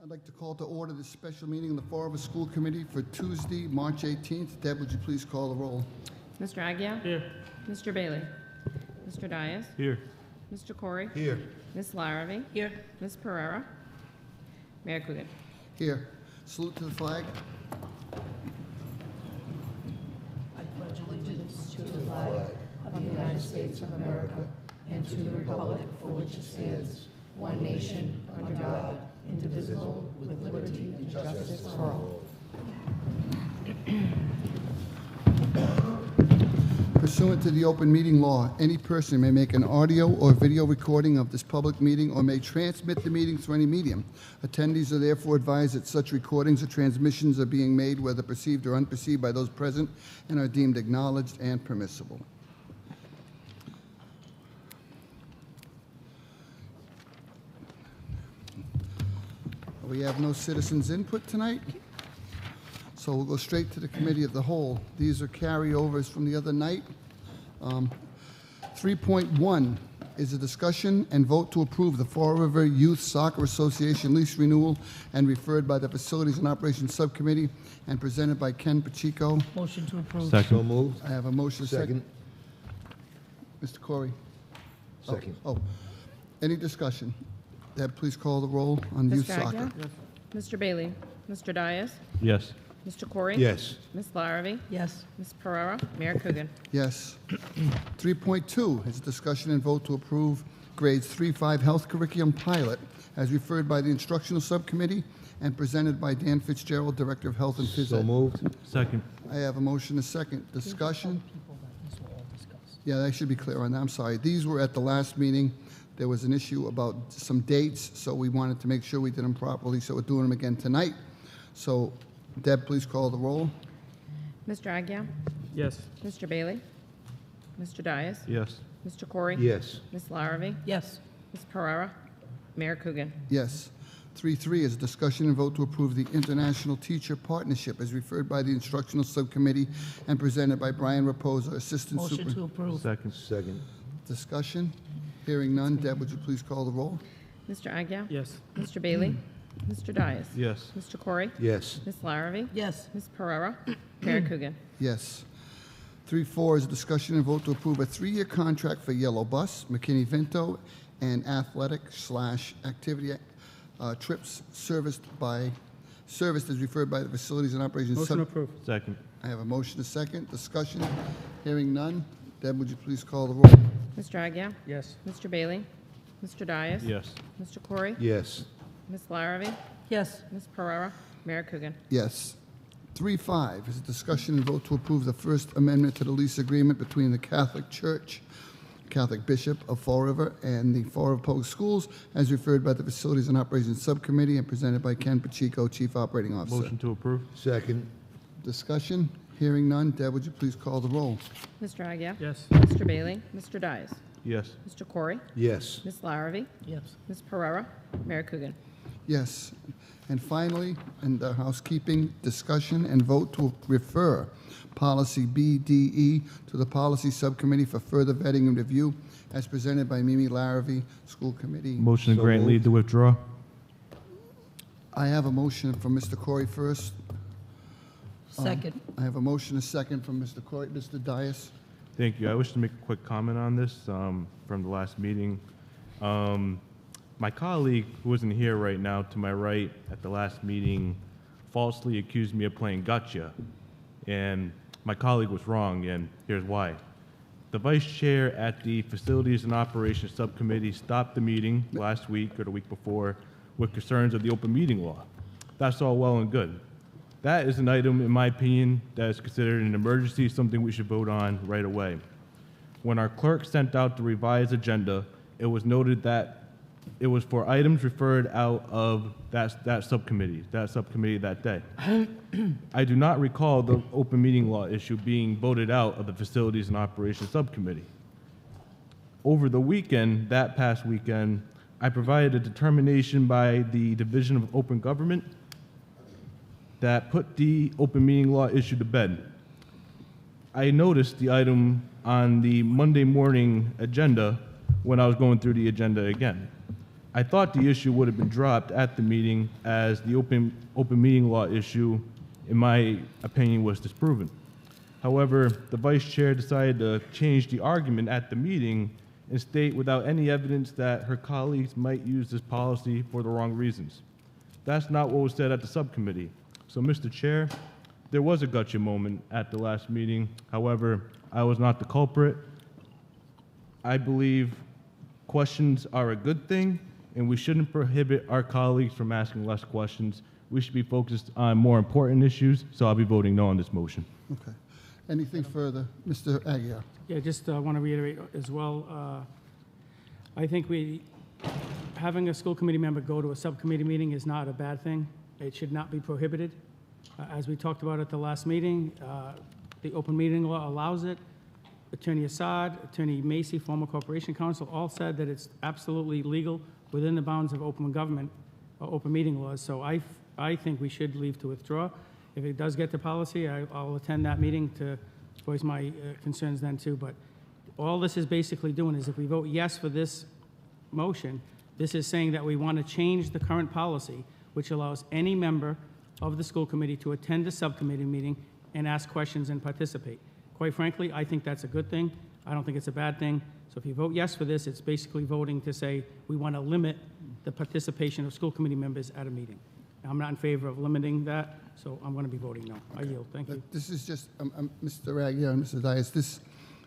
I'd like to call to order this special meeting of the Fall River School Committee for Tuesday, March 18th. Deb, would you please call the roll? Mr. Agia? Here. Mr. Bailey? Mr. Dias? Here. Mr. Corey? Here. Ms. Larrabee? Here. Ms. Pereira? Mayor Coogan? Here. Salute to the flag. I pledge allegiance to the flag of the United States of America and to the republic for which it stands, one nation, under God, indivisible, with liberty and justice for all. Pursuant to the open meeting law, any person may make an audio or video recording of this public meeting or may transmit the meeting through any medium. Attendees are therefore advised that such recordings or transmissions are being made, whether perceived or unperceived, by those present and are deemed acknowledged and permissible. We have no citizens' input tonight, so we'll go straight to the Committee of the Whole. These are carryovers from the other night. 3.1 is a discussion and vote to approve the Fall River Youth Soccer Association lease renewal and referred by the Facilities and Operations Subcommittee and presented by Ken Pacheco. Motion to approve. Second. So moved. I have a motion Second. Mr. Corey. Second. Any discussion? Deb, please call the roll on youth Mr. soccer. Agia? Mr. Bailey? Mr. Dias? Yes. Mr. Corey? Yes. Ms. Larrabee? Yes. Ms. Pereira? Mayor Coogan? Yes. 3.2 is a discussion and vote to approve grades 3-5 health curriculum pilot as referred by the instructional subcommittee and presented by Dan Fitzgerald, Director of Health and Phys So Ed. moved. Second. I have a motion, a second. Discussion? Yeah, I should be clear on that. I'm sorry. These were at the last meeting. There was an issue about some dates, so we wanted to make sure we did them properly, so we're doing them again tonight. So, Deb, please call the roll. Mr. Agia? Yes. Mr. Bailey? Mr. Dias? Yes. Mr. Corey? Yes. Ms. Larrabee? Yes. Ms. Pereira? Mayor Coogan? Yes. 3.3 is a discussion and vote to approve the International Teacher Partnership as referred by the Instructional Subcommittee and presented by Brian Raposa, Assistant Motion Super. to approve. Second. Second. Discussion? Hearing none. Deb, would you please call the roll? Mr. Agia? Yes. Mr. Bailey? Mr. Dias? Yes. Mr. Corey? Yes. Ms. Larrabee? Yes. Ms. Pereira? Mayor Coogan? Yes. 3.4 is a discussion and vote to approve a 3-year contract for Yellow Bus, McKinney-Vento, and athletic/activity trips serviced as referred by the Facilities and Operations Motion approved. Second. I have a motion, a second. Discussion? Hearing none. Deb, would you please call the roll? Mr. Agia? Yes. Mr. Bailey? Mr. Dias? Yes. Mr. Corey? Yes. Ms. Larrabee? Yes. Ms. Pereira? Mayor Coogan? Yes. 3.5 is a discussion and vote to approve the First Amendment to the lease agreement between the Catholic Church, Catholic Bishop of Fall River, and the Fall River Public Schools, as referred by the Facilities and Operations Subcommittee and presented by Ken Pacheco, Chief Operating Officer. Motion to approve. Second. Discussion? Hearing none. Deb, would you please call the roll? Mr. Agia? Yes. Mr. Bailey? Mr. Dias? Yes. Mr. Corey? Yes. Ms. Larrabee? Yes. Ms. Pereira? Mayor Coogan? Yes. And finally, under housekeeping, discussion and vote to refer policy BDE to the Policy Subcommittee for further vetting and review, as presented by Mimi Larrabee, School Committee. Motion to So grant moved. leave to withdraw. I have a motion from Mr. Corey first. Second. I have a motion, a second from Mr. Corey. Mr. Dias? Thank you. I wish to make a quick comment on this from the last meeting. My colleague, who isn't here right now, to my right at the last meeting, falsely accused me of playing gotcha. And my colleague was wrong, and here's why. The vice chair at the Facilities and Operations Subcommittee stopped the meeting last week or the week before with concerns of the open meeting law. That's all well and good. That is an item, in my opinion, that is considered an emergency, something we should vote on right away. When our clerk sent out the revised agenda, it was noted that it was for items referred out of that subcommittee that day. I do not recall the open meeting law issue being voted out of the Facilities and Operations Subcommittee. Over the weekend, that past weekend, I provided a determination by the Division of Open Government that put the open meeting law issue to bed. I noticed the item on the Monday morning agenda when I was going through the agenda again. I thought the issue would have been dropped at the meeting as the open meeting law issue, in my opinion, was disproven. However, the vice chair decided to change the argument at the meeting and state without any evidence that her colleagues might use this policy for the wrong reasons. That's not what was said at the subcommittee. So, Mr. Chair, there was a gotcha moment at the last meeting. However, I was not the culprit. I believe questions are a good thing, and we shouldn't prohibit our colleagues from asking less questions. We should be focused on more important issues, so I'll be voting no on this motion. Okay. Anything further? Mr. Aguirre? Yeah, just want to reiterate as well, I think having a school committee member go to a subcommittee meeting is not a bad thing. It should not be prohibited. As we talked about at the last meeting, the open meeting law allows it. Attorney Assad, Attorney Macy, former corporation counsel, all said that it's absolutely legal within the bounds of open government or open meeting laws. So I think we should leave to withdraw. If it does get to policy, I'll attend that meeting to voice my concerns then too. But all this is basically doing is if we vote yes for this motion, this is saying that we want to change the current policy, which allows any member of the school committee to attend a subcommittee meeting and ask questions and participate. Quite frankly, I think that's a good thing. I don't think it's a bad thing. So if you vote yes for this, it's basically voting to say we want to limit the participation of school committee members at a meeting. I'm not in favor of limiting that, so I'm going to be voting no. I yield. Thank you. This is just, Mr. Aguirre and Mr. Dias,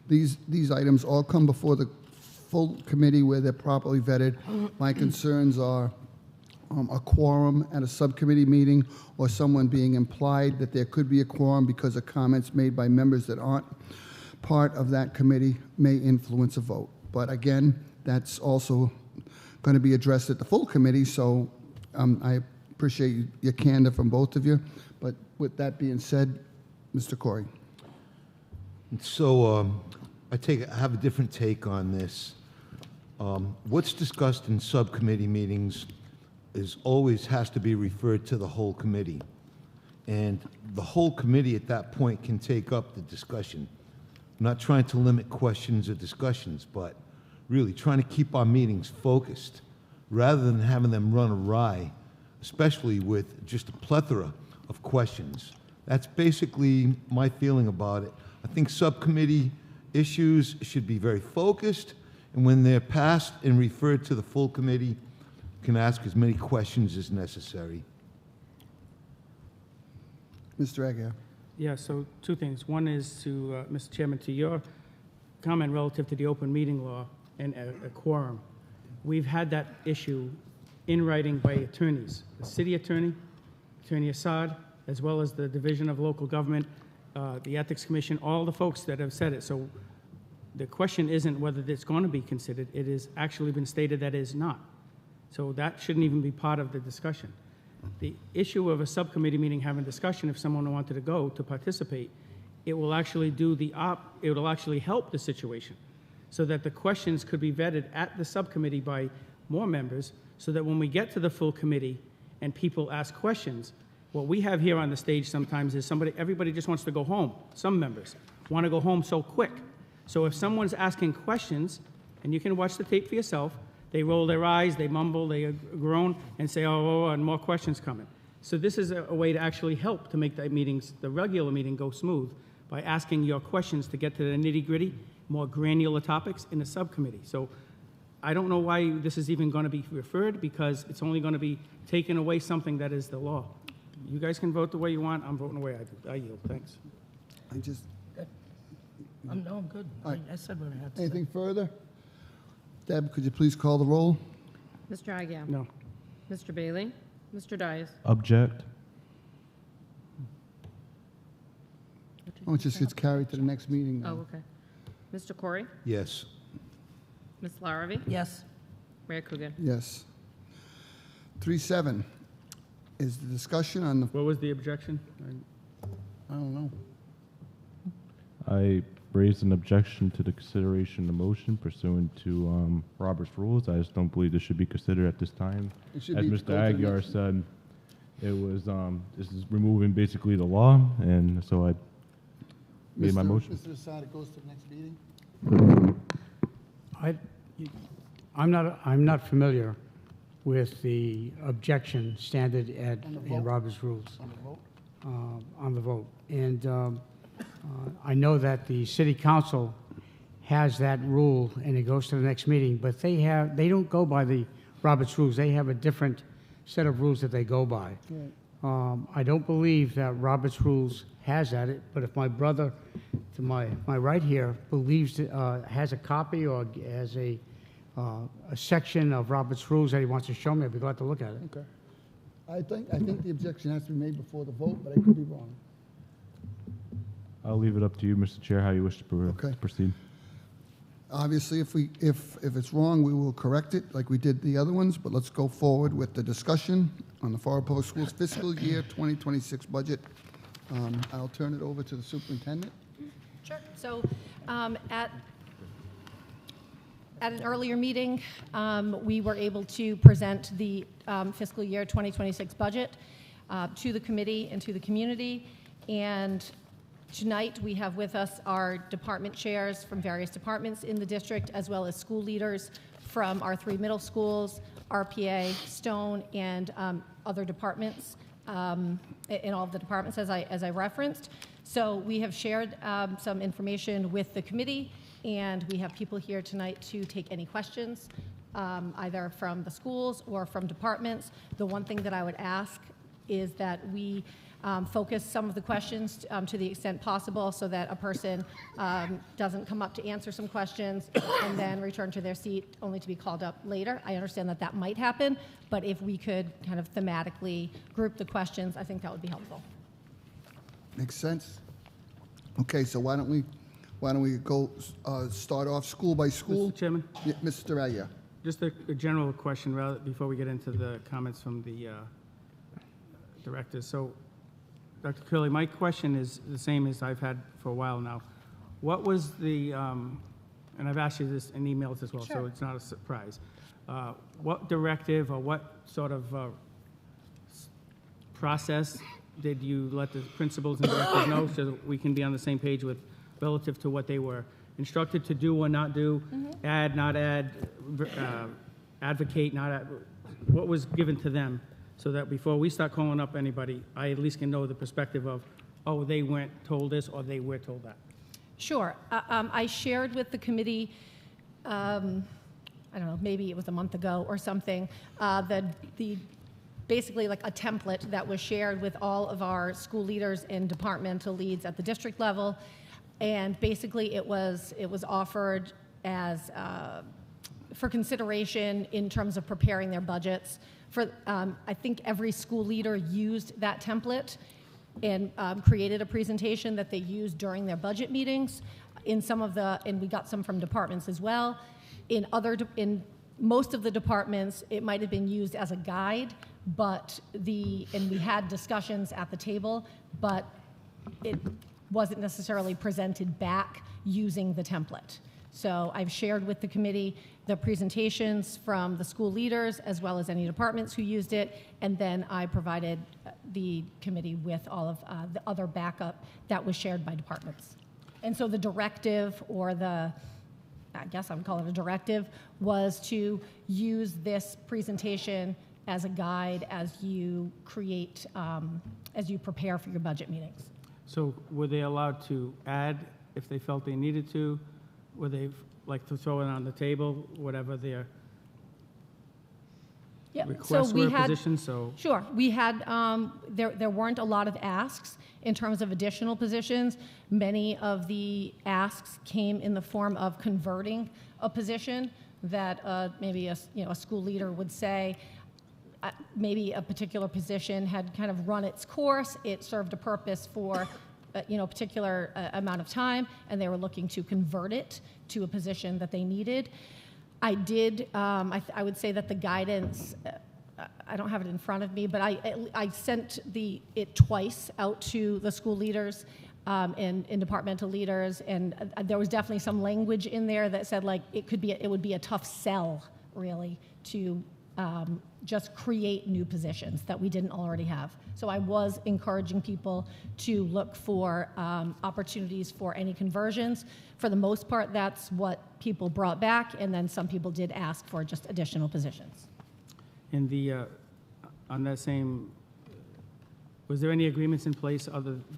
these items all come before the full committee where they're properly vetted. My concerns are a quorum at a subcommittee meeting or someone being implied that there could be a quorum because of comments made by members that aren't part of that committee may influence a vote. But again, that's also going to be addressed at the full committee, so I appreciate your candor from both of you. But with that being said, Mr. Corey. So I have a different take on this. What's discussed in subcommittee meetings always has to be referred to the whole committee. And the whole committee at that point can take up the discussion. I'm not trying to limit questions or discussions, but really trying to keep our meetings focused rather than having them run awry, especially with just a plethora of questions. That's basically my feeling about it. I think subcommittee issues should be very focused, and when they're passed and referred to the full committee, can ask as many questions as necessary. Mr. Aguirre. Yeah, so two things. One is to, Mr. Chairman, to your comment relative to the open meeting law and a quorum. We've had that issue in writing by attorneys, the city attorney, Attorney Assad, as well as the Division of Local Government, the Ethics Commission, all the folks that have said it. So the question isn't whether it's going to be considered. It has actually been stated that it is not. So that shouldn't even be part of the discussion. The issue of a subcommittee meeting having discussion, if someone wanted to go to participate, it will actually it will actually help the situation so that the questions could be vetted at the subcommittee by more members so that when we get to the full committee and people ask questions, what we have here on the stage sometimes is everybody just wants to go home. Some members want to go home so quick. So if someone's asking questions, and you can watch the tape for yourself, they roll their eyes, they mumble, they groan, and say, oh, and more questions coming. So this is a way to actually help to make the regular meeting go smooth by asking your questions to get to the nitty-gritty, more granular topics in the subcommittee. So I don't know why this is even going to be referred, because it's only going to be taking away something that is the law. You guys can vote the way you want. I'm voting the way I do. I yield. Thanks. No, I'm good. All right. I said what I had to say. Anything further? Deb, could you please call the roll? Mr. Aguirre. No. Mr. Bailey. Mr. Dias. Object. Oh, it just gets carried to the next meeting Oh, now. okay. Mr. Corey. Yes. Ms. Larrabee. Yes. Mayor Coogan. Yes. 3.7 is the discussion on the, What was the objection? I don't know. I raised an objection to the consideration of the motion pursuant to Robert's rules. I just don't believe this should be considered at this time. It should As be Mr. go to the Aguirre next- said, it was, this is removing basically the law, and so I made my motion. Mr. Assad, it goes to the next meeting? I'm not familiar with the objection standard in Robert's rules On the vote? on the vote. And I know that the city council has that rule and it goes to the next meeting, but they don't go by the Robert's rules. They have a different set of rules that they go by. I don't believe that Robert's rules has that, but if my brother to my right here believes, has a copy or has a section of Robert's rules that he wants to show me, I'd be glad to look at it. Okay. I think the objection has to be made before the vote, but I could be wrong. I'll leave it up to you, Mr. Chair, how you wish to Okay. proceed. Obviously, if it's wrong, we will correct it like we did the other ones, but let's go forward with the discussion on the Fall River Public Schools fiscal year 2026 budget. I'll turn it over to the superintendent. Sure. So at an earlier meeting, we were able to present the fiscal year 2026 budget to the committee and to the community. And tonight, we have with us our department chairs from various departments in the district, as well as school leaders from our 3 middle schools, RPA, Stone, and other departments, in all of the departments as I referenced. So we have shared some information with the committee, and we have people here tonight to take any questions, either from the schools or from departments. The one thing that I would ask is that we focus some of the questions to the extent possible so that a person doesn't come up to answer some questions and then return to their seat only to be called up later. I understand that that might happen, but if we could kind of thematically group the questions, I think that would be helpful. Makes sense? Okay, so why don't we go start off school by school? Mr. Chairman, Yeah, Mr. Ayer. just a general question rather before we get into the comments from the directors. So, Dr. Curley, my question is the same as I've had for a while now. What was the, and I've asked you this in emails as well, so Sure. it's not a surprise. What directive or what sort of process did you let the principals and directors know so that we can be on the same page with relative to what they were instructed to do or not do, add, not add, advocate, not add, what was given to them? So that before we start calling up anybody, I at least can know the perspective of, oh, they weren't told this or they were told that. Sure. I shared with the committee, I don't know, maybe it was a month ago or something, the basically like a template that was shared with all of our school leaders and departmental leads at the district level. And basically it was offered as for consideration in terms of preparing their budgets. I think every school leader used that template and created a presentation that they used during their budget meetings. And we got some from departments as well. In most of the departments, it might have been used as a guide, and we had discussions at the table, but it wasn't necessarily presented back using the template. So I've shared with the committee the presentations from the school leaders as well as any departments who used it, and then I provided the committee with all of the other backup that was shared by departments. And so the directive, or I guess I would call it a directive, was to use this presentation as a guide as you create, as you prepare for your budget meetings. So were they allowed to add if they felt they needed to? Were they like to throw it on the table, whatever their requests were, positions? So Sure. We had, there weren't a lot of asks in terms of additional positions. Many of the asks came in the form of converting a position that maybe a school leader would say, maybe a particular position had kind of run its course, it served a purpose for a particular amount of time, and they were looking to convert it to a position that they needed. I did, I would say that the guidance, I don't have it in front of me, but I sent it twice out to the school leaders and departmental leaders, and there was definitely some language in there that said like it would be a tough sell, really, to just create new positions that we didn't already have. So I was encouraging people to look for opportunities for any conversions. For the most part, that's what people brought back, and then some people did ask for just additional positions. In the, on that same, was there any agreements in place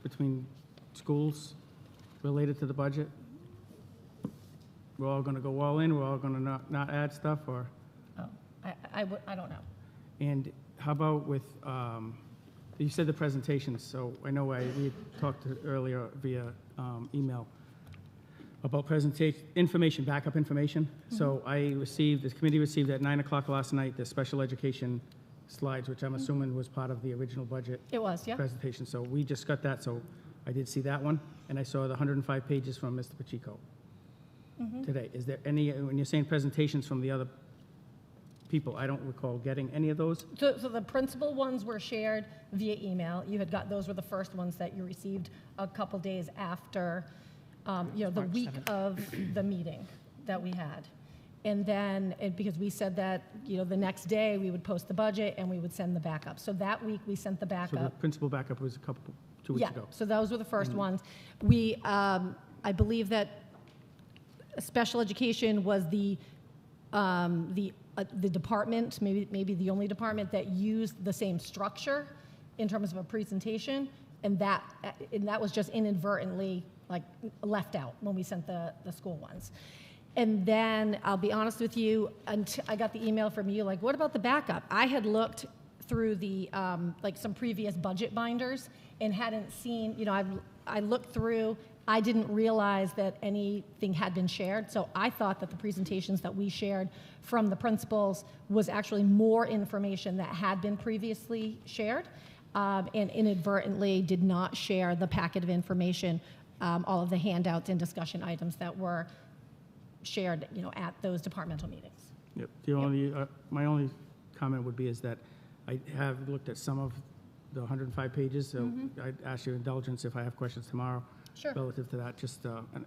between schools related to the budget? We're all going to go all in, we're all going to not add stuff, or? Oh, I don't know. And how about with, you said the presentations, so I know we talked earlier via email about information, backup information. So the committee received at 9 o'clock last night, the special education slides, which I'm assuming was part of the original budget It was, yeah. presentation. So we just got that, so I did see that one, and I saw the 105 pages from Mr. Pacheco today. Is there any, when you're saying presentations from the other people, I don't recall getting any of those? So the principal ones were shared via email. You had got, those were the first ones that you received a couple days after, the week of the meeting that we had. And then, because we said that, the next day we would post the budget and we would send the backup. So that week we sent the So the backup. principal backup was 2 weeks ago. So those were the first ones. We, I believe that special education was the department, maybe the only department that used the same structure in terms of a presentation, and that was just inadvertently left out when we sent the school ones. And then I'll be honest with you, until I got the email from you, what about the backup? I had looked through the some previous budget binders and hadn't seen, I looked through. I didn't realize that anything had been shared, so I thought that the presentations that we shared from the principals was actually more information that had been previously shared, and inadvertently did not share the packet of information, all of the handouts and discussion items that were shared, at those departmental meetings. Yep. My only comment would be is that I have looked at some of the 105 pages, so I'd ask your indulgence if I have questions tomorrow. Sure. Relative to that. Just, and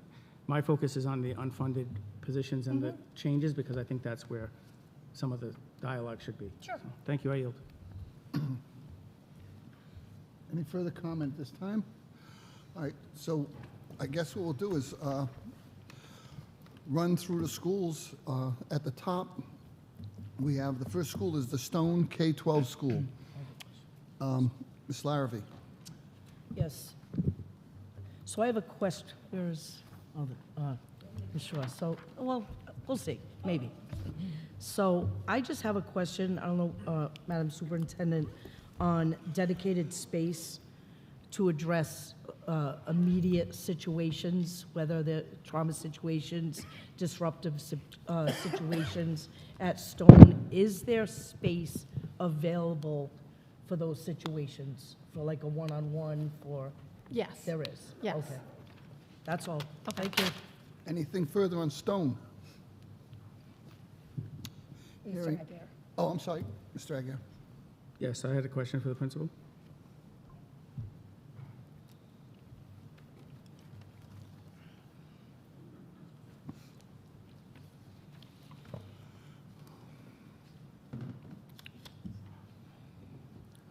my focus is on the unfunded positions and the changes, because I think that's where some of the dialogue should be. Sure. So, thank you, I yield. Any further comment this time? All right, so I guess what we'll do is run through the schools. At the top, we have, the first school is the Stone K-12 school. Ms. Larrabee. Yes. So I have a question. Where's Ms. Ross? So, well, we'll see, maybe. So I just have a question, I don't know, Madam Superintendent, on dedicated space to address immediate situations, whether they're trauma situations, disruptive situations at Stone. Is there space available for those situations, for like a one-on-one, for? Yes. There is? Yes. Okay. That's all. Thank you. Anything further on Stone? Hearing- Oh, I'm sorry, Mr. Aguirre. Yes, I had a question for the principal.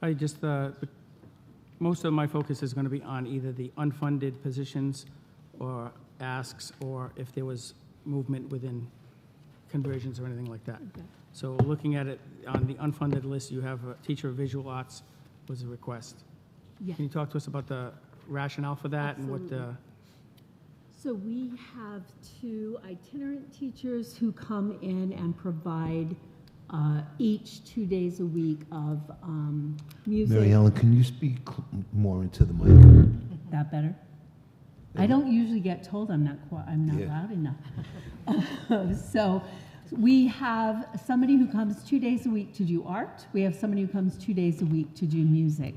I just, most of my focus is going to be on either the unfunded positions or asks, or if there was movement within conversions or anything like that. So looking at it, on the unfunded list, you have a teacher of visual arts was a request. Yeah. Can you talk to us about the rationale for that and what the, Absolutely. So we have 2 itinerant teachers who come in and provide each 2 days a week of music. Mary Ellen, can you speak more into the mic? That better? I don't usually get told I'm not Yeah. loud enough. So we have somebody who comes 2 days a week to do art. We have somebody who comes 2 days a week to do music.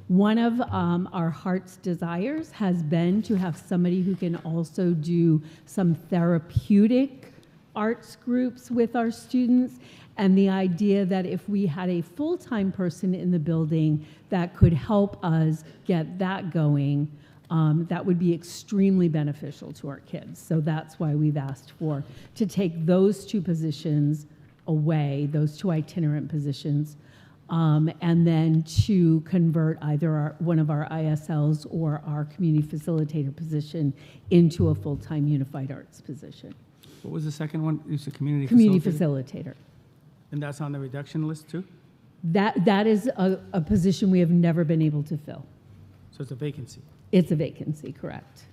One of our heart's desires has been to have somebody who can also do some therapeutic arts groups with our students, and the idea that if we had a full-time person in the building that could help us get that going, that would be extremely beneficial to our kids. So that's why we've asked to take those 2 positions away, those 2 itinerant positions, and then to convert either one of our ISLs or our community facilitator position into a full-time unified arts position. what was the second one? You said community Community facilitator? facilitator. And that's on the reduction list too? That is a position we have never been able to fill. So it's a vacancy. It's a vacancy, correct?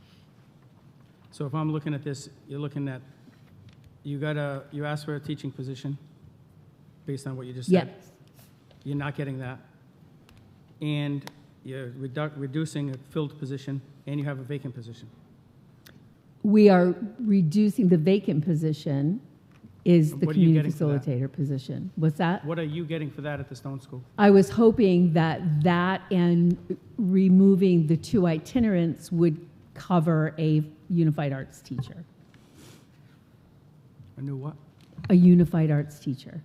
So if I'm looking at this, you're looking at, you asked for a teaching position based on what you just Yes. said. You're not getting that. And you're reducing a filled position, and you have a vacant position. We are reducing the vacant position is the What are you community getting for that? facilitator position. What's that? What are you getting for that at the Stone School? I was hoping that and removing the 2 itinerants would cover a unified arts teacher, A new what? a unified arts teacher.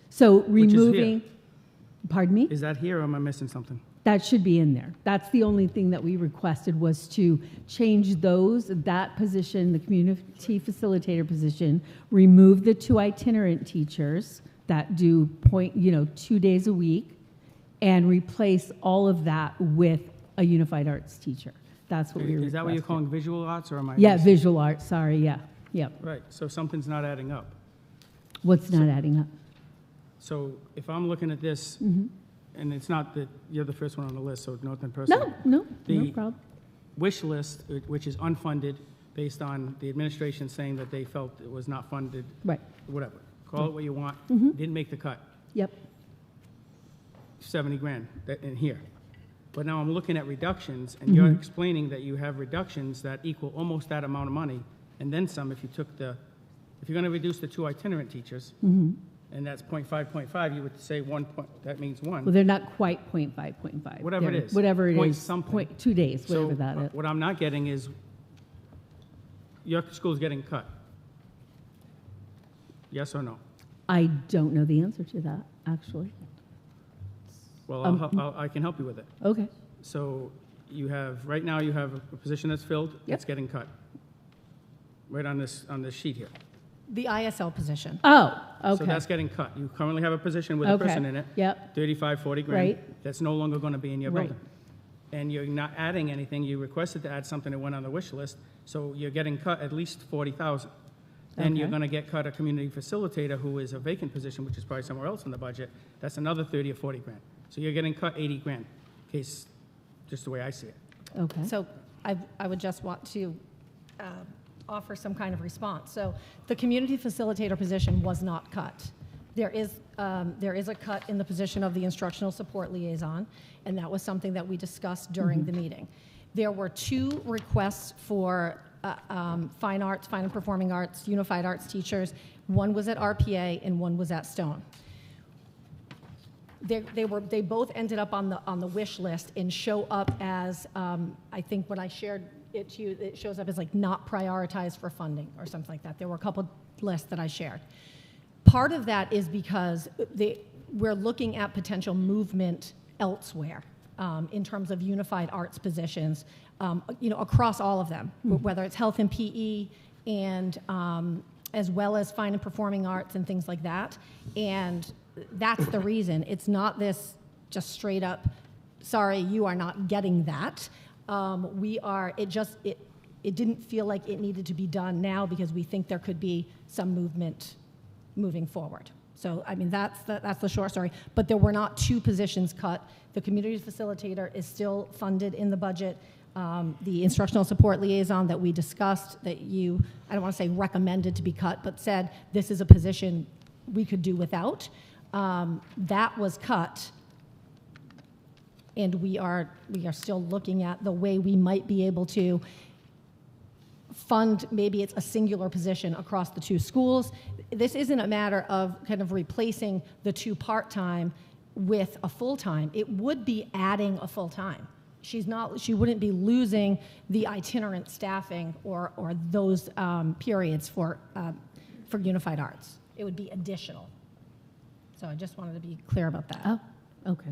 So is here. removing, pardon me? Is that here, or am I missing something? That should be in there. That's the only thing that we requested was to change that position, the community facilitator position, remove the 2 itinerant teachers that do 2 days a week, and replace all of that with a unified arts teacher. That's what we requested. Is that what you're calling visual arts, or am I? Yeah, missing? visual arts, sorry, yeah, yep. Right, so something's not adding up. What's not adding up? So if I'm looking at this, Mm-hmm. and it's not that you're the first one on the list, so nothing personal. No The- problem. Wish list, which is unfunded, based on the administration saying that they felt it was not funded, Right, whatever. Call it what you want. Mm-hmm. Didn't make the cut. yep. 70 grand in here. But now I'm looking at reductions, and you're explaining that you have reductions that equal almost that amount of money, and then some if you're going to reduce the 2 itinerant teachers, and that's 0.5, you would say 1 point, that means 1. Well, they're not quite 0.5. Whatever it They're- is. Whatever it Point is. something. 2 days, So whatever that is. what I'm not getting is, your school's getting cut. Yes or no? I don't know the answer to that, actually. Well, I can help you with it. Okay, So right now you have a position that's filled, that's Yep. getting cut. Right on this sheet here. The ISL position. oh, So okay. that's getting cut. You currently have a position with a Okay. person in it. Yep. 35, 40 grand. Right. That's no longer going to be in your Right. building. And you're not adding anything. You requested to add something that went on the wish list, so you're getting cut at least 40,000. Then you're Okay. going to get cut a community facilitator who is a vacant position, which is probably somewhere else in the budget. That's another 30 or 40 grand. So you're getting cut 80 grand, case, just the way I see it. Okay. So I would just want to offer some kind of response. So the community facilitator position was not cut. There is a cut in the position of the instructional support liaison, and that was something that we discussed during the meeting. There were 2 requests for fine arts, fine and performing arts, unified arts teachers. One was at RPA and one was at Stone. They both ended up on the wish list and show up as, I think when I shared it to you, it shows up as like not prioritized for funding or something like that. There were a couple lists that I shared. Part of that is because we're looking at potential movement elsewhere in terms of unified arts positions, across all of them, whether it's health and PE and as well as fine and performing arts and things like that. And that's the reason. It's not this just straight up, sorry, you are not getting that. It didn't feel like it needed to be done now because we think there could be some movement moving forward. So, I mean, that's the short story. But there were not 2 positions cut. The community facilitator is still funded in the budget. The instructional support liaison that we discussed, that you, I don't want to say recommended to be cut, but said this is a position we could do without, that was cut. And we are still looking at the way we might be able to fund, maybe it's a singular position across the 2 schools. This isn't a matter of kind of replacing the 2 part-time with a full-time. It would be adding a full-time. She wouldn't be losing the itinerant staffing or those periods for unified arts. It would be additional. So I just wanted to be clear about that. Oh, okay.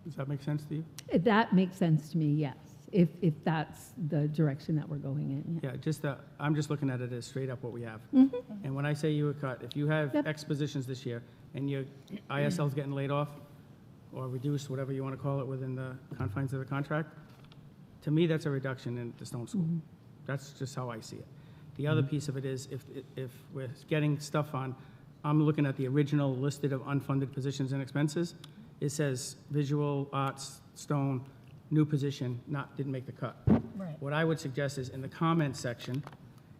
Does that make sense to you? That makes sense to me, yes, if that's the direction that we're going in. Yeah. I'm just looking at it as straight up what we have. Mm-hmm. And when I say you were cut, if you have Yep. X positions this year and your ISL's getting laid off or reduced, whatever you want to call it, within the confines of the contract, to me, that's a reduction in the Stone School. That's just how I see it. The other piece of it is if we're getting stuff on I'm looking at the original listed of unfunded positions and expenses. It says visual arts, stone, new position, didn't make the cut. Right. What I would suggest is in the comments section,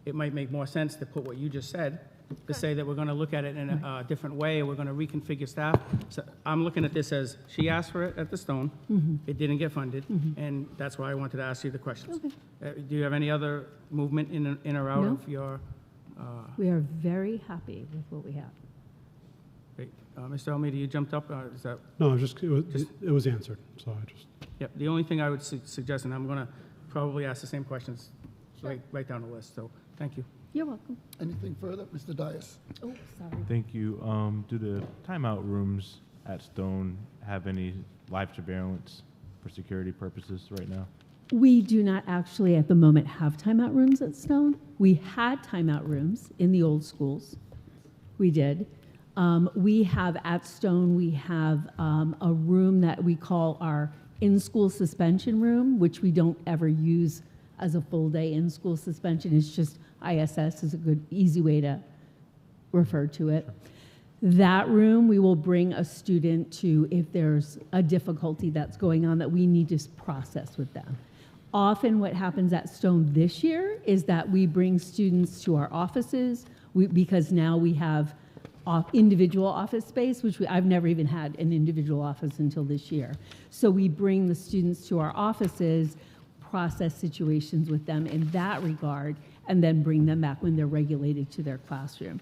it might make more sense to put what you just said, to say that we're going to look at it in a different way, we're going to reconfigure staff. So I'm looking at this as, she asked for it at the Stone, it didn't get funded, and that's why I wanted to ask you the questions. Do you have any other movement in or out No. of your, We are very happy with what we have. great. Mr. Almeida, you jumped up, is that? No, it was answered, so I just, Yep, the only thing I would suggest, and I'm going to probably ask the same questions right down the list, so thank you. You're welcome. Anything further? Mr. Dias? Oh, sorry. Thank you. Do the timeout rooms at Stone have any live surveillance for security purposes right now? We do not actually at the moment have timeout rooms at Stone. We had timeout rooms in the old schools. We did. We have at Stone, we have a room that we call our in-school suspension room, which we don't ever use as a full day in-school suspension. It's just ISS is a good, easy way to refer to it. That room, we will bring a student to if there's a difficulty that's going on that we need to process with them. Often what happens at Stone this year is that we bring students to our offices because now we have individual office space, which I've never even had an individual office until this year. So we bring the students to our offices, process situations with them in that regard, and then bring them back when they're regulated to their classroom.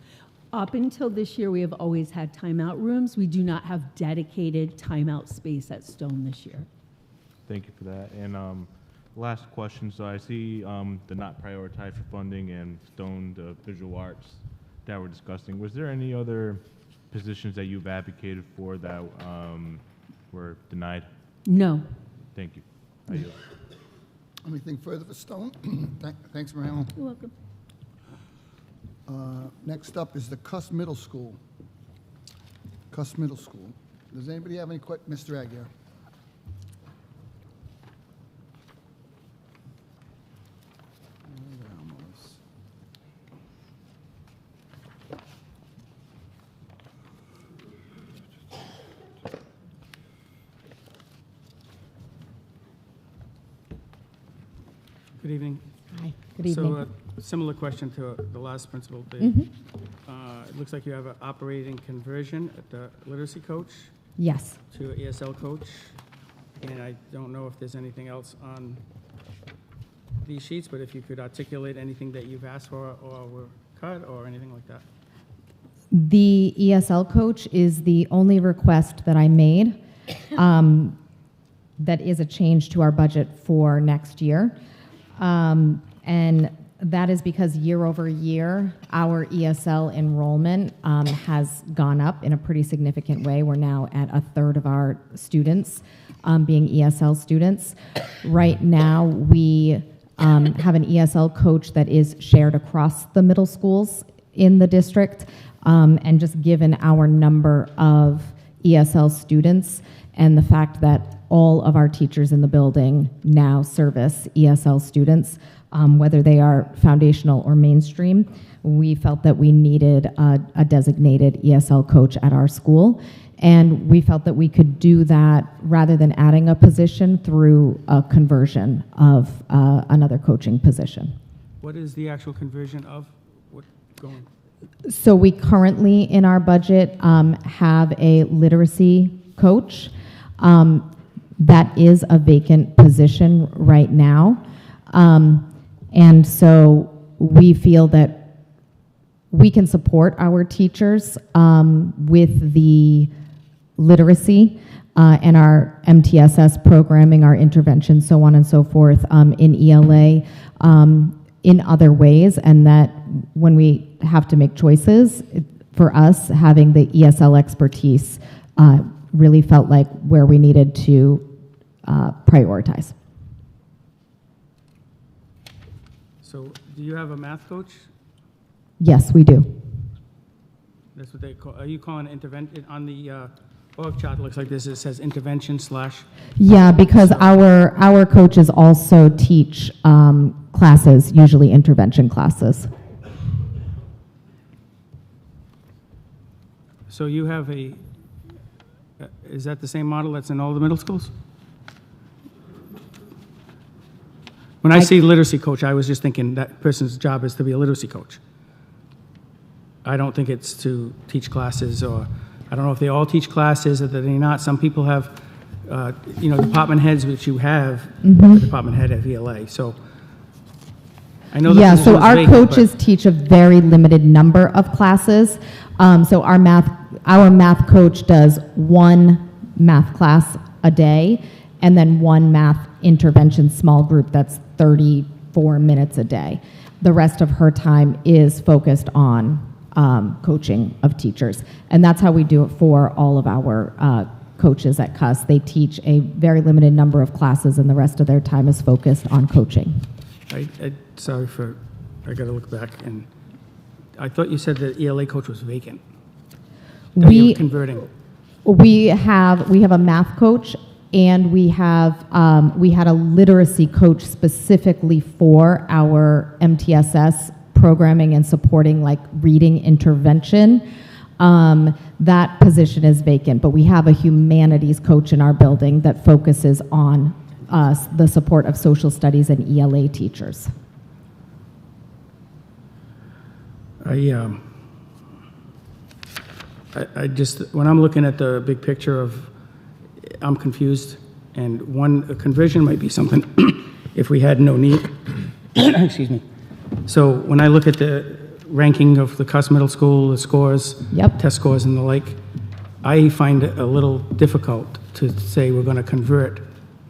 Up until this year, we have always had timeout rooms. We do not have dedicated timeout space at Stone this year. Thank you for that. And last question, so I see the not prioritized for funding and Stone, the visual arts that we're discussing. Was there any other positions that you've advocated for that were denied? No. Thank you. I yield. Anything further for Stone? Thanks, Mariano. You're welcome. Next up is the Cuss Middle School. Cuss Middle School. Does anybody have any questions? Mr. Aguirre? Good evening. Hi, good evening. So a similar question to the last principal. It looks like you have an operating conversion at the literacy coach Yes. to ESL coach. And I don't know if there's anything else on these sheets, but if you could articulate anything that you've asked for or were cut or anything like that. The ESL coach is the only request that I made that is a change to our budget for next year. And that is because year over year, our ESL enrollment has gone up in a pretty significant way. We're now at a third of our students being ESL students. Right now, we have an ESL coach that is shared across the middle schools in the district. And just given our number of ESL students and the fact that all of our teachers in the building now service ESL students, whether they are foundational or mainstream, we felt that we needed a designated ESL coach at our school. And we felt that we could do that rather than adding a position through a conversion of another coaching position. What is the actual conversion of what going? So we currently, in our budget, have a literacy coach. That is a vacant position right now. And so we feel that we can support our teachers with the literacy and our MTSS programming, our intervention, so on and so forth, in ELA in other ways, and that when we have to make choices, for us, having the ESL expertise really felt like where we needed to prioritize. So do you have a math coach? Yes, we do. That's what they call, are you calling intervention on the org chart? It looks like this, it says intervention slash. Yeah, because our coaches also teach classes, usually intervention classes. So you have is that the same model that's in all the middle schools? When I say literacy coach, I was just thinking that person's job is to be a literacy coach. I don't think it's to teach classes, or I don't know if they all teach classes or that they not. Some people have, department heads, which you have, the department head at VLA. So I know Yeah, the so position is our vacant, but- coaches teach a very limited number of classes. So our math coach does one math class a day, and then one math intervention small group that's 34 minutes a day. The rest of her time is focused on coaching of teachers. And that's how we do it for all of our coaches at CUS. They teach a very limited number of classes, and the rest of their time is focused on coaching. I got to look back, and I thought you said the ELA coach was vacant. That you were converting. We have a math coach, and we had a literacy coach specifically for our MTSS programming and supporting like reading intervention. That position is vacant, but we have a humanities coach in our building that focuses on the support of social studies and ELA teachers. I just, when I'm looking at the big picture I'm confused, and a conversion might be something if we had no need. Excuse me. So when I look at the ranking of the CUS Middle School, the scores, Yep. test scores and the like, I find it a little difficult to say we're going to convert.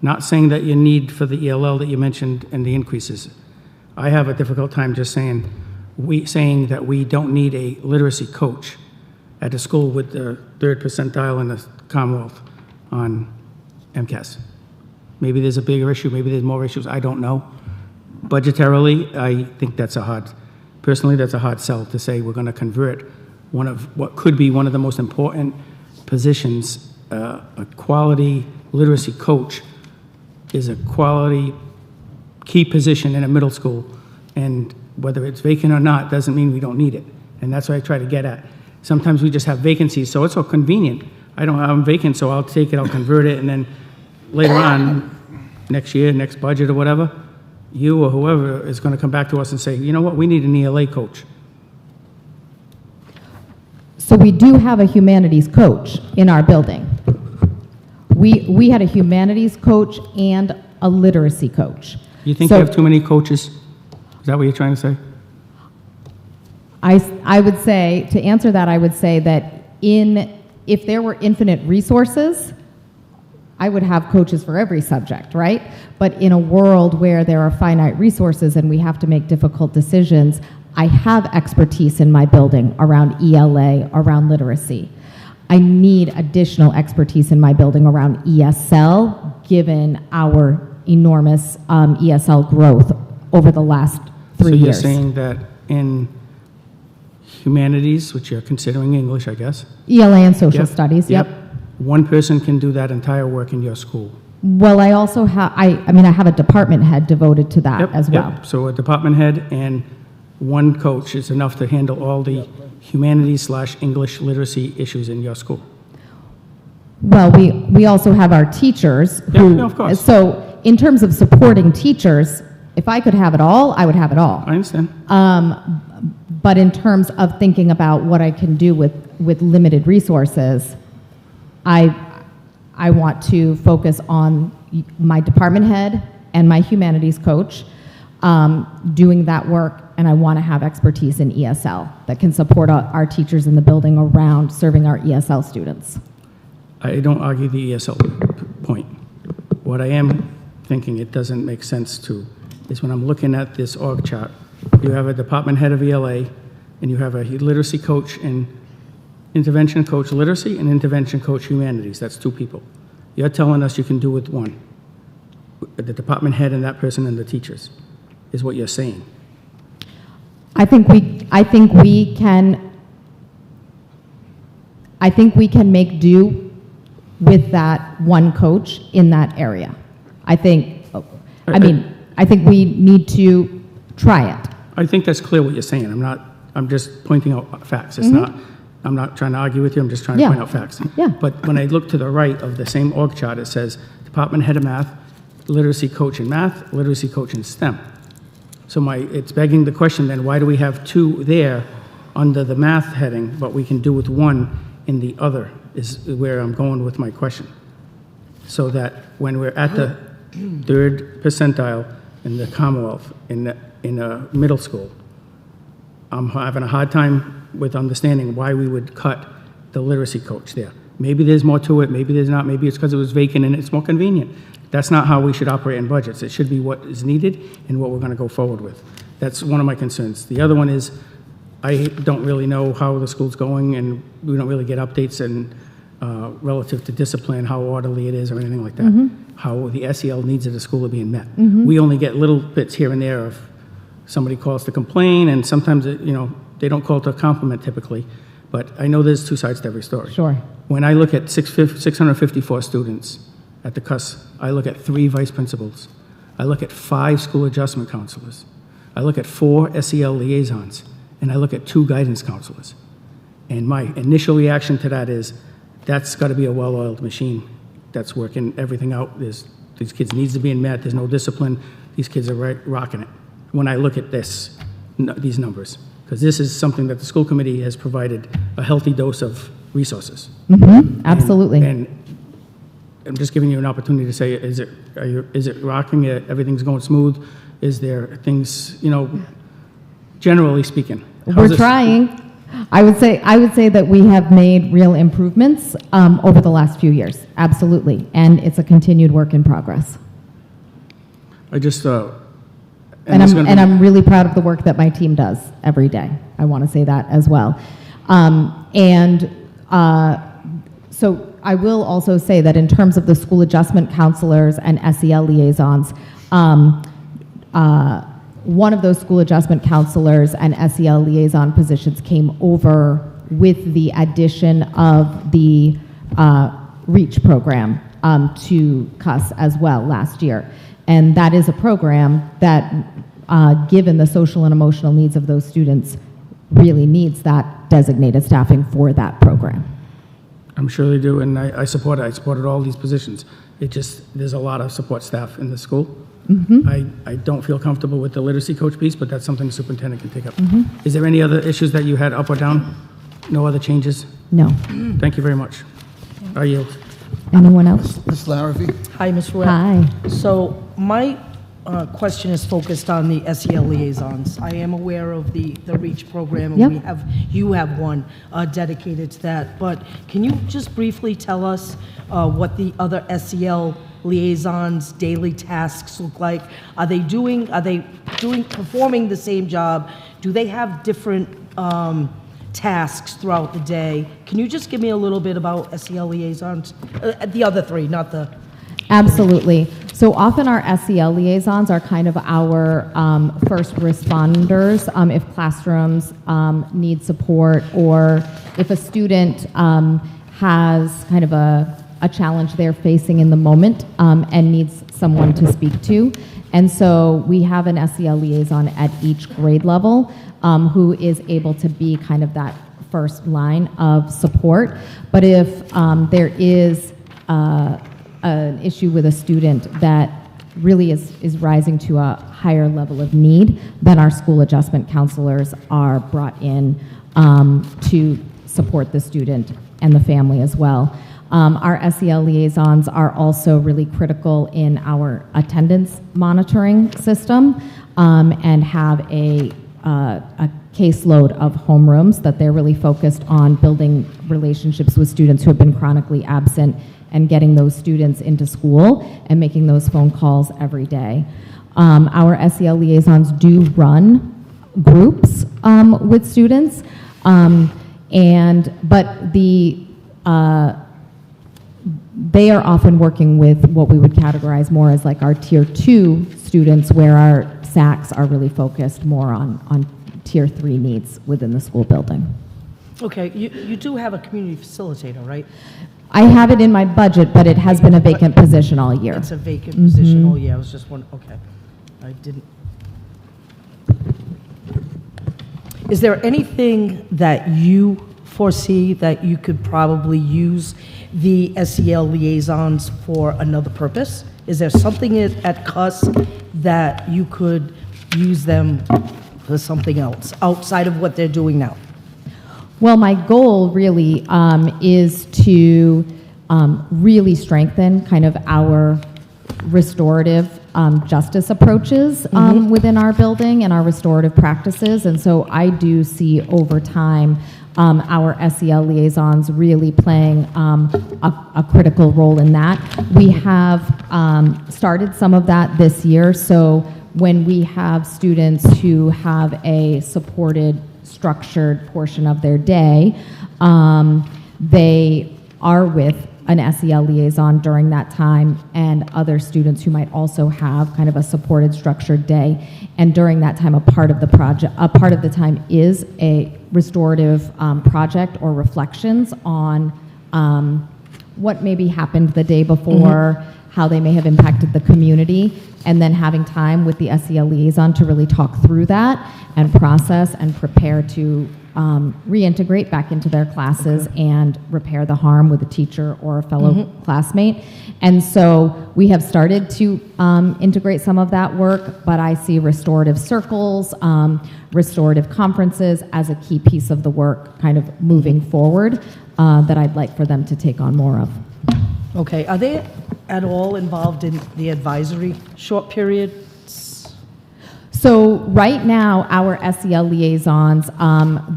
Not saying that you need for the ELL that you mentioned and the increases. I have a difficult time just saying that we don't need a literacy coach at a school with the 3rd percentile in the Commonwealth on MCAS. Maybe there's a bigger issue, maybe there's more issues, I don't know. Budgetarily, I think that's a hard sell to say we're going to convert one of what could be one of the most important positions. A quality literacy coach is a quality key position in a middle school, and whether it's vacant or not doesn't mean we don't need it. And that's what I try to get at. Sometimes we just have vacancies, so it's so convenient. I'm vacant, so I'll take it, I'll convert it, and then later on, next year, next budget or whatever, you or whoever is going to come back to us and say, you know what, we need an ELA coach. So we do have a humanities coach in our building. We had a humanities coach and a literacy coach. You think So- you have too many coaches? Is that what you're trying to say? I would say, to answer that, I would say that if there were infinite resources, I would have coaches for every subject, right? But in a world where there are finite resources and we have to make difficult decisions, I have expertise in my building around ELA, around literacy. I need additional expertise in my building around ESL, given our enormous ESL growth over the last 3 years. So you're saying that in humanities, which you're considering English, I guess? ELA and social Yep, studies, yep. One person can do that entire work in your school. Well, I also have, I have a department head devoted to that Yep, as well. yep. So a department head and one coach is enough to handle all the humanities/English literacy issues in your school. Well, we also have our teachers Yeah, who, no, of course. so in terms of supporting teachers, if I could have it all, I would have it all. I understand. But in terms of thinking about what I can do with limited resources, I want to focus on my department head and my humanities coach doing that work, and I want to have expertise in ESL that can support our teachers in the building around serving our ESL students. I don't argue the ESL point. What I am thinking it doesn't make sense to is when I'm looking at this org chart, you have a department head of ELA, and you have a literacy coach and intervention coach literacy and intervention coach humanities. That's 2 people. You're telling us you can do with one. The department head and that person and the teachers is what you're saying. I think we can make do with that one coach in that area. I think we need to try it. I think that's clear what you're saying. I'm just pointing out facts. It's not, I'm not trying to argue with you, I'm just trying to Yeah. point out facts. Yeah. But when I look to the right of the same org chart, it says Department Head of Math, Literacy Coach in Math, Literacy Coach in STEM. So it's begging the question then, why do we have two there under the math heading, but we can do with one in the other, is where I'm going with my question. So that when we're at the third percentile in the Commonwealth, in a middle school, I'm having a hard time with understanding why we would cut the literacy coach there. Maybe there's more to it, maybe there's not, maybe it's because it was vacant and it's more convenient. That's not how we should operate in budgets. It should be what is needed and what we're going to go forward with. That's one of my concerns. The other one is, I don't really know how the school's going, and we don't really get updates and relative to discipline, how orderly it is or anything like that, how the SEL needs of the school are being met. We only get little bits here and there of somebody calls to complain, and sometimes, they don't call to compliment typically, but I know there's two sides to every story. Sure. When I look at 654 students at the CUS, I look at 3 vice principals. I look at 5 school adjustment counselors. I look at 4 SEL liaisons, and I look at 2 guidance counselors. And my initial reaction to that is, that's got to be a well-oiled machine that's working everything out. These kids needs to be met. There's no discipline. These kids are rocking it. When I look at these numbers, because this is something that the school committee has provided a healthy dose of resources. Absolutely. And I'm just giving you an opportunity to say, is it rocking? Everything's going smooth? Is there things, generally speaking? We're trying. I would say that we have made real improvements over the last few years. Absolutely. And it's a continued work in progress. I just, And I'm really proud of the work that my team does every day. I want to say that as well. So I will also say that in terms of the school adjustment counselors and SEL liaisons, one of those school adjustment counselors and SEL liaison positions came over with the addition of the REACH program to CUS as well last year. And that is a program that, given the social and emotional needs of those students, really needs that designated staffing for that program. I'm sure they do, and I support it. I supported all these positions. There's a lot of support staff in the school. I don't feel comfortable with the literacy coach piece, but that's something the superintendent can take up. Is there any other issues that you had up or down? No other changes? No. Thank you very much. I yield. Anyone else? Ms. Larrabee? Hi, Ms. Ruette. Hi. So my question is focused on the SEL liaisons. I am aware of the REACH program, and Yep. you have one dedicated to that. But can you just briefly tell us what the other SEL liaisons' daily tasks look like? Are they performing the same job? Do they have different tasks throughout the day? Can you just give me a little bit about SEL liaisons? The other 3, not the... Absolutely. So often our SEL liaisons are kind of our first responders if classrooms need support, or if a student has kind of a challenge they're facing in the moment and needs someone to speak to. And so we have an SEL liaison at each grade level who is able to be kind of that first line of support. But if there is an issue with a student that really is rising to a higher level of need, then our school adjustment counselors are brought in to support the student and the family as well. Our SEL liaisons are also really critical in our attendance monitoring system and have a caseload of homerooms that they're really focused on building relationships with students who have been chronically absent and getting those students into school and making those phone calls every day. Our SEL liaisons do run groups with students, but they are often working with what we would categorize more as like our tier 2 students, where our SACs are really focused more on tier 3 needs within the school building. Okay, you do have a community facilitator, right? I have it in my budget, but it has been a vacant position all year. It's a vacant position all year. I was just wondering, okay. I didn't. Is there anything that you foresee that you could probably use the SEL liaisons for another purpose? Is there something at CUS that you could use them for something else outside of what they're doing now? Well, my goal really is to really strengthen kind of our restorative justice approaches within our building and our restorative practices. And so I do see over time our SEL liaisons really playing a critical role in that. We have started some of that this year. So when we have students who have a supported, structured portion of their day, they are with an SEL liaison during that time, and other students who might also have kind of a supported, structured day. And during that time, a part of the time is a restorative project or reflections on what maybe happened the day before, how they may have impacted the community, and then having time with the SEL liaison to really talk through that and process and prepare to reintegrate back into their classes and repair the harm with a teacher or a fellow classmate. And so we have started to integrate some of that work, but I see restorative circles, restorative conferences as a key piece of the work kind of moving forward that I'd like for them to take on more of. Okay, are they at all involved in the advisory short period? So right now, our SEL liaisons,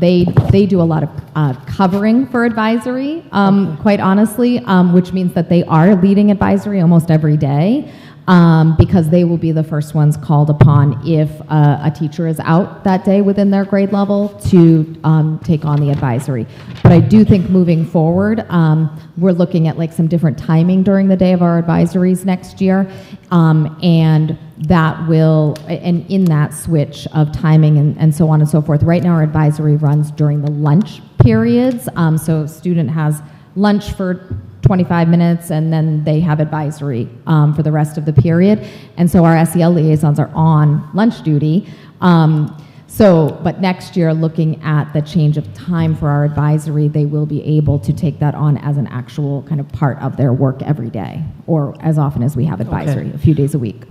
they do a lot of covering for advisory, quite honestly, which means that they are leading advisory almost every day, because they will be the first ones called upon if a teacher is out that day within their grade level to take on the advisory. But I do think moving forward, we're looking at like some different timing during the day of our advisories next year, and that will, and in that switch of timing and so on and so forth. Right now, our advisory runs during the lunch periods. So student has lunch for 25 minutes, and then they have advisory for the rest of the period. And so our SEL liaisons are on lunch duty. But next year, looking at the change of time for our advisory, they will be able to take that on as an actual kind of part of their work every day, or as often as we have advisory, a few days a week.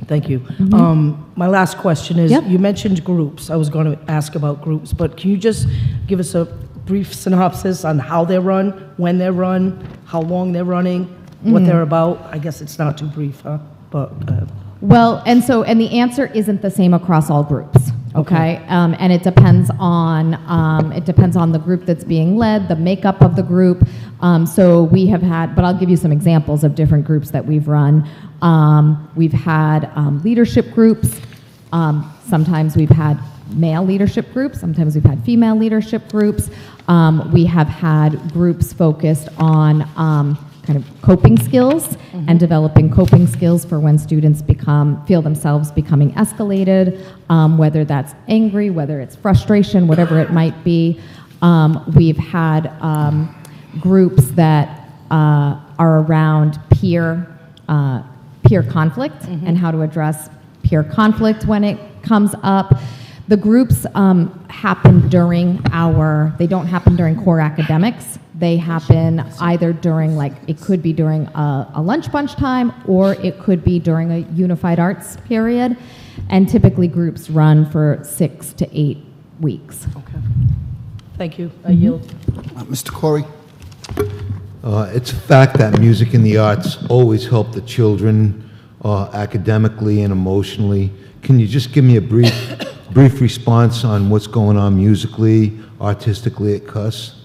Thank you. My last question is, you mentioned groups. I was going to ask about groups, but can you just give us a brief synopsis on how they're run, when they're run, how long they're running, what they're about? I guess it's not too brief, huh? But well, and the answer isn't the same across all groups. Okay, and it depends on the group that's being led, the makeup of the group. So we have had, but I'll give you some examples of different groups that we've run. We've had leadership groups. Sometimes we've had male leadership groups. Sometimes we've had female leadership groups. We have had groups focused on kind of coping skills and developing coping skills for when students feel themselves becoming escalated, whether that's angry, whether it's frustration, whatever it might be. We've had groups that are around peer conflict and how to address peer conflict when it comes up. The groups happen they don't happen during core academics. They happen either during, it could be during a lunch bunch time, or it could be during a unified arts period. And typically groups run for 6 to 8 weeks. okay. Thank you. I yield. Mr. Corey? It's a fact that music and the arts always help the children academically and emotionally. Can you just give me a brief response on what's going on musically, artistically at CUS?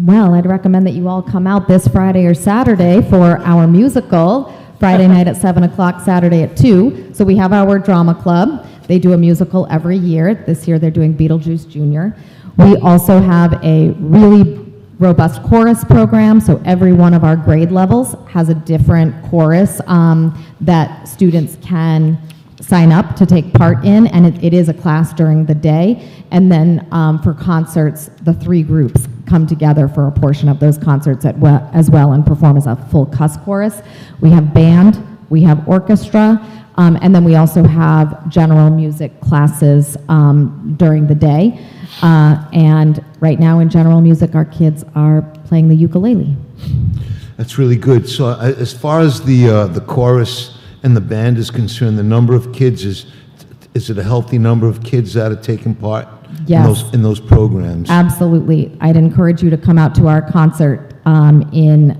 Well, I'd recommend that you all come out this Friday or Saturday for our musical, Friday night at 7 o'clock, Saturday at 2. So we have our drama club. They do a musical every year. This year they're doing Beetlejuice Jr. We also have a really robust chorus program, so every one of our grade levels has a different chorus that students can sign up to take part in, and it is a class during the day. And then for concerts, the 3 groups come together for a portion of those concerts as well and perform as a full CUS chorus. We have band, we have orchestra, and then we also have general music classes during the day. And right now in general music, our kids are playing the ukulele. That's really good. So as far as the chorus and the band is concerned, the number of kids is it a healthy number of kids that are taking part Yes. in those programs? Absolutely. I'd encourage you to come out to our concert in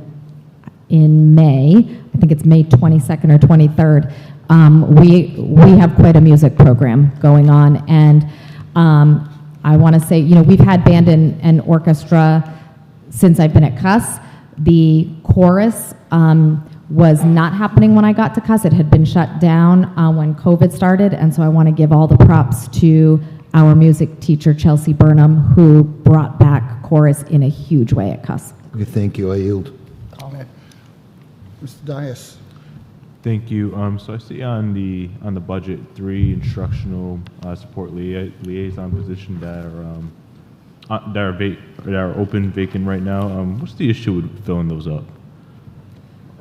May. I think it's May 22nd or 23rd. We have quite a music program going on, and I want to say, we've had band and orchestra since I've been at Cuss. The chorus was not happening when I got to Cuss. It had been shut down when COVID started, and so I want to give all the props to our music teacher, Chelsea Burnham, who brought back chorus in a huge way at Cuss. Okay, thank you. I yield. Comment. Mr. Dias. Thank you. So I see on the budget 3 instructional support liaison position that are open, vacant right now. What's the issue with filling those up,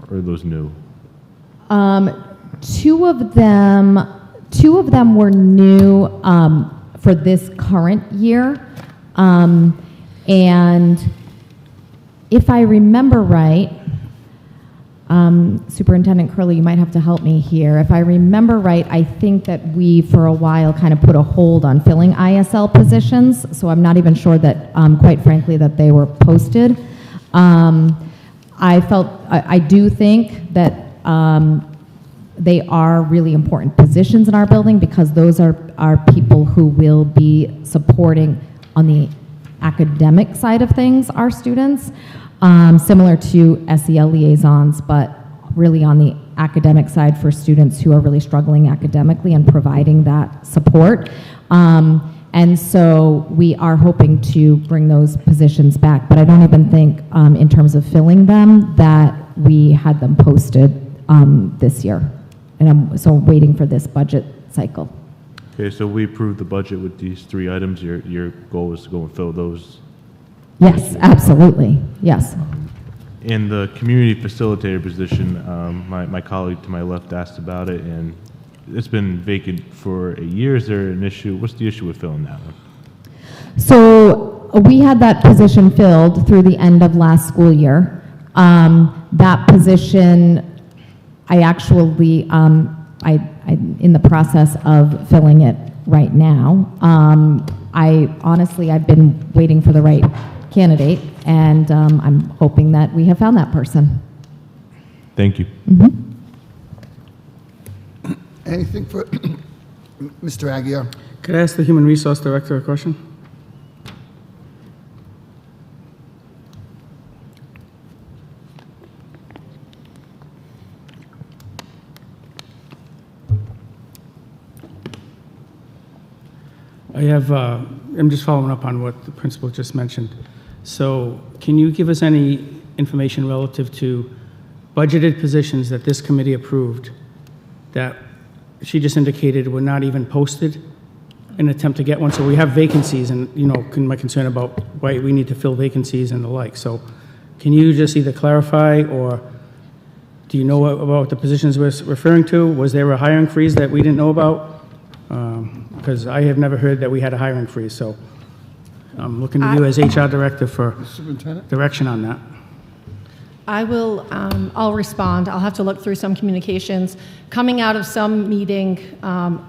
or are those new? Two of them were new for this current year, and if I remember right. Superintendent Curley, you might have to help me here. If I remember right, I think that we, for a while, kind of put a hold on filling ISL positions, so I'm not even sure that, quite frankly, that they were posted. I do think that they are really important positions in our building because those are people who will be supporting on the academic side of things our students. Similar to SEL liaisons, but really on the academic side for students who are really struggling academically and providing that support. And so we are hoping to bring those positions back, but I don't even think in terms of filling them that we had them posted this year. And I'm so waiting for this budget cycle. Okay, so we approved the budget with these 3 items. Your goal is to go and fill those. Yes, absolutely, yes. In the community facilitator position, my colleague to my left asked about it, and it's been vacant for a year. Is there an issue? What's the issue with filling that one? So we had that position filled through the end of last school year. That position, I actually, I'm in the process of filling it right now. I've been waiting for the right candidate, and I'm hoping that we have found that person. Thank you. Anything for Mr. Aguirre? Could I ask the Human Resource Director a question? I'm just following up on what the principal just mentioned. So can you give us any information relative to budgeted positions that this committee approved that she just indicated were not even posted in an attempt to get one? So we have vacancies and, my concern about why we need to fill vacancies and the like. So can you just either clarify, or do you know about the positions we're referring to? Was there a hiring freeze that we didn't know about? Because I have never heard that we had a hiring freeze, so I'm looking to you as HR Director for Superintendent? direction on that. I will, I'll respond. I'll have to look through some communications. Coming out of some meeting,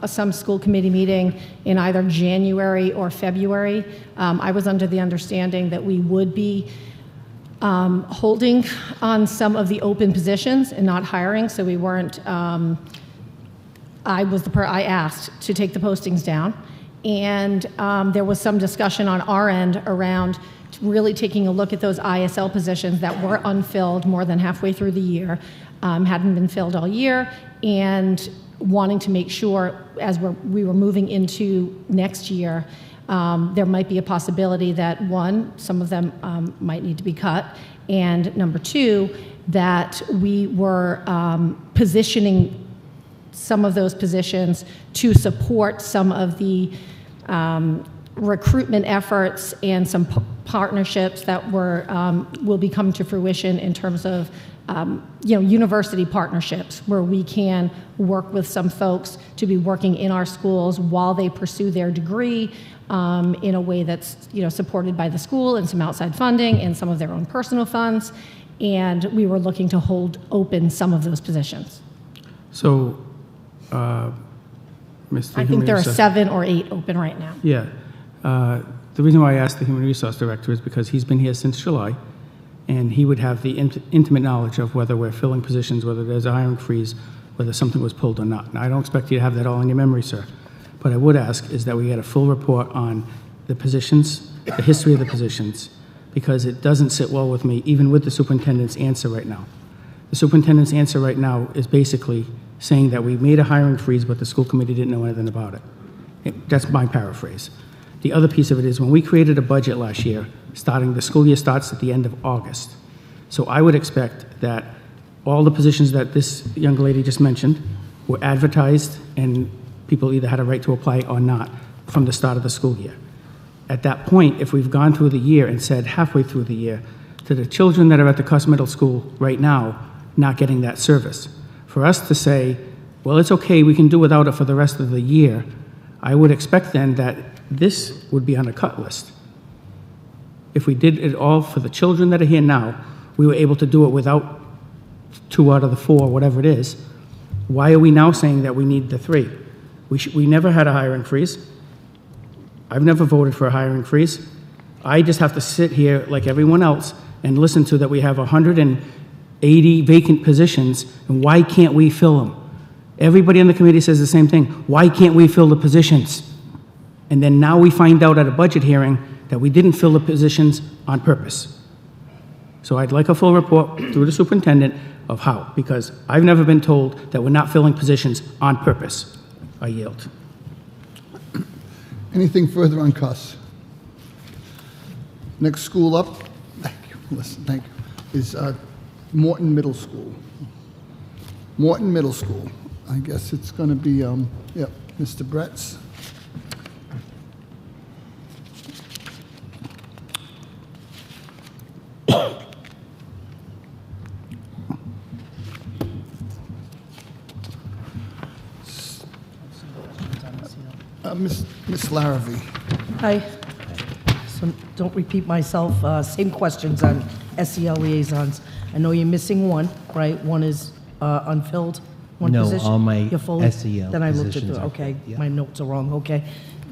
some school committee meeting in either January or February, I was under the understanding that we would be holding on some of the open positions and not hiring, so we weren't, I asked to take the postings down, and there was some discussion on our end around really taking a look at those ISL positions that were unfilled more than halfway through the year, hadn't been filled all year, and wanting to make sure as we were moving into next year, there might be a possibility that, one, some of them might need to be cut, and number two, that we were positioning some of those positions to support some of the recruitment efforts and some partnerships that will be coming to fruition in terms of university partnerships, where we can work with some folks to be working in our schools while they pursue their degree, in a way that's, supported by the school and some outside funding and some of their own personal funds. And we were looking to hold open some of those positions. So, Mr. I think there are 7 or 8 open right now. Yeah. The reason why I asked the Human Resource Director is because he's been here since July, and he would have the intimate knowledge of whether we're filling positions, whether there's a hiring freeze, whether something was pulled or not. Now, I don't expect you to have that all in your memory, sir. But I would ask is that we get a full report on the positions, the history of the positions, because it doesn't sit well with me, even with the superintendent's answer right now. The superintendent's answer right now is basically saying that we made a hiring freeze, but the school committee didn't know anything about it. That's my paraphrase. The other piece of it is when we created a budget last year, the school year starts at the end of August. So I would expect that all the positions that this young lady just mentioned were advertised and people either had a right to apply or not from the start of the school year. At that point, if we've gone through the year and said halfway through the year to the children that are at the Custer Middle School right now not getting that service, for us to say, well, it's okay, we can do without it for the rest of the year, I would expect then that this would be on a cut list. If we did it all for the children that are here now, we were able to do it without 2 out of the 4, whatever it is. Why are we now saying that we need the 3? We never had a hiring freeze. I've never voted for a hiring freeze. I just have to sit here like everyone else and listen to that we have 180 vacant positions, and why can't we fill them? Everybody on the committee says the same thing. Why can't we fill the positions? And then now we find out at a budget hearing that we didn't fill the positions on purpose. So I'd like a full report through the superintendent of how, because I've never been told that we're not filling positions on purpose. I yield. Anything further on Cuss? Next school up, thank you, listen, thank you, is Morton Middle School. Morton Middle School. I guess it's going to be, Mr. Bretz. Miss Larrabee. Hi. So don't repeat myself. Same questions on SEL liaisons. I know you're missing one, right? One is unfilled. One No, position. all my You're fully- SEL Then I looked at positions the, are okay, filled, yeah. my notes are wrong, okay.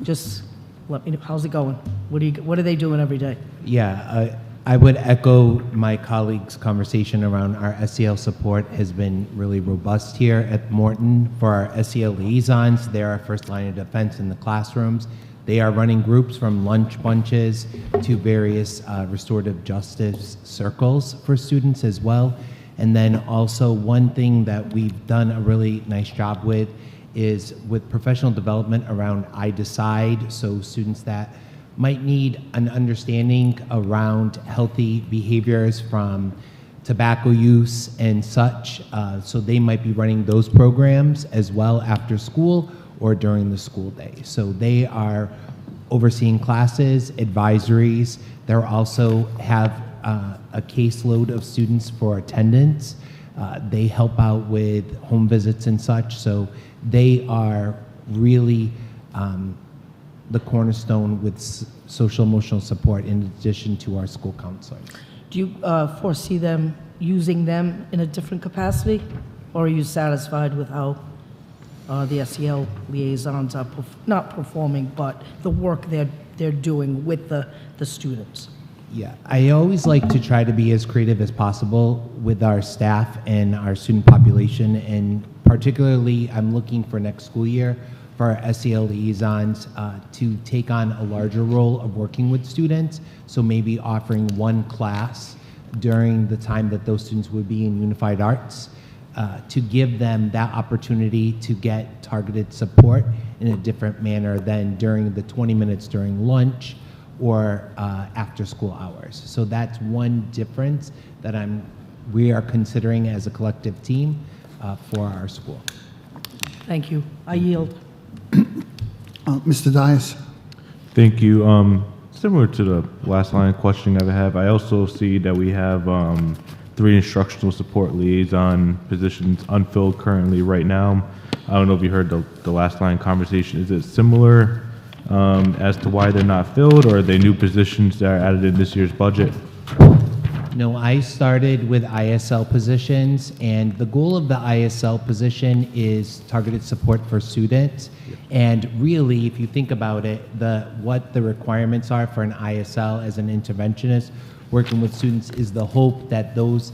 Just let me know, how's it going? What are they doing every day? Yeah, I would echo my colleague's conversation around our SEL support has been really robust here at Morton. For our SEL liaisons, they're our first line of defense in the classrooms. They are running groups from lunch bunches to various restorative justice circles for students as well. And then also one thing that we've done a really nice job with is with professional development around I Decide, so students that might need an understanding around healthy behaviors from tobacco use and such. So they might be running those programs as well after school or during the school day. So they are overseeing classes, advisories. They also have a caseload of students for attendance. They help out with home visits and such. So they are really the cornerstone with social emotional support in addition to our school counselors. Do you foresee them using them in a different capacity? Or are you satisfied with how the SEL liaisons are not performing, but the work they're doing with the students? Yeah, I always like to try to be as creative as possible with our staff and our student population, and particularly I'm looking for next school year for our SEL liaisons to take on a larger role of working with students, so maybe offering one class during the time that those students would be in Unified Arts to give them that opportunity to get targeted support in a different manner than during the 20 minutes during lunch or after school hours. So that's one difference that we are considering as a collective team for our school. Thank you. I yield. Mr. Dias. Thank you. Similar to the last line of questioning I have, I also see that we have 3 instructional support liaison positions unfilled currently right now. I don't know if you heard the last line conversation. Is it similar as to why they're not filled, or are they new positions that are added in this year's budget? No, I started with ISL positions, and the goal of the ISL position is targeted support for students. And really, if you think about it, what the requirements are for an ISL as an interventionist working with students is the hope that those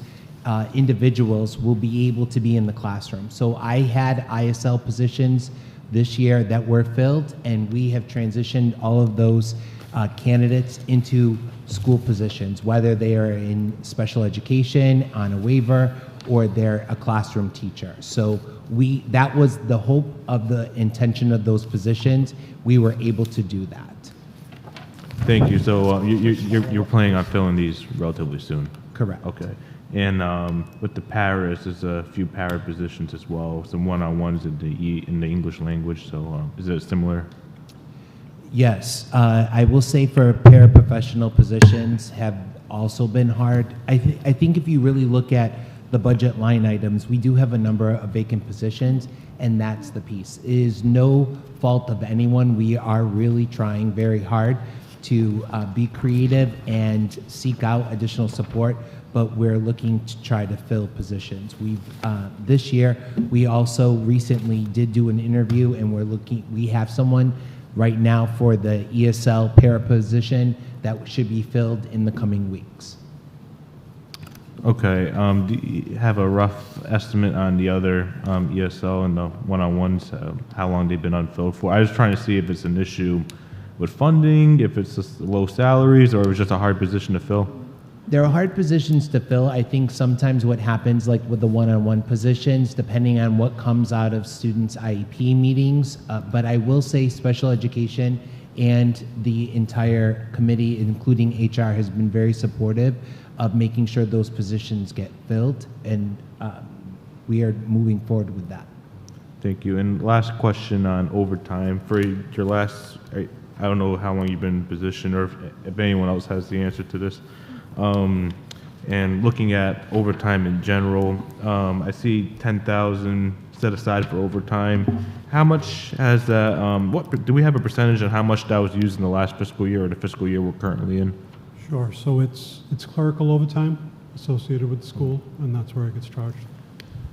individuals will be able to be in the classroom. So I had ISL positions this year that were filled, and we have transitioned all of those candidates into school positions, whether they are in special education on a waiver or they're a classroom teacher. So that was the hope of the intention of those positions. We were able to do that. Thank you. So you're planning on filling these relatively soon? Correct. Okay. And with the paras, there's a few para positions as well, some one-on-ones in the English language. So is it similar? Yes, I will say for paraprofessional positions have also been hard. I think if you really look at the budget line items, we do have a number of vacant positions, and that's the piece. It is no fault of anyone. We are really trying very hard to be creative and seek out additional support, but we're looking to try to fill positions. This year, we also recently did do an interview, and we have someone right now for the ESL para position that should be filled in the coming weeks. Okay. Do you have a rough estimate on the other ESL and the one-on-ones, how long they've been unfilled for? I was trying to see if it's an issue with funding, if it's just low salaries, or if it's just a hard position to fill. There are hard positions to fill. I think sometimes what happens, like with the one-on-one positions, depending on what comes out of students' IEP meetings, but I will say special education and the entire committee, including HR, has been very supportive of making sure those positions get filled, and we are moving forward with that. Thank you. And last question on overtime. For your last, I don't know how long you've been in position, or if anyone else has the answer to this. And looking at overtime in general, I see 10,000 set aside for overtime. How much has that, do we have a percentage on how much that was used in the last fiscal year or the fiscal year we're currently in? Sure, so it's clerical overtime associated with the school, and that's where it gets charged.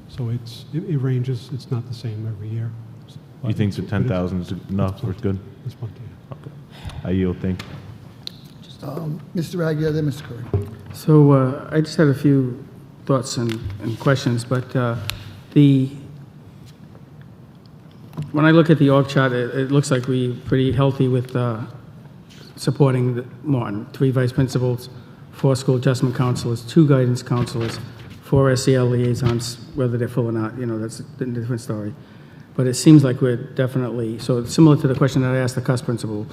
So it ranges, it's not the same every year. You think the 10,000 is enough or good? It's plenty. Okay. I yield, thank you. Mr. Aguirre, then Mr. Curry. So I just had a few thoughts and questions, but when I look at the org chart, it looks like we're pretty healthy with supporting Martin. 3 vice principals, 4 school adjustment counselors, 2 guidance counselors, 4 SEL liaisons, whether they're full or not, that's a different story. But it seems like we're definitely, so it's similar to the question that I asked the CUS principal.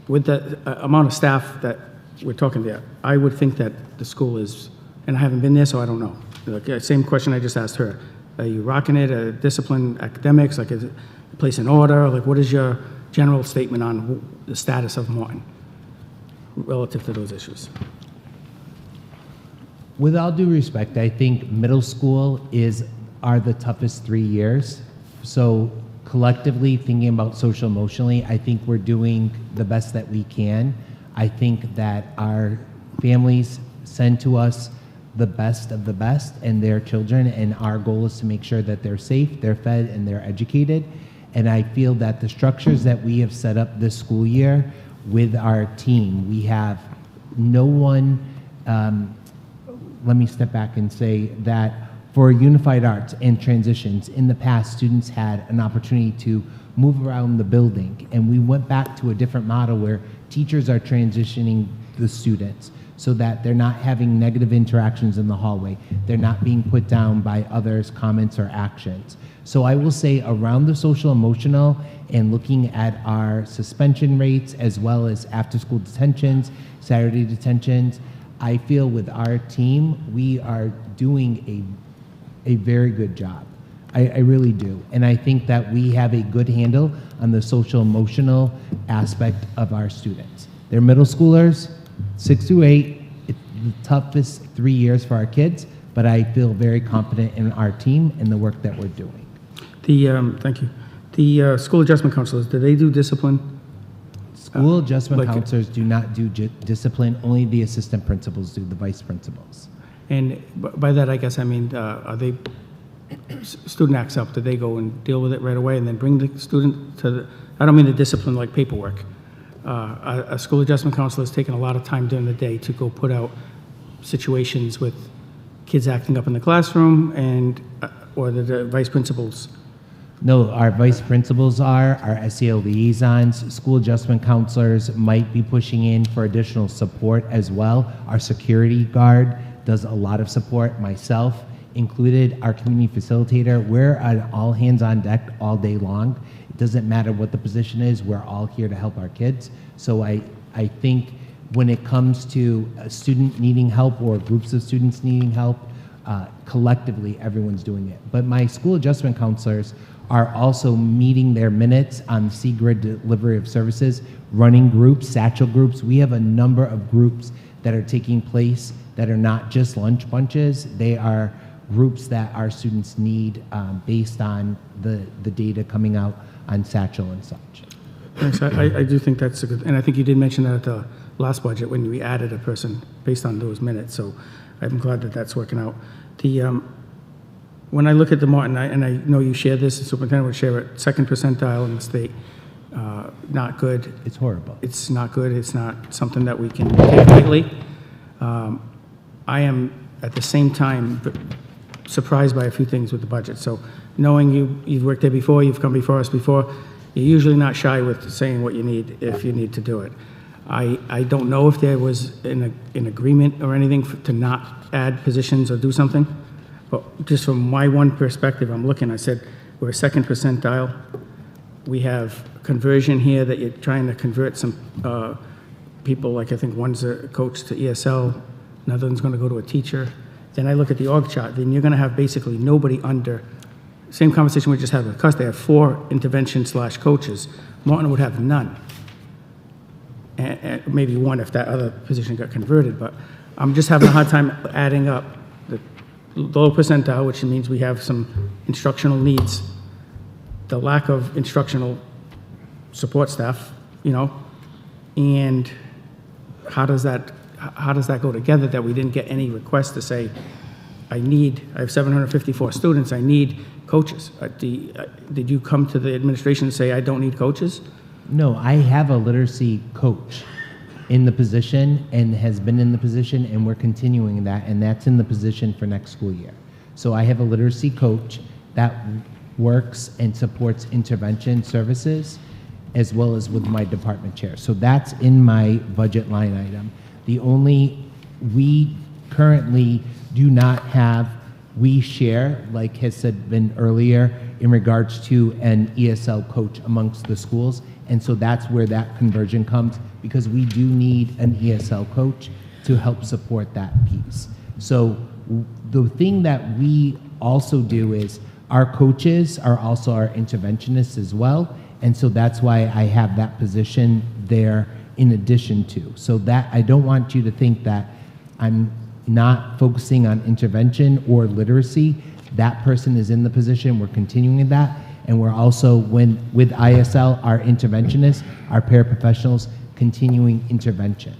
With the amount of staff that we're talking there, I would think that the school is, and I haven't been there, so I don't know. Like, same question I just asked her. Are you rocking it? Discipline, academics? Like, is it a place in order? Like, what is your general statement on the status of Martin relative to those issues? With all due respect, I think middle school are the toughest 3 years. So collectively, thinking about social emotionally, I think we're doing the best that we can. I think that our families send to us the best of the best and their children, and our goal is to make sure that they're safe, they're fed, and they're educated. And I feel that the structures that we have set up this school year with our team, we have no one, let me step back and say that for Unified Arts and transitions, in the past, students had an opportunity to move around the building, and we went back to a different model where teachers are transitioning the students so that they're not having negative interactions in the hallway. They're not being put down by others' comments or actions. So I will say around the social emotional and looking at our suspension rates as well as after-school detentions, Saturday detentions, I feel with our team, we are doing a very good job. I really do. And I think that we have a good handle on the social emotional aspect of our students. They're middle schoolers, 6 through 8. It's the toughest 3 years for our kids, but I feel very confident in our team and the work that we're doing. Thank you. The school adjustment counselors, do they do discipline School adjustment like- counselors do not do discipline, only the assistant principals do, the vice principals. And by that, I guess I mean, are they, student acts up, do they go and deal with it right away and then bring the student to the, I don't mean the discipline like paperwork. A school adjustment counselor is taking a lot of time during the day to go put out situations with kids acting up in the classroom and, or the vice principals. No, our vice principals are, our SEL liaisons, school adjustment counselors might be pushing in for additional support as well. Our security guard does a lot of support, myself included, our community facilitator. We're an all hands on deck all day long. It doesn't matter what the position is, we're all here to help our kids. So I think when it comes to a student needing help or groups of students needing help, collectively everyone's doing it. But my school adjustment counselors are also meeting their minutes on CGRID delivery of services, running groups, satchel groups. We have a number of groups that are taking place that are not just lunch bunches. They are groups that our students need based on the data coming out on satchel and such. Thanks, I do think that's a good, and I think you did mention that at the last budget when we added a person based on those minutes, so I'm glad that that's working out. When I look at the Martin, and I know you share this, the superintendent would share it, second percentile in the state, not good. It's horrible. It's not good. It's not something that we can take lightly. I am, at the same time, surprised by a few things with the budget. So knowing you've worked there before, you've come before us before, you're usually not shy with saying what you need if you need to do it. I don't know if there was an agreement or anything to not add positions or do something. But just from my one perspective, I'm looking, I said, we're a second percentile. We have conversion here that you're trying to convert some people, like I think one's a coach to ESL, another one's going to go to a teacher. Then I look at the org chart, then you're going to have basically nobody under, same conversation we just had with Cuss, they have 4 intervention/coaches. Martin would have none. And maybe 1 if that other position got converted, but I'm just having a hard time adding up the low percentile, which means we have some instructional needs, the lack of instructional support staff, you know, and how does that go together that we didn't get any requests to say, I have 754 students, I need coaches? Did you come to the administration and say, I don't need coaches? No, I have a literacy coach in the position and has been in the position, and we're continuing that, and that's in the position for next school year. So I have a literacy coach that works and supports intervention services as well as with my department chair. So that's in my budget line item. We currently do not have, we share, like has said been earlier, in regards to an ESL coach amongst the schools. And so that's where that conversion comes, because we do need an ESL coach to help support that piece. So the thing that we also do is our coaches are also our interventionists as well. And so that's why I have that position there in addition to. So that I don't want you to think that I'm not focusing on intervention or literacy. That person is in the position, we're continuing that. And we're also, with ISL, our interventionists, our paraprofessionals, continuing intervention.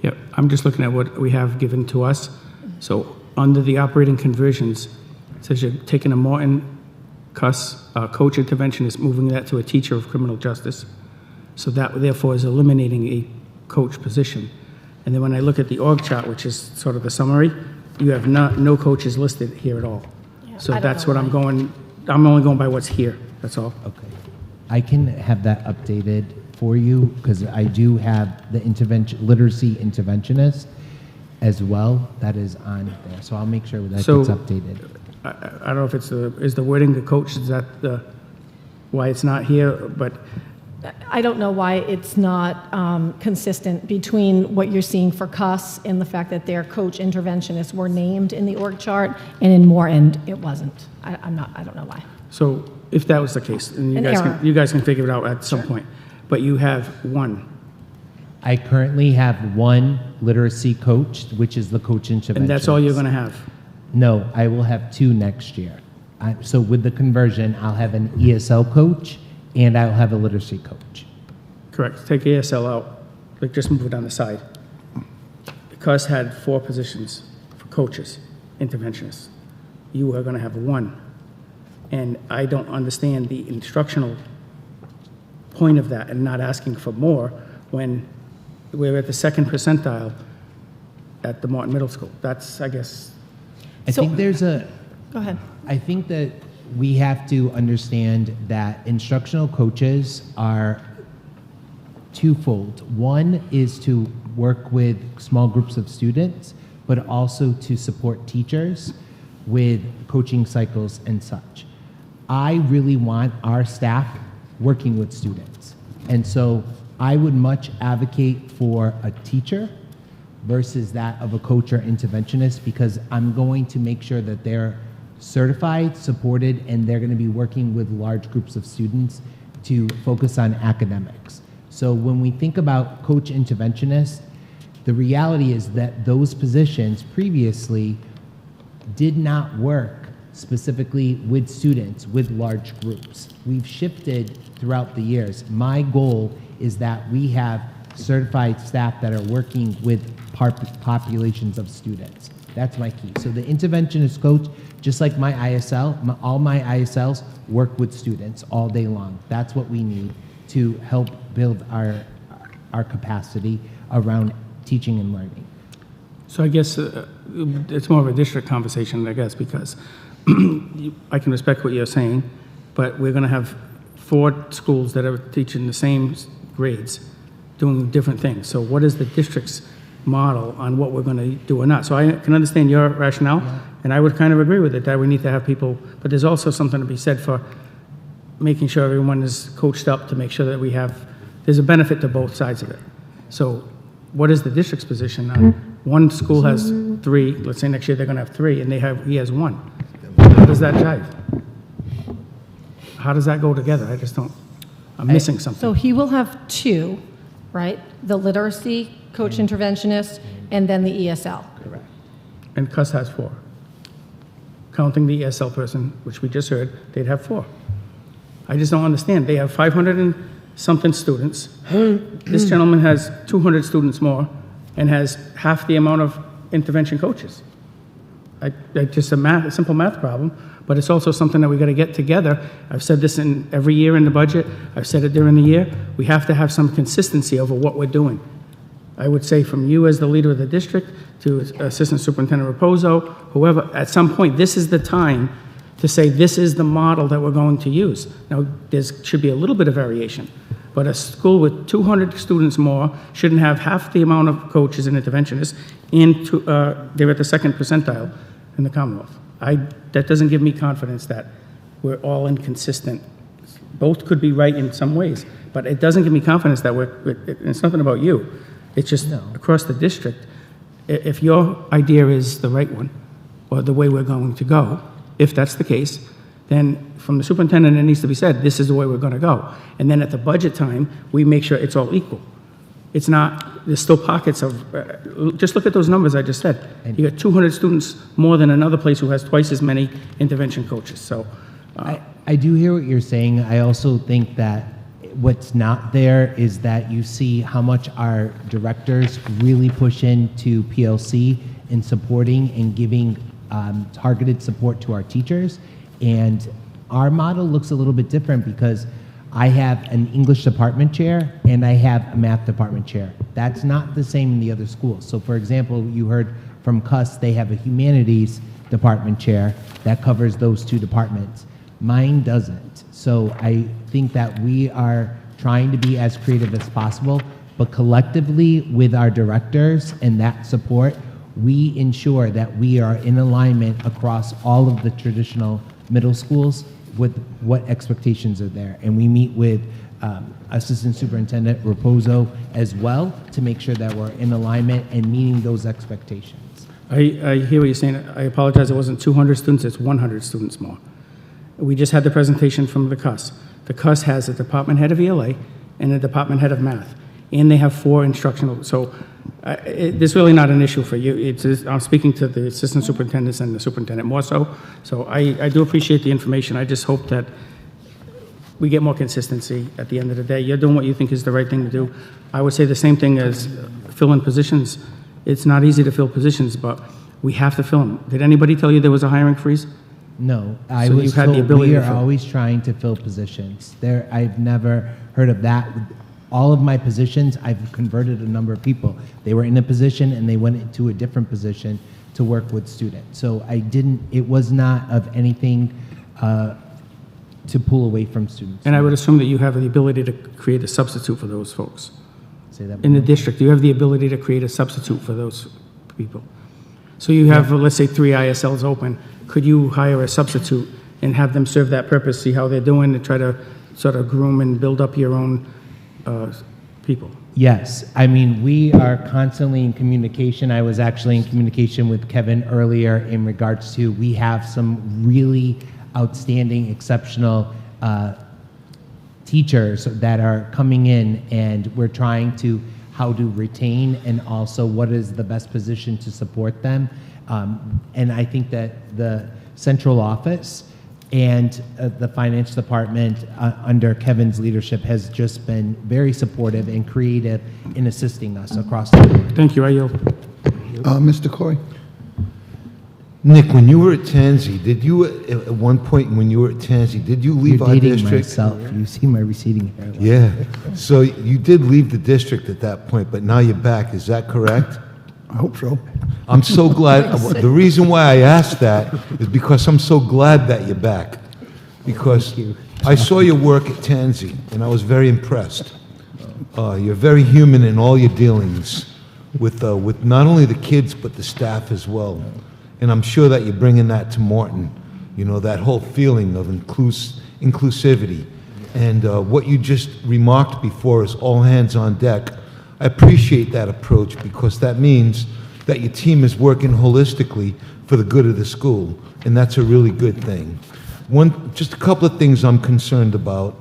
Yep, I'm just looking at what we have given to us. So under the operating conversions, it says you're taking a Morton Cuss coach interventionist, moving that to a teacher of criminal justice. So that therefore is eliminating a coach position. And then when I look at the org chart, which is sort of the summary, you have no coaches listed here at all. Yeah, So I don't that's know what why. I'm only going by what's here, that's all. Okay. I can have that updated for you, because I do have the literacy interventionist as well that is on there. So I'll make sure that So- gets updated. I don't know if is the wording the coach, is that why it's not here, but I don't know why it's not consistent between what you're seeing for Cuss and the fact that their coach interventionists were named in the org chart, and in Morton, it wasn't. I don't know why. so if that was the case, and An error. you guys can figure it out at some point, but you have 1. I currently have 1 literacy coach, which is the coach interventionist. And that's all you're going to have? No, I will have 2 next year. So with the conversion, I'll have an ESL coach and I'll have a literacy coach. correct, take ASL out, like just move it on the side. Because had 4 positions for coaches, interventionists. You are going to have 1. And I don't understand the instructional point of that and not asking for more when we're at the 2nd percentile at the Morton Middle School. That's, I guess. I think there's a. Go ahead. I think that we have to understand that instructional coaches are twofold. One is to work with small groups of students, but also to support teachers with coaching cycles and such. I really want our staff working with students. And so I would much advocate for a teacher versus that of a coach or interventionist, because I'm going to make sure that they're certified, supported, and they're going to be working with large groups of students to focus on academics. So when we think about coach interventionist, the reality is that those positions previously did not work specifically with students, with large groups. We've shifted throughout the years. My goal is that we have certified staff that are working with populations of students. That's my key. So the interventionist coach, just like my ISL, all my ISLs work with students all day long. That's what we need to help build our capacity around teaching and learning. So I guess it's more of a district conversation, I guess, because I can respect what you're saying, but we're going to have 4 schools that are teaching the same grades, doing different things. So what is the district's model on what we're going to do or not? So I can understand your rationale, and I would kind of agree with it, that we need to have people, but there's also something to be said for making sure everyone is coached up to make sure that we have, there's a benefit to both sides of it. So what is the district's position on, one school has 3, let's say next year they're going to have 3, and he has 1. How does that jive? How does that go together? I just don't, I'm missing something. So he will have 2, right? The literacy coach interventionist and then the ESL. Correct. And CUS has 4. Counting the ESL person, which we just heard, they'd have 4. I just don't understand. They have 500 and something students. This gentleman has 200 students more and has half the amount of intervention coaches. Just a simple math problem, but it's also something that we got to get together. I've said this in every year in the budget. I've said it during the year. We have to have some consistency over what we're doing. I would say from you as the leader of the district to Assistant Superintendent Raposo, whoever, at some point, this is the time to say this is the model that we're going to use. Now, there should be a little bit of variation, but a school with 200 students more shouldn't have half the amount of coaches and interventionists, and they're at the 2nd percentile in the Commonwealth. That doesn't give me confidence that we're all inconsistent. Both could be right in some ways, but it doesn't give me confidence that it's nothing about you. It's just across the district. If your idea is the right one, or the way we're going to go, if that's the case, then from the superintendent, it needs to be said, this is the way we're going to go. And then at the budget time, we make sure it's all equal. It's not, there's still pockets of, just look at those numbers I just said. You got 200 students more than another place who has twice as many intervention coaches. So I do hear what you're saying. I also think that what's not there is that you see how much our directors really push into PLC in supporting and giving targeted support to our teachers. And our model looks a little bit different because I have an English department chair and I have a math department chair. That's not the same in the other schools. So for example, you heard from CUS, they have a humanities department chair that covers those 2 departments. Mine doesn't. So I think that we are trying to be as creative as possible, but collectively with our directors and that support, we ensure that we are in alignment across all of the traditional middle schools with what expectations are there. And we meet with Assistant Superintendent Raposo as well to make sure that we're in alignment and meeting those expectations. I hear what you're saying. I apologize, it wasn't 200 students, it's 100 students more. We just had the presentation from the CUS. The CUS has a department head of ELA and a department head of math, and they have 4 instructional. So this is really not an issue for you. I'm speaking to the assistant superintendents and the superintendent more so. So I do appreciate the information. I just hope that we get more consistency at the end of the day. You're doing what you think is the right thing to do. I would say the same thing as filling positions. It's not easy to fill positions, but we have to fill them. Did anybody tell you there was a hiring freeze? No, I So was you've had the told ability we to are fill. always trying to fill positions. I've never heard of that. All of my positions, I've converted a number of people. They were in a position and they went into a different position to work with students. So it was not of anything to pull away from students. And I would assume that you have the ability to create a substitute for those folks. Say that In the district, you have the ability to create a substitute for those people. So you have, let's say, 3 ISLs open. Could you hire a substitute and have them serve that purpose, see how they're doing, and try to sort of groom and build up your own people? Yes, I mean, we are constantly in communication. I was actually in communication with Kevin earlier in regards to, we have some really outstanding, exceptional teachers that are coming in, and we're trying to how to retain and also what is the best position to support them. And I think that the central office and the finance department under Kevin's leadership has just been very supportive and creative in assisting us across the board. Thank you, I yield. Mr. Corey? Nick, when you were at Tansy, did you, at one point when you were at Tansy, did you leave You're our dating district? myself. You see my receding hairline. Yeah. So you did leave the district at that point, but now you're back. Is that correct? I hope so. I'm so glad. The reason why I asked that is because I'm so glad that you're back. Because I saw your work at Tansy, and I was very impressed. You're very human in all your dealings with not only the kids, but the staff as well. And I'm sure that you're bringing that to Morton, you know, that whole feeling of inclusivity. And what you just remarked before is all hands on deck. I appreciate that approach because that means that your team is working holistically for the good of the school, and that's a really good thing. Just a couple of things I'm concerned about.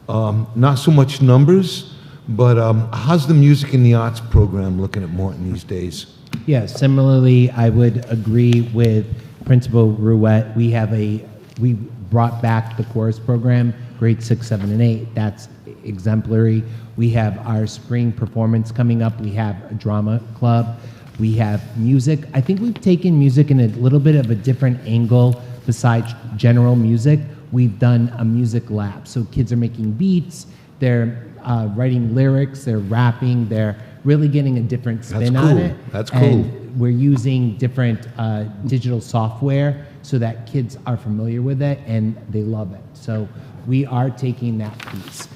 Not so much numbers, but how's the music and the arts program looking at Morton these days? Yeah, similarly, I would agree with Principal Ruette. We brought back the chorus program, grades 6, 7, and 8. That's exemplary. We have our spring performance coming up. We have a drama club. We have music. I think we've taken music in a little bit of a different angle besides general music. We've done a music lab. So kids are making beats, they're writing lyrics, they're rapping, they're really getting a different spin on it. That's cool. And we're using different digital software so that kids are familiar with it and they love it. So we are taking that piece.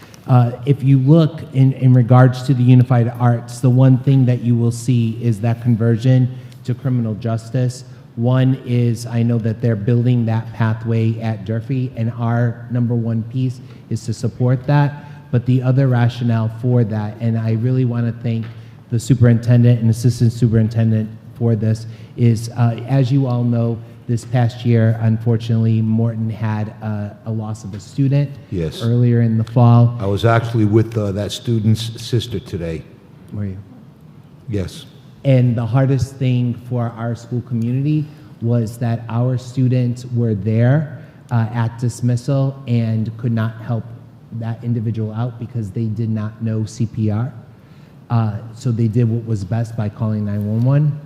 If you look in regards to the unified arts, the one thing that you will see is that conversion to criminal justice. One is, I know that they're building that pathway at Durfee, and our number one piece is to support that. But the other rationale for that, and I really want to thank the superintendent and assistant superintendent for this, is as you all know, this past year, unfortunately, Morton had a loss of a student. Yes. Earlier in the fall. I was actually with that student's sister today. Were you? Yes. And the hardest thing for our school community was that our students were there at dismissal and could not help that individual out because they did not know CPR. So they did what was best by calling 911,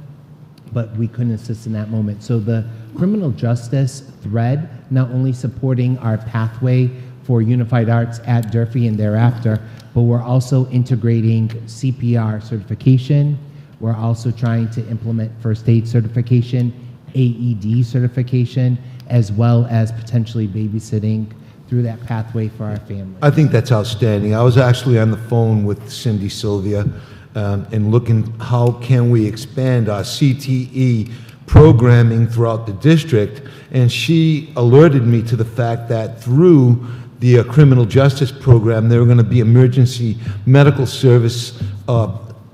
but we couldn't assist in that moment. So the criminal justice thread, not only supporting our pathway for unified arts at Durfee and thereafter, but we're also integrating CPR certification. We're also trying to implement first aid certification, AED certification, as well as potentially babysitting through that pathway for our families. I think that's outstanding. I was actually on the phone with Cindy Sylvia and looking how can we expand our CTE programming throughout the district, and she alerted me to the fact that through the criminal justice program, there are going to be emergency medical service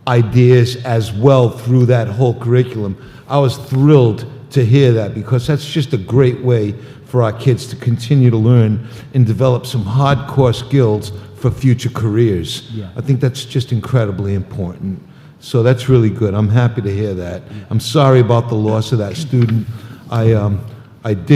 ideas as well through that whole curriculum. I was thrilled to hear that because that's just a great way for our kids to continue to learn and develop some hardcore skills for future careers. Yeah. I think that's just incredibly important. So that's really good. I'm happy to hear that. I'm sorry about the loss of that student. I had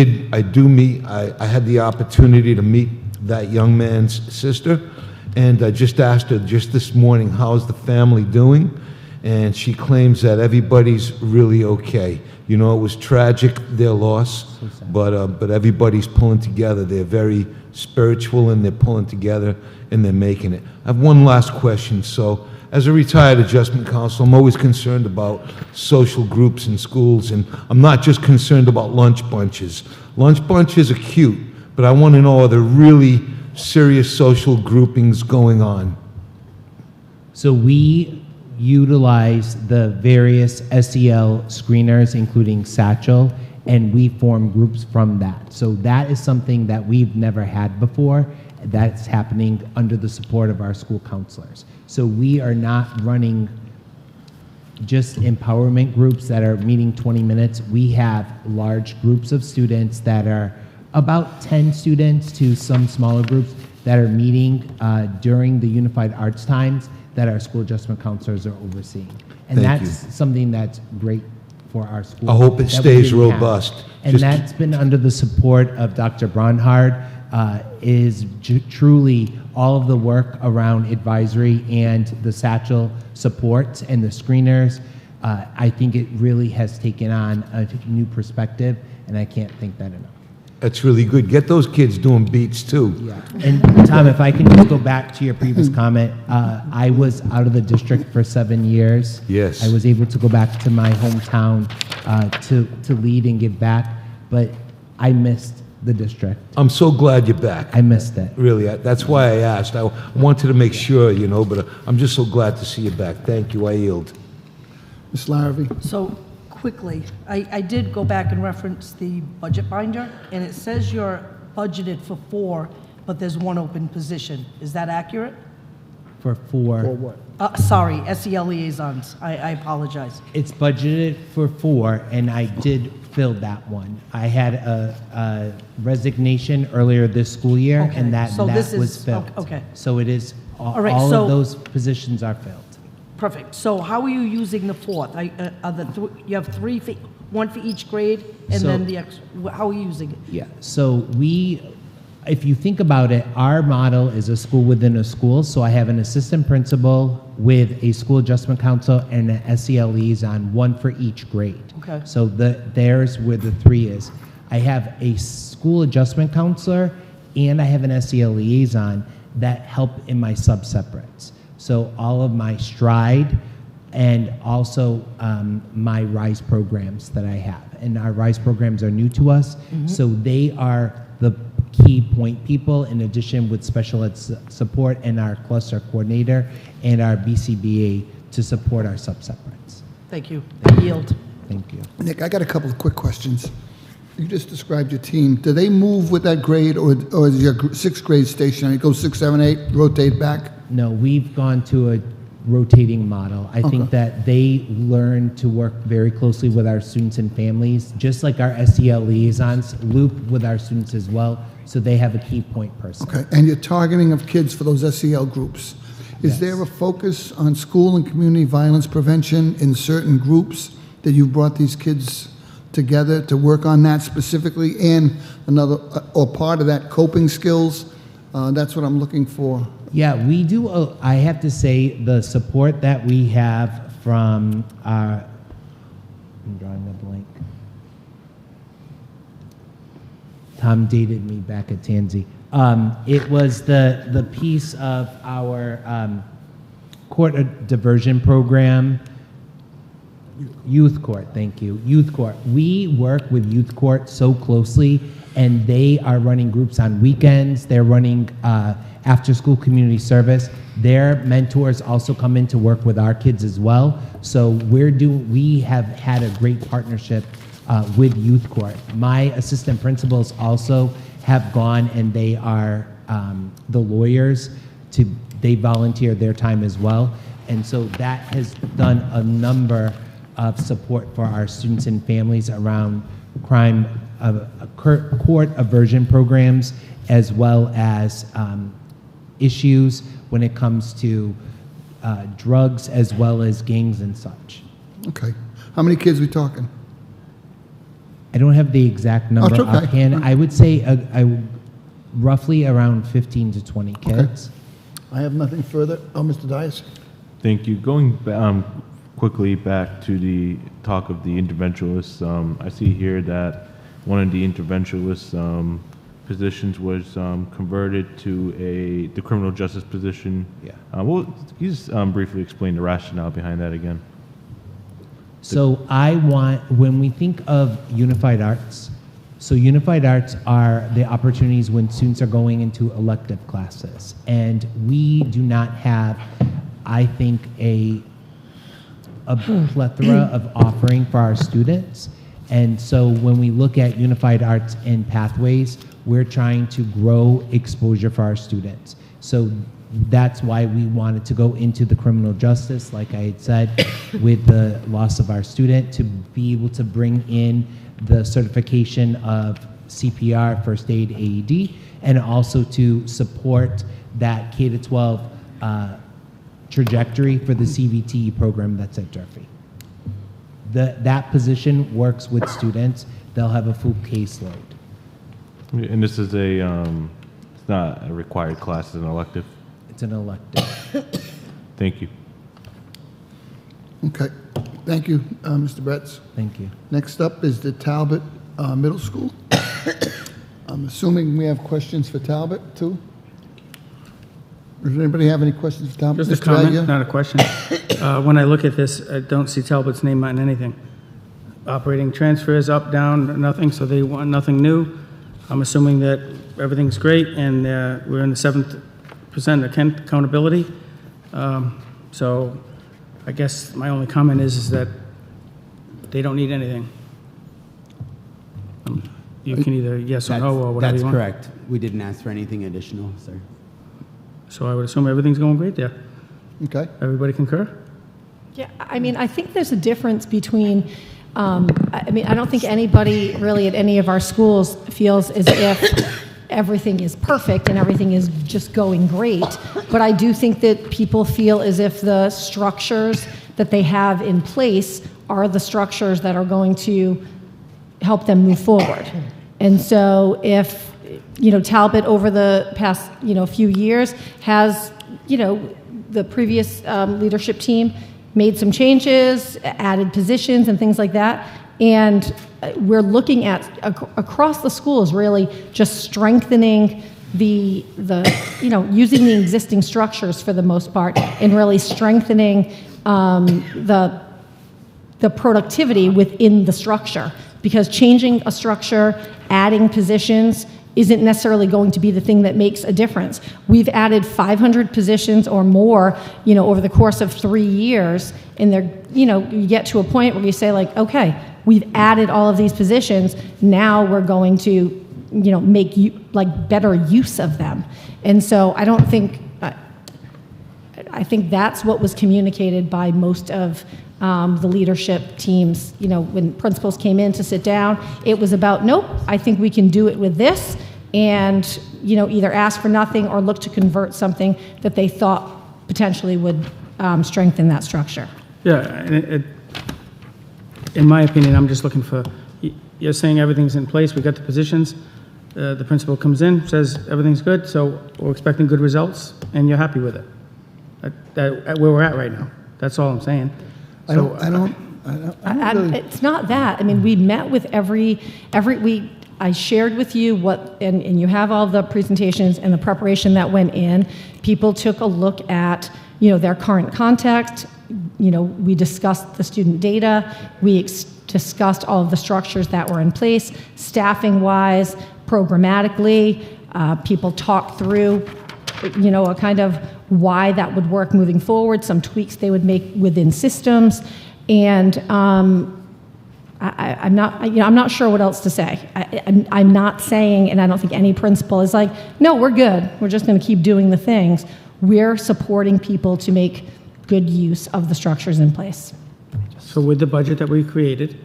the opportunity to meet that young man's sister, and I just asked her just this morning, how's the family doing? And she claims that everybody's really okay. You know, it was tragic, their loss, but everybody's pulling together. They're very spiritual, and they're pulling together, and they're making it. I have one last question. So, as a retired adjustment counselor, I'm always concerned about social groups in schools, and I'm not just concerned about lunch bunches. Lunch bunches are cute, but I want to know, are there really serious social groupings going on? So we utilize the various SEL screeners, including Satchel, and we form groups from that. So that is something that we've never had before. That's happening under the support of our school counselors. So we are not running just empowerment groups that are meeting 20 minutes. We have large groups of students that are about 10 students to some smaller groups that are meeting during the Unified Arts Times that our school adjustment counselors are overseeing. And Thank that's something that's great for our school. I hope it that we stays didn't have. robust. And Just- that's been under the support of Dr. Bronhard, is truly all of the work around advisory and the Satchel supports and the screeners. I think it really has taken on a new perspective, and I can't thank that enough. That's really good. Get those kids doing beats, too. Yeah. And Tom, if I can just go back to your previous comment, I was out of the district for 7 years. Yes. I was able to go back to my hometown to lead and give back, but I missed the district. I'm so glad you're back. I missed it. Really, that's why I asked. I wanted to make sure, you know, but I'm just so glad to see you back. Thank you. I yield. Ms. Larrabee? So, quickly, I did go back and reference the budget binder, and it says you're budgeted for 4, but there's 1 open position. Is that accurate? For what? Sorry, SEL liaisons. I apologize. It's budgeted for 4, and I did fill that one. I had a resignation earlier this school year, Okay, and that so this was is- filled. okay. So it is, all right, all so- of those positions are filled. Perfect. So how are you using the 4th? You have 3, 1 for each grade, and So- then the extra, how are you using it? Yeah, so if you think about it, our model is a school within a school. So I have an assistant principal with a school adjustment counselor and an SEL liaison, 1 for each grade. Okay. So there's where the 3 is. I have a school adjustment counselor and I have an SEL liaison that help in my sub-separates. So all of my Stride and also my RISE programs that I have. And our RISE programs are new to us, so they are the key point people, in addition with special ed support and our cluster coordinator and our BCBA to support our sub-separates. Thank you. I yield. Thank you. Nick, I got a couple of quick questions. You just described your team. Do they move with that grade, or is your 6th grade stationary? It goes 6, 7, 8, rotate back? No, we've gone to a rotating model. I think that they learn to work very closely with our students and families, just like our SEL liaisons loop with our students as well, so they have a key point person. Okay, and your targeting of kids for those SEL groups. Is Yes. there a focus on school and community violence prevention in certain groups that you've brought these kids together to work on that specifically, and another, or part of that, coping skills? That's what I'm looking for. Yeah, we do, I have to say, the support that we have from our, I'm drawing a blank. Tom dated me back at Tansy. It was the piece of our court diversion program. Youth Court, thank you. Youth Court. We work with Youth Court so closely, and they are running groups on weekends. They're running after-school community service. Their mentors also come in to work with our kids as well. So we have had a great partnership with Youth Court. My assistant principals also have gone, and they are the lawyers. They volunteer their time as well. And so that has done a number of support for our students and families around crime, court aversion programs, as well as issues when it comes to drugs, as well as gangs and such. Okay. How many kids we talking? I don't have the exact number That's okay. offhand. I would say roughly around 15 to 20 kids. I have nothing further. Oh, Mr. Dias? Thank you. Going quickly back to the talk of the interventionalists, I see here that one of the interventionalist positions was converted to the criminal justice position. Yeah. Well, can you just briefly explain the rationale behind that again? So when we think of unified arts, so unified arts are the opportunities when students are going into elective classes. And we do not have, I think, a plethora of offering for our students. And so when we look at unified arts and pathways, we're trying to grow exposure for our students. So that's why we wanted to go into the criminal justice, like I had said, with the loss of our student, to be able to bring in the certification of CPR, first aid, AED, and also to support that K-12 trajectory for the CVTE program that's at Durfee. That position works with students. They'll have a full caseload. And this is it's not a required class, it's an elective? It's an elective. Thank you. Okay. Thank you, Mr. Bretz. Thank you. Next up is the Talbot Middle School. I'm assuming we have questions for Talbot, too? Does anybody have any questions for Talbot? Just a Mr. comment, Aguirre? not a question. When I look at this, I don't see Talbot's name on anything. Operating transfers, up, down, nothing, so they want nothing new. I'm assuming that everything's great, and we're in the 7th percent accountability. So I guess my only comment is that they don't need anything. You can either yes or no or whatever you want. That's correct. We didn't ask for anything additional, sir. So I would assume everything's going great there. Okay. Everybody concur? Yeah, I mean, I think there's a difference between, I mean, I don't think anybody really at any of our schools feels as if everything is perfect and everything is just going great. But I do think that people feel as if the structures that they have in place are the structures that are going to help them move forward. And so if, you know, Talbot over the past, you know, few years has, you know, the previous leadership team made some changes, added positions and things like that. And we're looking at, across the schools, really just strengthening the you know, using the existing structures for the most part, and really strengthening the productivity within the structure. Because changing a structure, adding positions, isn't necessarily going to be the thing that makes a difference. We've added 500 positions or more, you know, over the course of 3 years, and they're, you know, you get to a point where you say, like, okay, we've added all of these positions, now we're going to, you know, make better use of them. And so I don't think, I think that's what was communicated by most of the leadership teams. You know, when principals came in to sit down, it was about, nope, I think we can do it with this, and, you know, either ask for nothing or look to convert something that they thought potentially would strengthen that structure. Yeah, and in my opinion, I'm just looking for, you're saying everything's in place, we got the positions, the principal comes in, says everything's good, so we're expecting good results, and you're happy with it. Where we're at right now. That's all I'm saying. So, It's not that. I mean, we met with I shared with you what, and you have all the presentations and the preparation that went in. People took a look at, you know, their current context. You know, we discussed the student data. We discussed all of the structures that were in place, staffing-wise, programmatically. People talked through, you know, a kind of why that would work moving forward, some tweaks they would make within systems, and I'm not sure what else to say. I'm not saying, and I don't think any principal is like, no, we're good. We're just going to keep doing the things. We're supporting people to make good use of the structures in place. So with the budget that we created,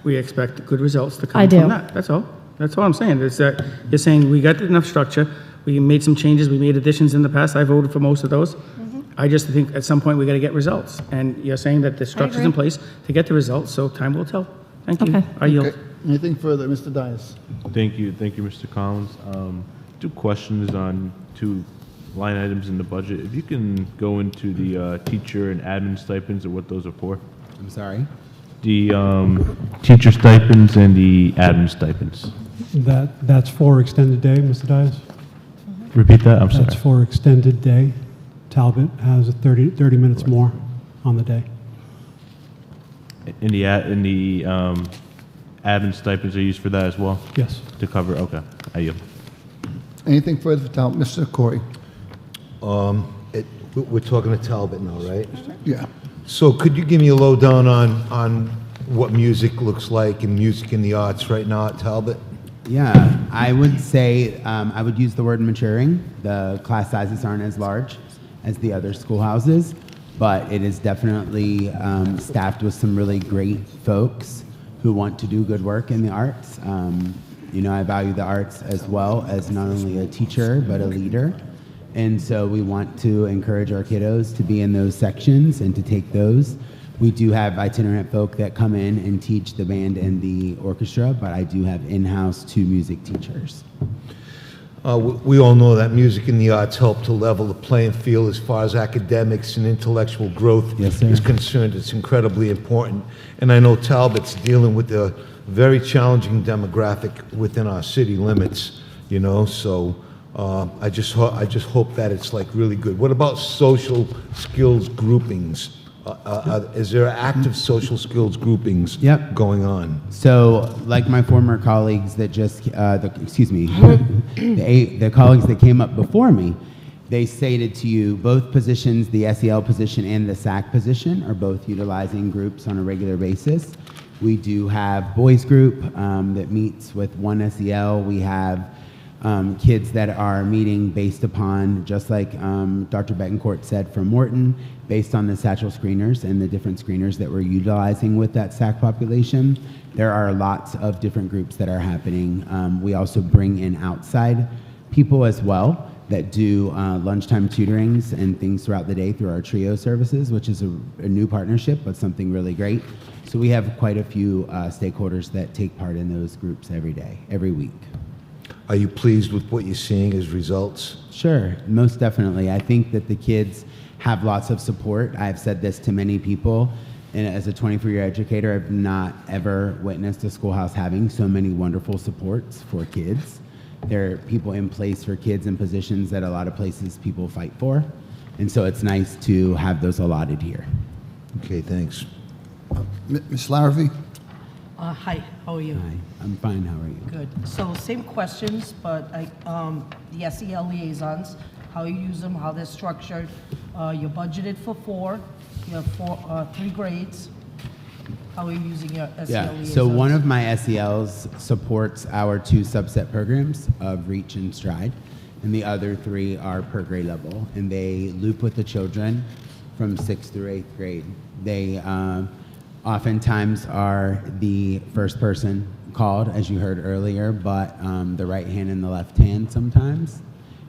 we expect good results to come I do. from that. That's all. That's all I'm saying. Is that you're saying we got enough structure. We made some changes. We made additions in the past. I voted for most of those. I just think at some point we got to get results. And you're saying that the structure's in place to get the results, so time will tell. Thank you. Okay. I yield. Okay. Anything further, Mr. Dias? Thank you, Mr. Collins. two questions on two line items in the budget. If you can go into the teacher and admin stipends and what those are for. I'm sorry? The teacher stipends and the admin stipends. That's for extended day, Mr. Dias? Repeat that, I'm sorry. That's for extended day. Talbot has 30 minutes more on the day. In the admin stipends are used for that as well? Yes. To cover, okay, I yield. Anything further for Talbot? Mr. Corey? We're talking to Talbot now, right? Yeah. So could you give me a lowdown on what music looks like and music in the arts right now at Talbot? Yeah, I would say I would use the word maturing. The class sizes aren't as large as the other schoolhouses, but it is definitely staffed with some really great folks who want to do good work in the arts. You know, I value the arts as well as not only a teacher, but a leader. And so we want to encourage our kiddos to be in those sections and to take those. We do have itinerant folk that come in and teach the band and the orchestra, but I do have in-house 2 music teachers. We all know that music and the arts help to level the playing field as far as academics and intellectual growth is concerned. It's incredibly important. And I know Talbot's dealing with a very challenging demographic within our city limits, you know, so I just hope that it's like really good. What about social skills groupings? Is there active social skills groupings going on? So, like my former colleagues that just, the colleagues that came up before me, they stated to you both positions, the SEL position and the SAC position, are both utilizing groups on a regular basis. We do have boys group that meets with one SEL. We have kids that are meeting based upon, just like Dr. Betancourt said from Morton, based on the satchel screeners and the different screeners that we're utilizing with that SAC population. There are lots of different groups that are happening. We also bring in outside people as well that do lunchtime tutorings and things throughout the day through our TRIO services, which is a new partnership, but something really great. So we have quite a few stakeholders that take part in those groups every day, every week. Are you pleased with what you're seeing as results? Sure, most definitely. I think that the kids have lots of support. I've said this to many people, and as a 24-year educator, I've not ever witnessed a schoolhouse having so many wonderful supports for kids. There are people in place for kids in positions that a lot of places people fight for, and so it's nice to have those allotted here. Okay, thanks. Ms. Larrabee? Hi, how are you? Hi, I'm fine, how are you? Good. So same questions, but the SEL liaisons, how you use them, how they're structured. You're budgeted for 4. You have 3 grades. How are you using your SEL liaisons? So one of my SELs supports our 2 subset programs of Reach and Stride, and the other 3 are per grade level, and they loop with the children from 6th through 8th grade. They oftentimes are the first person called, as you heard earlier, but the right hand and the left hand sometimes.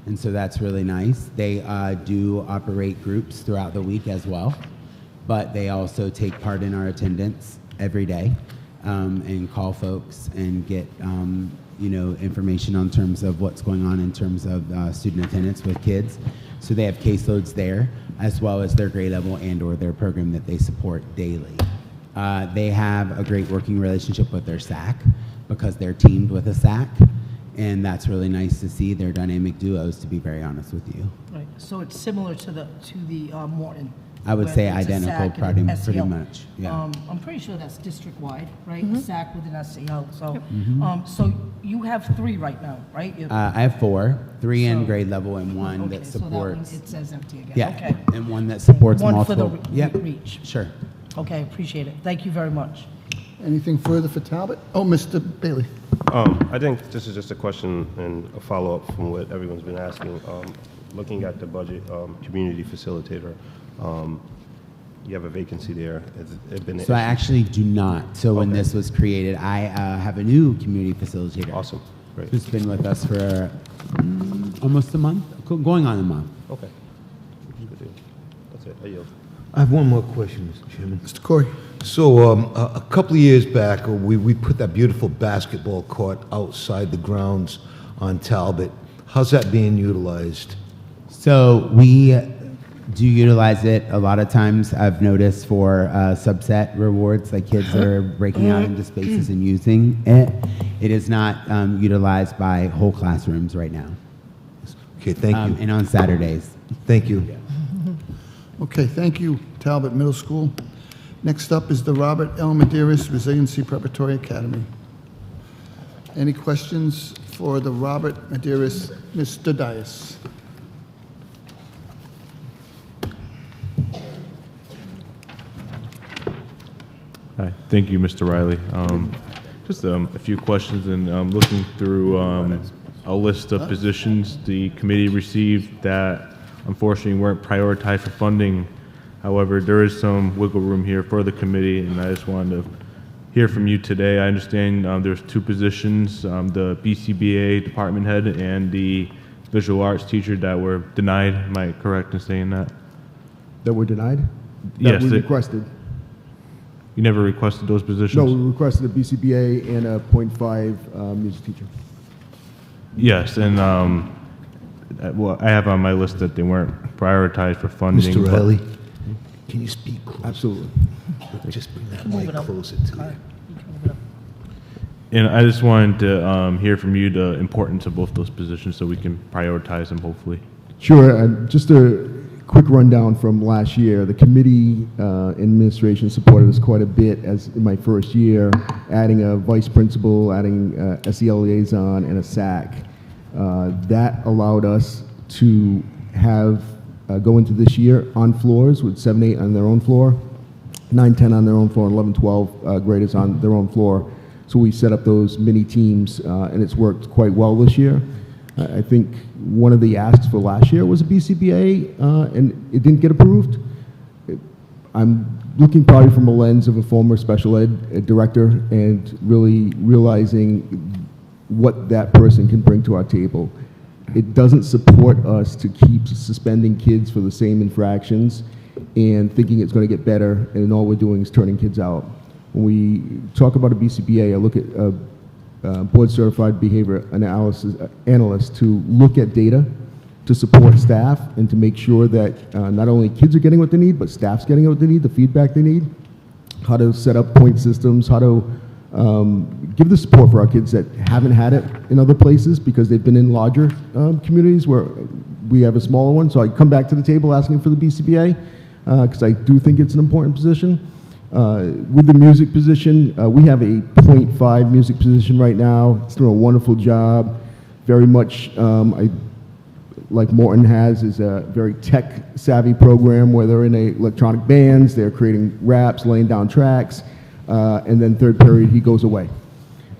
And so that's really nice. They do operate groups throughout the week as well, but they also take part in our attendance every day and call folks and get information on terms of what's going on in terms of student attendance with kids. So they have caseloads there, as well as their grade level and or their program that they support daily. They have a great working relationship with their SAC because they're teamed with a SAC, and that's really nice to see. They're dynamic duos, to be very honest with you. Right. So it's similar to the Morton. I would where say it's a identical, SAC and an pretty SEL. much. Yeah. I'm pretty sure that's district-wide, right? SAC with an SEL. So, so you have 3 right now, right? I have 4, 3 in So- grade level and 1 Okay, that so that one, supports. it says empty again. Yeah, Okay. and 1 that supports One multiple. for the Yep. reach. Sure. Okay, appreciate it. Thank you very much. Anything further for Talbot? Oh, Mr. Bailey. I think this is just a question and a follow-up from what everyone's been asking. Looking at the budget, community facilitator, you have a vacancy there. Has it been an So I issue? actually do not. So when Okay. this was created, I have a new community facilitator. Awesome, great. Who's been with us for almost a month, going on a month. Okay. Good deal. That's it. I yield. I have one more question, Mr. Chairman. Mr. Corey? So a couple of years back, we put that beautiful basketball court outside the grounds on Talbot. How's that being utilized? So we do utilize it a lot of times. I've noticed for subset rewards, like kids that are breaking out into spaces and using it. It is not utilized by whole classrooms right now. Okay, thank you. And on Saturdays. Thank you. Okay, thank you, Talbot Middle School. Next up is the Robert L. Medeiros Resiliency Preparatory Academy. Any questions for the Robert Medeiros? Mr. Dias. Hi, thank you, Mr. Riley. Just a few questions, and looking through a list of positions the committee received that unfortunately weren't prioritized for funding. However, there is some wiggle room here for the committee, and I just wanted to hear from you today. I understand there's two positions, the BCBA department head and the visual arts teacher that were denied. Am I correct in saying that? That were denied? Yes. That we requested. You never requested those positions? No, we requested a BCBA and a .5 music teacher. Yes, and well, I have on my list that they weren't prioritized for funding. Mr. Riley, can you speak closer? Absolutely. Just bring that mic closer to you. And I just wanted to hear from you the importance of both those positions so we can prioritize them, hopefully. Sure. Just a quick rundown from last year. The committee administration supported us quite a bit as in my first year, adding a vice principal, adding a SEL liaison, and a SAC. That allowed us to have go into this year on floors with 7, 8 on their own floor, 9, 10 on their own floor, and 11, 12 graders on their own floor. So we set up those mini teams, and it's worked quite well this year. I think one of the asks for last year was a BCBA, and it didn't get approved. I'm looking probably from a lens of a former special ed director and really realizing what that person can bring to our table. It doesn't support us to keep suspending kids for the same infractions and thinking it's going to get better, and all we're doing is turning kids out. When we talk about a BCBA, I look at board-certified behavior analyst to look at data, to support staff, and to make sure that not only kids are getting what they need, but staff's getting what they need, the feedback they need, how to set up point systems, how to give the support for our kids that haven't had it in other places because they've been in larger communities where we have a smaller one. So I come back to the table asking for the BCBA because I do think it's an important position. With the music position, we have a .5 music position right now. It's doing a wonderful job. Very much, like Morton has, is a very tech-savvy program where they're in electronic bands, they're creating raps, laying down tracks, and then third period he goes away.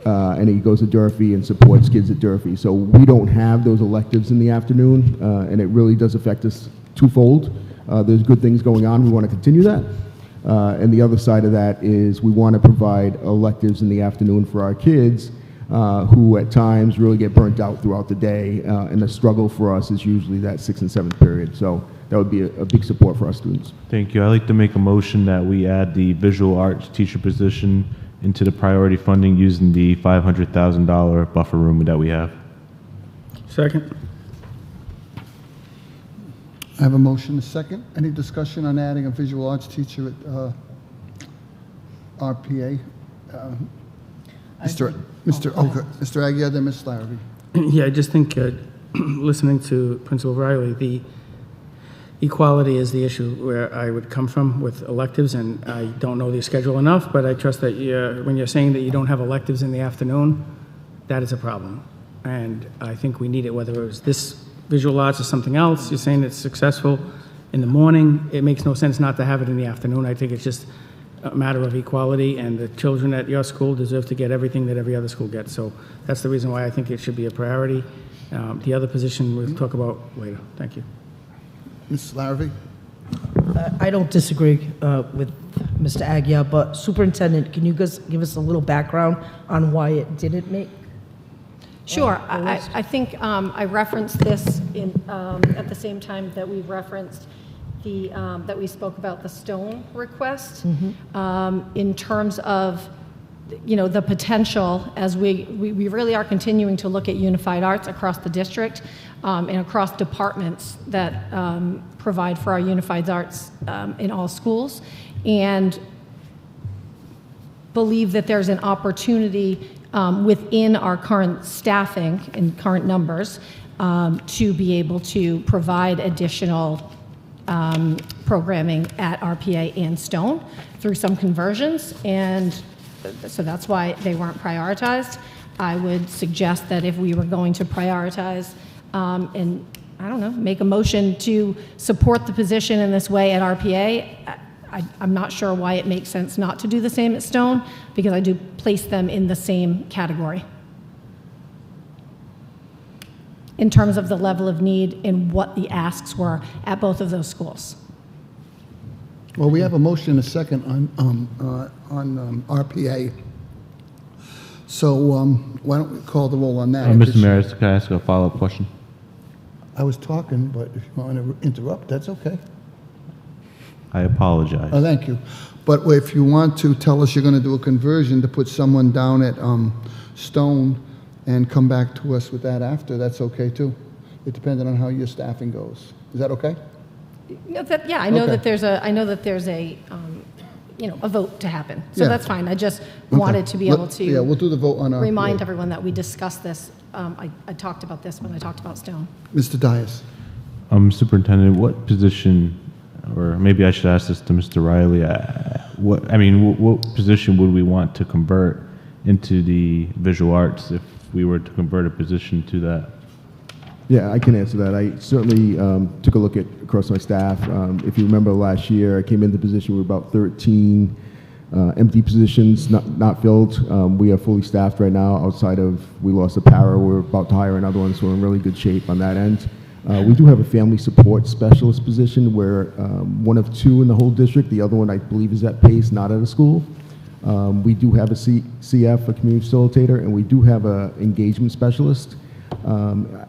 And he goes to Durfee and supports kids at Durfee. So we don't have those electives in the afternoon, and it really does affect us twofold. There's good things going on. We want to continue that. And the other side of that is we want to provide electives in the afternoon for our kids who at times really get burnt out throughout the day. And the struggle for us is usually that 6th and 7th period. So that would be a big support for our students. Thank you. I'd like to make a motion that we add the visual arts teacher position into the priority funding using the $500,000 buffer room that we have. Second. I have a motion, a second. Any discussion on adding a visual arts teacher at RPA? Mr. Aguirre, then Ms. Larrabee. Yeah, I just think listening to Principal Riley, the equality is the issue where I would come from with electives, and I don't know the schedule enough, but I trust that when you're saying that you don't have electives in the afternoon, that is a problem. And I think we need it, whether it was this visual arts or something else. You're saying it's successful in the morning. It makes no sense not to have it in the afternoon. I think it's just a matter of equality, and the children at your school deserve to get everything that every other school gets. So that's the reason why I think it should be a priority. The other position we'll talk about later. Thank you. Ms. Larrabee? I don't disagree with Mr. Aguirre, but Superintendent, can you guys give us a little background on why it didn't make? Sure. I think I referenced this in, at the same time that we referenced the, that we spoke about the stone request. In terms of the potential as we really are continuing to look at unified arts across the district and across departments that provide for our unified arts in all schools, and believe that there's an opportunity within our current staffing and current numbers to be able to provide additional programming at RPA and Stone through some conversions, and so that's why they weren't prioritized. I would suggest that if we were going to prioritize and, I don't know, make a motion to support the position in this way at RPA, I'm not sure why it makes sense not to do the same at Stone, because I do place them in the same category in terms of the level of need and what the asks were at both of those schools. Well, we have a motion and a second on RPA. So why don't we call the roll on that? Mr. Mayor, can I ask a follow-up question? I was talking, but if you want to interrupt, that's okay. I apologize. Oh, thank you. But if you want to tell us you're going to do a conversion to put someone down at Stone and come back to us with that after, that's okay too. It depends on how your staffing goes. Is that okay? No, I know Okay. that there's a a vote to happen. So Yeah. that's fine. I just Okay. wanted to be able to Yeah, we'll do the vote on RPA. remind everyone that we discussed this. I talked about this when I talked about Stone. Mr. Dias. Superintendent, what position, or maybe I should ask this to Mr. Riley, what position would we want to convert into the visual arts if we were to convert a position to that? Yeah, I can answer that. I certainly took a look at across my staff. If you remember last year, I came into the position with about 13 empty positions not filled. We are fully staffed right now outside of, we lost a para. We're about to hire another one, so we're in really good shape on that end. We do have a family support specialist position where one of two in the whole district, the other one I believe is at Pace, not at a school. We do have a CF, a community facilitator, and we do have an engagement specialist.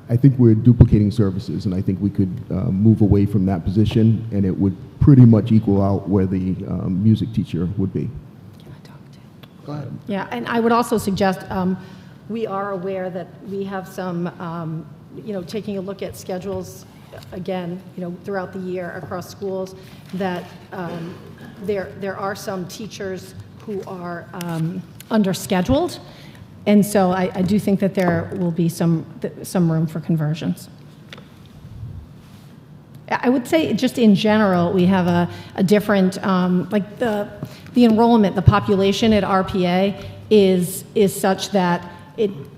I think we're duplicating services, and I think we could move away from that position, and it would pretty much equal out where the music teacher would be. Go ahead. Yeah, and I would also suggest, we are aware that we have some, taking a look at schedules, again, throughout the year across schools, that there are some teachers who are underscheduled. And so I do think that there will be some room for conversions. I would say just in general, we have a different, like the enrollment, the population at RPA is such that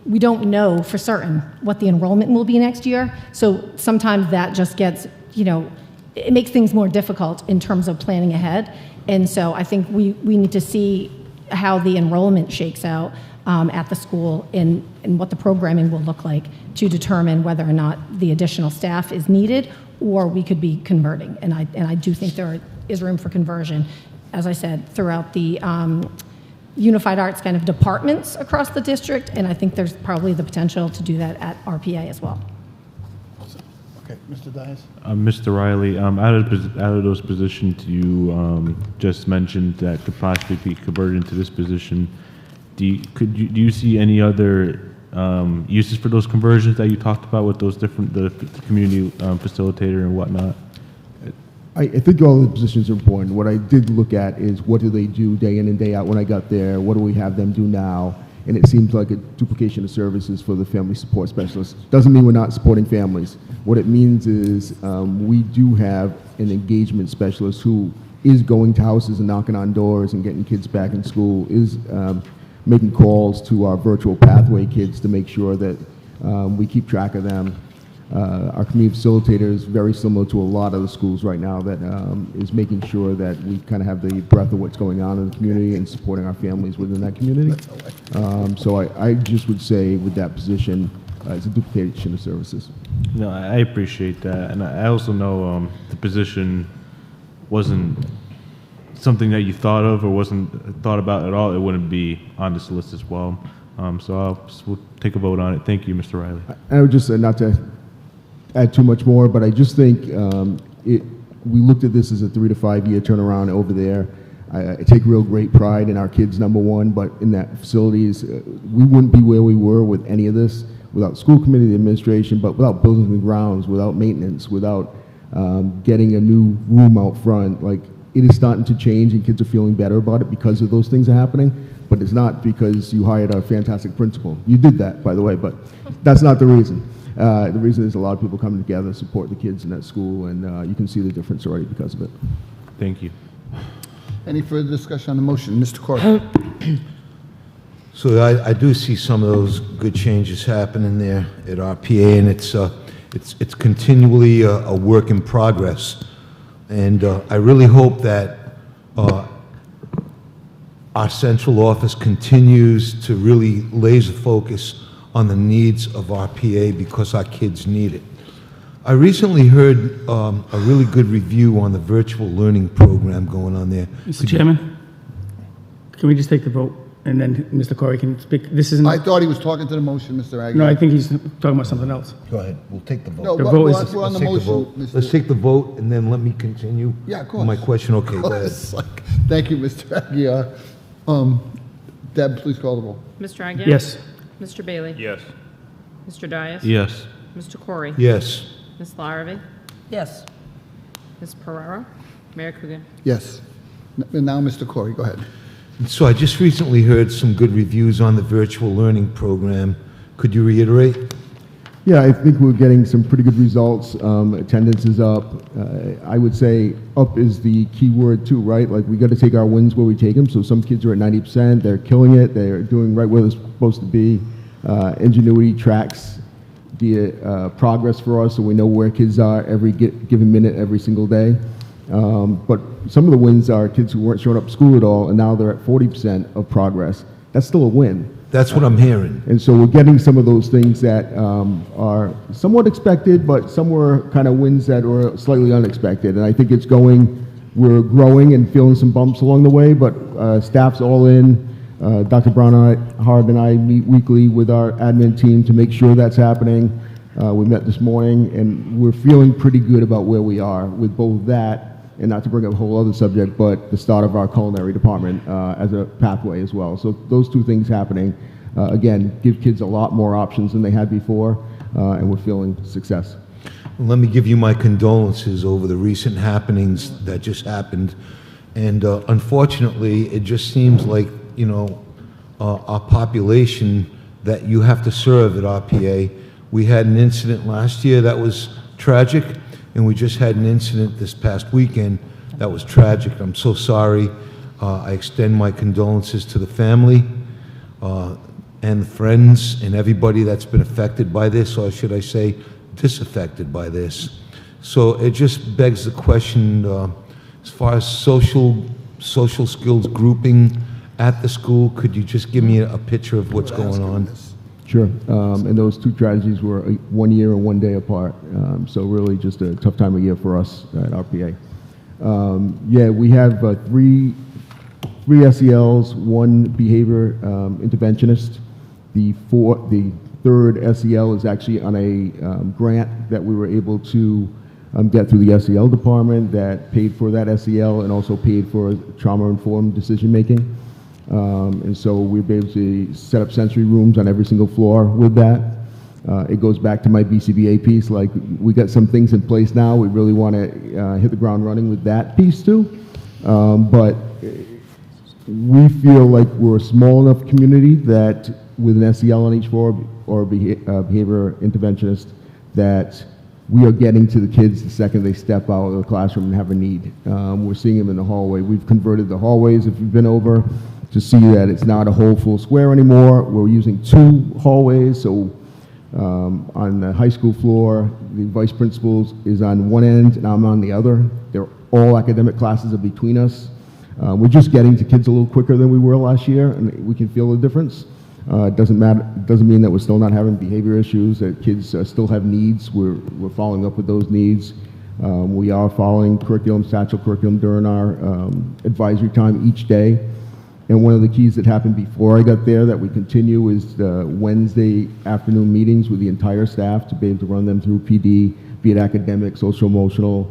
we don't know for certain what the enrollment will be next year. So sometimes that just gets, it makes things more difficult in terms of planning ahead. And so I think we need to see how the enrollment shakes out at the school and what the programming will look like to determine whether or not the additional staff is needed or we could be converting. And I do think there is room for conversion, as I said, throughout the unified arts kind of departments across the district, and I think there's probably the potential to do that at RPA as well. Okay, Mr. Dias. Mr. Riley, out of those positions you just mentioned that could possibly be converted into this position, do you see any other uses for those conversions that you talked about with those different, the community facilitator and whatnot? I think all the positions are important. What I did look at is what do they do day in and day out when I got there? What do we have them do now? And it seems like a duplication of services for the family support specialist. Doesn't mean we're not supporting families. What it means is we do have an engagement specialist who is going to houses and knocking on doors and getting kids back in school, is making calls to our virtual pathway kids to make sure that we keep track of them. Our community facilitator is very similar to a lot of the schools right now that is making sure that we kind of have the breadth of what's going on in the community and supporting our families within that community. So I just would say with that position, it's a duplication of services. No, I appreciate that. And I also know the position wasn't something that you thought of or wasn't thought about at all. It wouldn't be on this list as well. So we'll take a vote on it. Thank you, Mr. Riley. I would just say, not to add too much more, but I just think we looked at this as a 3 to 5 year turnaround over there. I take real great pride in our kids, number one, but in that facilities, we wouldn't be where we were with any of this without school committee, the administration, but without buildings and grounds, without maintenance, without getting a new room out front. Like, it is starting to change and kids are feeling better about it because of those things are happening, but it's not because you hired a fantastic principal. You did that, by the way, but that's not the reason. The reason is a lot of people coming together, support the kids in that school, and you can see the difference already because of it. Thank you. Any further discussion on the motion? Mr. Corey? So I do see some of those good changes happening there at RPA, and it's continually a work in progress. And I really hope that our central office continues to really laser focus on the needs of RPA because our kids need it. I recently heard a really good review on the virtual learning program going on there. Mr. Chairman, can we just take the vote, and then Mr. Corey can speak? This isn't. I thought he was talking to the motion, Mr. Aguirre. No, I think he's talking about something else. Go ahead, we'll take the vote. No, The we're vote is- we're on the Let's take the motion, vote. Mr. Let's take the vote, and then let me continue. Yeah, of course. My question, okay, go ahead. It's like- Thank you, Mr. Aguirre. Deb, please call the roll. Mr. Aguirre? Yes. Mr. Bailey? Yes. Mr. Dias? Yes. Mr. Corey? Yes. Ms. Larrabee? Yes. Ms. Pereira? Mayor Coogan? Yes. And now, Mr. Corey, go ahead. So I just recently heard some good reviews on the virtual learning program. Could you reiterate? Yeah, I think we're getting some pretty good results. Attendance is up. I would say up is the key word too, right? Like, we got to take our wins where we take them. So some kids are at 90%. They're killing it. They're doing right where they're supposed to be. Ingenuity tracks the progress for us, so we know where kids are every given minute, every single day. But some of the wins are kids who weren't showing up to school at all, and now they're at 40% of progress. That's still a win. That's what I'm hearing. And so we're getting some of those things that are somewhat expected, but some were kind of wins that were slightly unexpected. And I think we're growing and feeling some bumps along the way, but staff's all in. Dr. Barnhart and I meet weekly with our admin team to make sure that's happening. We met this morning, and we're feeling pretty good about where we are with both that, and not to bring up a whole other subject, but the start of our culinary department as a pathway as well. So those two things happening, again, give kids a lot more options than they had before, and we're feeling success. Let me give you my condolences over the recent happenings that just happened. And unfortunately, it just seems like, you know, our population that you have to serve at RPA. We had an incident last year that was tragic, and we just had an incident this past weekend that was tragic. I'm so sorry. I extend my condolences to the family and friends and everybody that's been affected by this, or should I say, disaffected by this. So it just begs the question, as far as social skills grouping at the school, could you just give me a picture of what's going on? Sure. And those two tragedies were 1 year and 1 day apart. So really just a tough time of year for us at RPA. Yeah, we have three SELs, one behavior interventionist. The third SEL is actually on a grant that we were able to get through the SEL department that paid for that SEL and also paid for trauma-informed decision-making. And so we've been able to set up sensory rooms on every single floor with that. It goes back to my BCBA piece, like, we got some things in place now. We really want to hit the ground running with that piece too. But we feel like we're a small enough community that with an SEL on each floor or a behavior interventionist, that we are getting to the kids the second they step out of the classroom and have a need. We're seeing them in the hallway. We've converted the hallways, if you've been over, to see that it's not a whole full square anymore. We're using 2 hallways, so on the high school floor, the vice principals is on one end and I'm on the other. They're all academic classes are between us. We're just getting to kids a little quicker than we were last year, and we can feel the difference. It doesn't mean that we're still not having behavior issues, that kids still have needs. We're following up with those needs. We are following curriculum, satchel curriculum during our advisory time each day. And one of the keys that happened before I got there that we continue is the Wednesday afternoon meetings with the entire staff to be able to run them through PD, be it academic, social, emotional,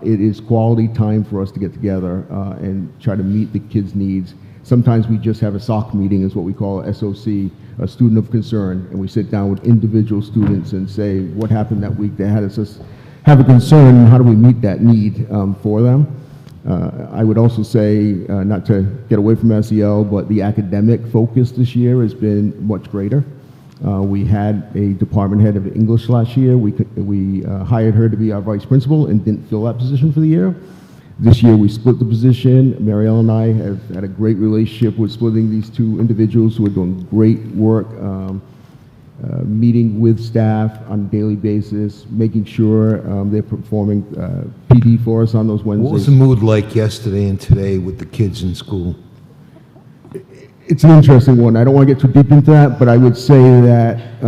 It is quality time for us to get together and try to meet the kids' needs. Sometimes we just have a SOC meeting, is what we call a SOC, a student of concern, and we sit down with individual students and say, what happened that week that had us have a concern, and how do we meet that need for them? I would also say, not to get away from SEL, but the academic focus this year has been much greater. We had a department head of English last year. We hired her to be our vice principal and didn't fill that position for the year. This year we split the position. Marielle and I have had a great relationship with splitting these two individuals who are doing great work, meeting with staff on a daily basis, making sure they're performing PD for us on those Wednesdays. What was the mood like yesterday and today with the kids in school? It's an interesting one. I don't want to get too deep into that, but I would say that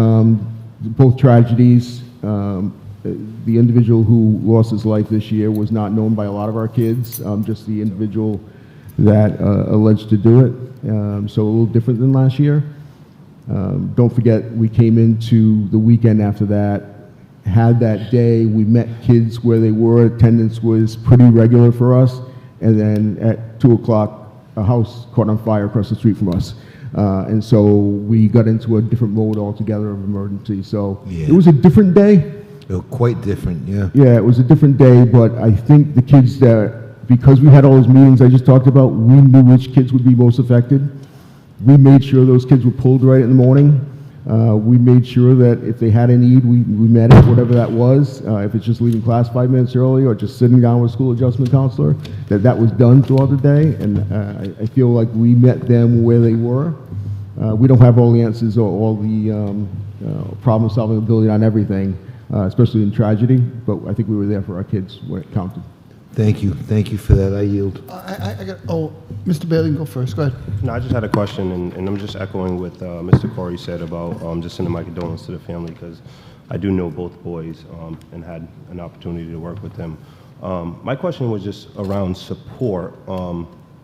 both tragedies, the individual who lost his life this year was not known by a lot of our kids, just the individual that alleged to do it. So a little different than last year. Don't forget, we came into the weekend after that, had that day, we met kids where they were, attendance was pretty regular for us, and then at 2 o'clock, a house caught on fire across the street from us. And so we got into a different mode altogether of emergency. So it was a different day. Quite different, yeah. Yeah, it was a different day, but I think the kids that, because we had all those meetings I just talked about, we knew which kids would be most affected. We made sure those kids were pulled right in the morning. We made sure that if they had a need, we met it, whatever that was. If it's just leaving class 5 minutes early or just sitting down with a school adjustment counselor, that was done throughout the day. And I feel like we met them where they were. We don't have all the answers or all the problem-solving ability on everything, especially in tragedy, but I think we were there for our kids when it counted. Thank you. Thank you for that. I yield. Mr. Bailey, go first. Go ahead. No, I just had a question, and I'm just echoing what Mr. Corey said about just sending my condolences to the family, because I do know both boys and had an opportunity to work with them. My question was just around support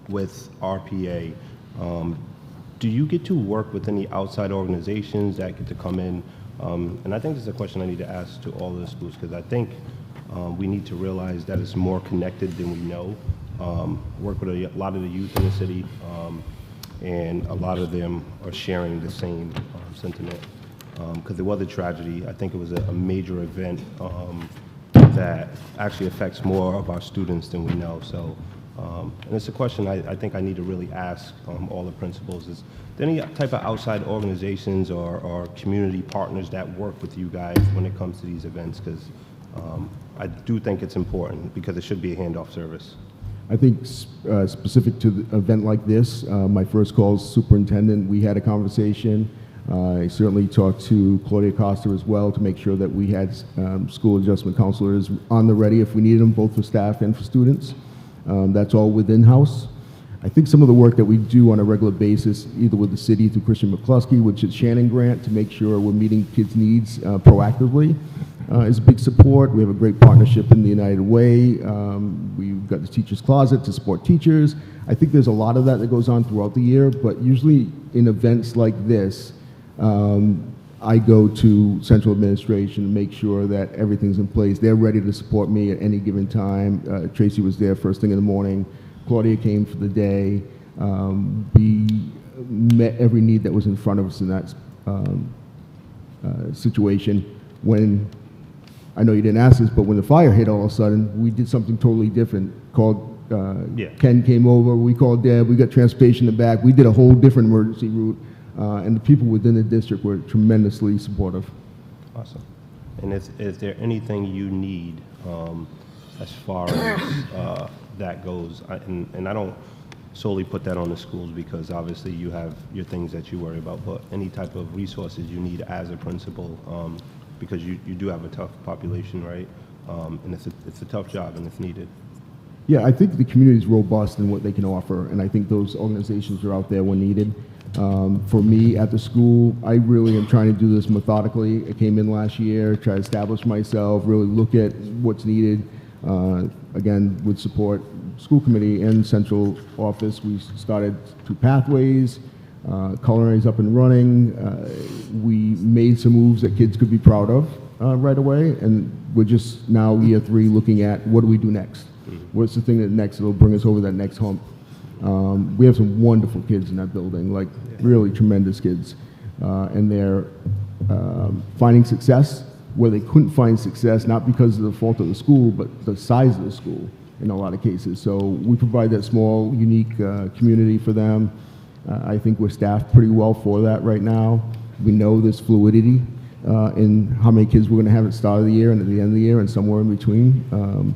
with RPA. Do you get to work with any outside organizations that get to come in? And I think this is a question I need to ask to all of the schools, because I think we need to realize that it's more connected than we know. Work with a lot of the youth in the city, and a lot of them are sharing the same sentiment. Because there was a tragedy. I think it was a major event that actually affects more of our students than we know. So, and it's a question I think I need to really ask all the principals. Is there any type of outside organizations or community partners that work with you guys when it comes to these events? Because I do think it's important, because it should be a handoff service. I think specific to the event like this, my first call as superintendent, we had a conversation. I certainly talked to Claudia Costa as well to make sure that we had school adjustment counselors on the ready if we needed them, both for staff and for students. That's all within house. I think some of the work that we do on a regular basis, either with the city through Christian McCluskey, which is Shannon Grant, to make sure we're meeting kids' needs proactively, is a big support. We have a great partnership in the United Way. We've got the Teacher's Closet to support teachers. I think there's a lot of that that goes on throughout the year, but usually in events like this, I go to central administration and make sure that everything's in place. They're ready to support me at any given time. Tracy was there first thing in the morning. Claudia came for the day. We met every need that was in front of us in that situation. When, I know you didn't ask this, but when the fire hit all of a sudden, we did something totally different. Ken came over, we called Deb, we got transportation in the back. We did a whole different emergency route. And the people within the district were tremendously supportive. Awesome. And is there anything you need as far as that goes? And I don't solely put that on the schools, because obviously you have your things that you worry about, but any type of resources you need as a principal, because you do have a tough population, right? And it's a tough job and it's needed. Yeah, I think the community is robust in what they can offer, and I think those organizations are out there when needed. For me at the school, I really am trying to do this methodically. I came in last year, try to establish myself, really look at what's needed. Again, with support, school committee and central office, we started 2 pathways. Culinary's up and running. We made some moves that kids could be proud of right away, and we're just now year 3 looking at what do we do next? What's the thing that next that'll bring us over that next hump? We have some wonderful kids in that building, like really tremendous kids, and they're finding success where they couldn't find success, not because of the fault of the school, but the size of the school in a lot of cases. So we provide that small, unique community for them. I think we're staffed pretty well for that right now. We know there's fluidity in how many kids we're going to have at the start of the year and at the end of the year and somewhere in between.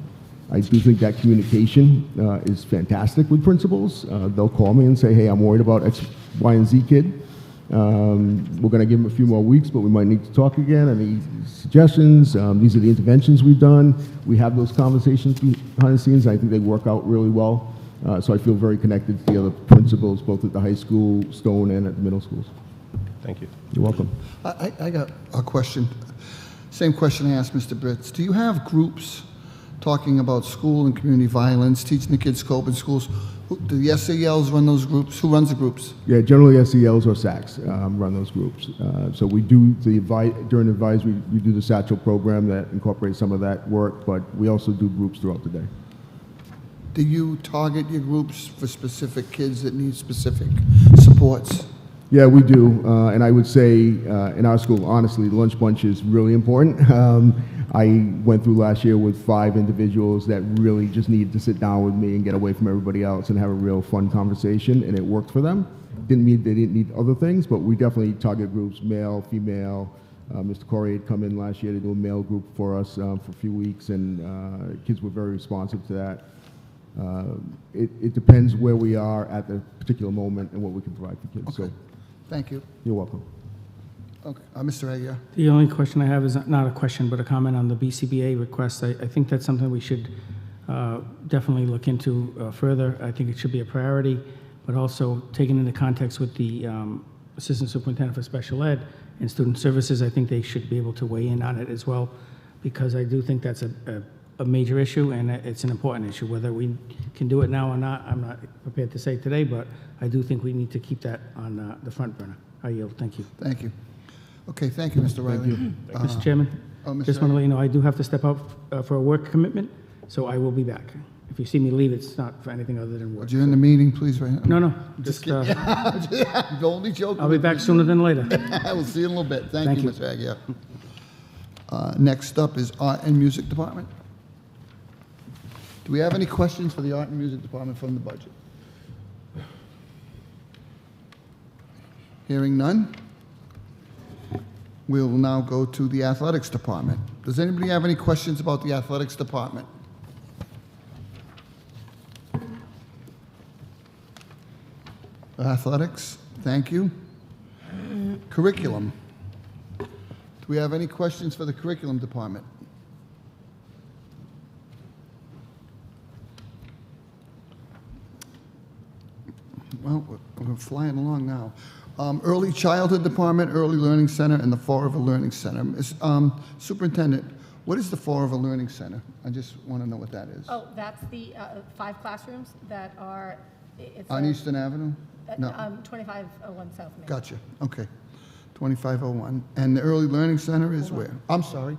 I do think that communication is fantastic with principals. They'll call me and say, hey, I'm worried about X, Y, and Z kid. We're going to give them a few more weeks, but we might need to talk again. Any suggestions? These are the interventions we've done. We have those conversations behind the scenes. I think they work out really well. So I feel very connected to the other principals, both at the high school, Stone, and at the middle schools. Thank you. You're welcome. I got a question. Same question I asked Mr. Britz. Do you have groups talking about school and community violence, teaching the kids scope in schools? Do the SELs run those groups? Who runs the groups? Yeah, generally SELs or SACs run those groups. So we do during advisory, we do the Satchel program that incorporates some of that work, but we also do groups throughout the day. Do you target your groups for specific kids that need specific supports? Yeah, we do. And I would say in our school, honestly, lunch bunch is really important. I went through last year with 5 individuals that really just needed to sit down with me and get away from everybody else and have a real fun conversation, and it worked for them. Didn't mean they didn't need other things, but we definitely target groups, male, female. Mr. Corey had come in last year to do a male group for us for a few weeks, and kids were very responsive to that. It depends where we are at the particular moment and what we can provide for kids. Okay. So, thank you. you're welcome. Okay, Mr. Aguirre. The only question I have is not a question, but a comment on the BCBA request. I think that's something we should definitely look into further. I think it should be a priority, but also taken into context with the Assistant Superintendent for Special Ed and Student Services, I think they should be able to weigh in on it as well, because I do think that's a major issue, and it's an important issue. Whether we can do it now or not, I'm not prepared to say today, but I do think we need to keep that on the front burner. I yield. Thank you. Thank you. Okay, thank you, Mr. Riley. Mr. Chairman, Mr. just want to let you know I do have to step out for a work commitment, so I will be back. If you see me leave, it's not for anything other than work. Would you end the meeting, please, right now? No, Just just, kidding. Only joking. I'll be back sooner than later. We'll see you in a little bit. Thank Thank you, you. Mr. Aguirre. Next up is Art and Music Department. Do we have any questions for the Art and Music Department from the budget? Hearing none, we'll now go to the Athletics Department. Does anybody have any questions about the Athletics Department? Athletics, thank you. Curriculum. Do we have any questions for the Curriculum Department? Well, we're flying along now. Early Childhood Department, Early Learning Center, and the Fall River Learning Center. Superintendent, what is the Fall River Learning Center? I just want to know what that is. Oh, that's the 5 classrooms that are, it's On Eastern Avenue? No. 2501 South Main. Gotcha. Okay. 2501. And the Early Learning Center is where? I'm sorry.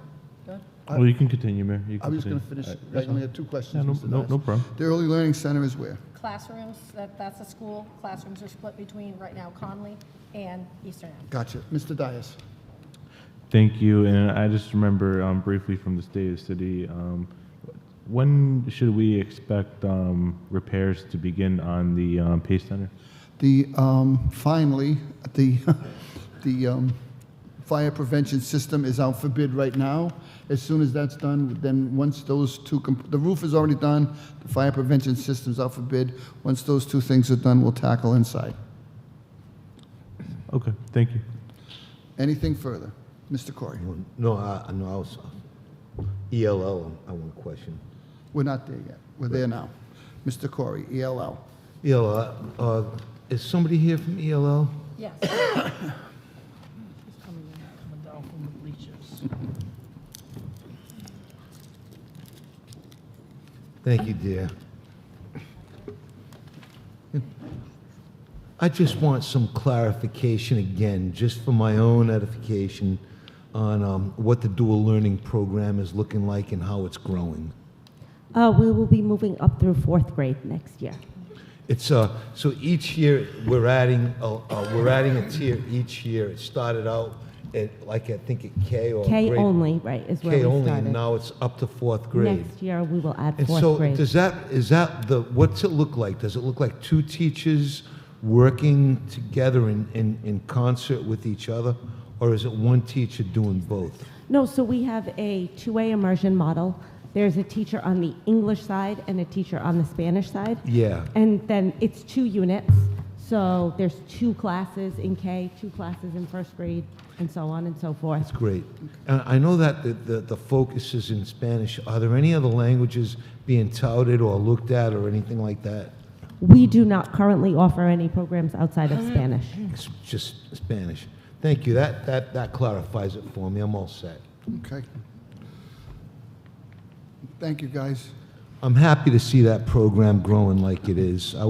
Well, you can continue, Mayor. You I can was going to continue. finish. I only had 2 questions. Yeah, Mr. no Dias. problem. The Early Learning Center is where? Classrooms, that's a school. Classrooms are split between, right now, Conley and Eastern Ave. Gotcha. Mr. Dias. Thank you. And I just remember briefly from the State of the City, when should we expect repairs to begin on the Pace Center? Finally, the fire prevention system is out for bid right now. As soon as that's done, then once those two, the roof is already done, the fire prevention system's out for bid. Once those 2 things are done, we'll tackle inside. Okay, thank you. Anything further? Mr. Corey? No, I was ELL. I want to question. We're not there yet. We're there now. Mr. Corey, ELL. ELL. Is somebody here from ELL? Yes. He's coming down from the bleachers. Thank you, dear. I just want some clarification again, just for my own edification, on what the dual learning program is looking like and how it's growing. We will be moving up through 4th grade next year. It's so each year we're adding a tier each year. It started out at like I think at K or K grade, only, right, is where K we only, started. and now it's up to 4th grade. Next year, we will add And 4th so grade. is that what's it look like? Does it look like 2 teachers working together in concert with each other, or is it 1 teacher doing both? No, so we have a 2-way immersion model. There's a teacher on the English side and a teacher on the Spanish side. Yeah. And then it's 2 units. So there's 2 classes in K, 2 classes in 1st grade, and so on and so forth. That's great. I know that the focus is in Spanish. Are there any other languages being touted or looked at or anything like that? We do not currently offer any programs outside of Spanish. It's just Spanish. Thank you. That clarifies it for me. I'm all set. Okay. Thank you, guys. I'm happy to see that program growing like it is. I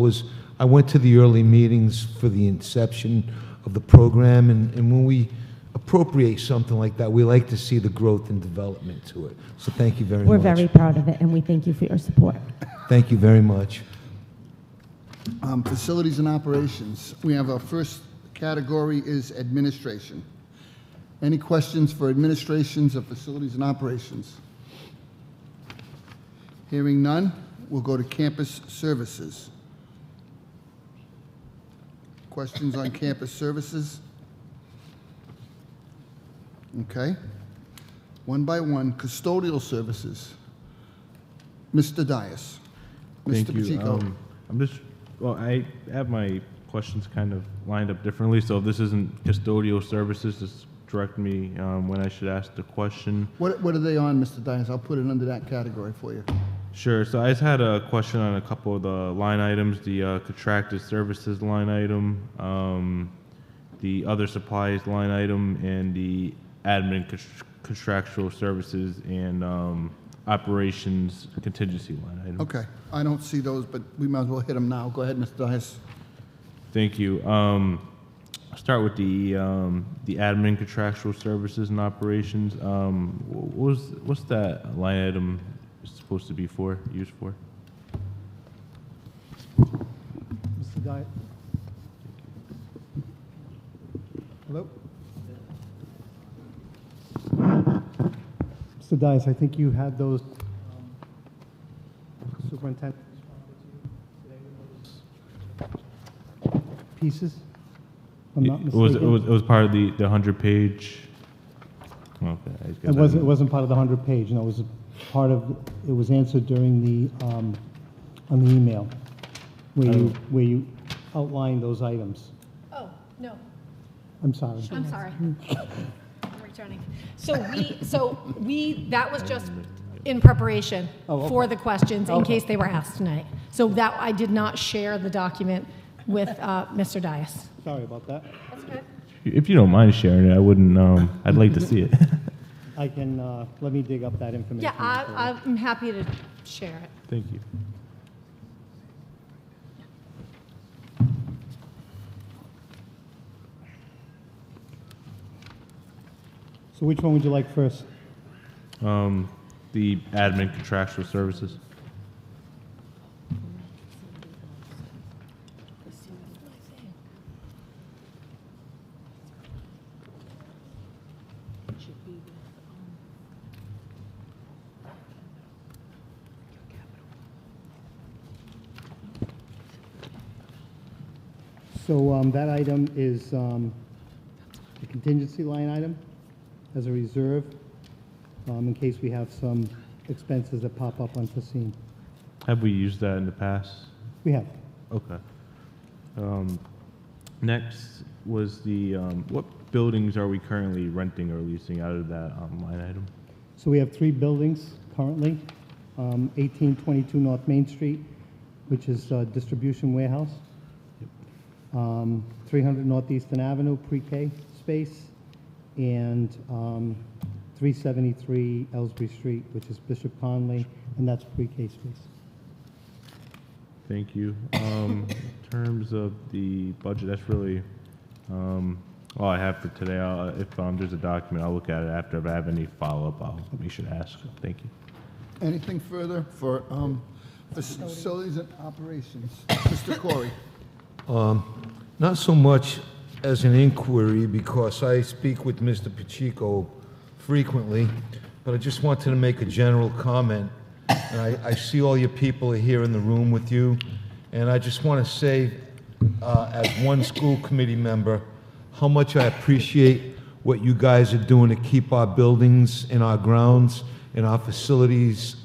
went to the early meetings for the inception of the program, and when we appropriate something like that, we like to see the growth and development to it. So thank you very We're much. very proud of it, and we thank you for your support. Thank you very much. Facilities and operations. We have our first category is administration. Any questions for administrations of facilities and operations? Hearing none, we'll go to campus services. Questions on campus services? Okay. One by one, custodial services. Mr. Dias. Thank Mr. you. Pacheco. I have my questions kind of lined up differently, so if this isn't custodial services, just direct me when I should ask the question. What are they on, Mr. Dias? I'll put it under that category for you. Sure. So I just had a question on a couple of the line items, the contracted services line item, the other supplies line item, and the admin contractual services and operations contingency line item. Okay. I don't see those, but we might as well hit them now. Go ahead, Mr. Dias. Thank you. I'll start with the admin contractual services and operations. What's that line item supposed to be used for? Mr. Dias. Hello? Mr. Dias, I think you had those superintendent pieces, if I'm not It mistaken. was part of the 100-page. Okay. It wasn't part of the 100-page, no, it was part of, it was answered during the, on the email, where you outlined those items. Oh, no, I'm sorry. I'm sorry. I'm returning. So that was just in preparation Oh, okay. for the questions in Okay. case they were asked tonight. So that, I did not share the document with Mr. Dias. Sorry about that. That's good. If you don't mind sharing it, I wouldn't. I'd like to see it. I can, let me dig up that information. Yeah, I'm happy to share it. Thank you. So which one would you like first? The admin contractual services. So that item is the contingency line item as a reserve in case we have some expenses that pop up unforeseen. Have we used that in the past? We have. Okay. Next was the what buildings are we currently renting or leasing out of that line item? So we have 3 buildings currently. 1822 North Main Street, which is a distribution warehouse. 300 Northeastern Avenue, pre-K space, and 373 Ellsbury Street, which is Bishop Conley, and that's pre-K space. thank you. In terms of the budget, that's really all I have for today. If there's a document, I'll look at it after. If I have any follow-up, I'll be sure to ask. Thank you. Anything further for facilities and operations? Mr. Corey? Not so much as an inquiry, because I speak with Mr. Pacheco frequently, but I just wanted to make a general comment. And I see all your people are here in the room with you, and I just want to say, as one school committee member, how much I appreciate what you guys are doing to keep our buildings and our grounds and our facilities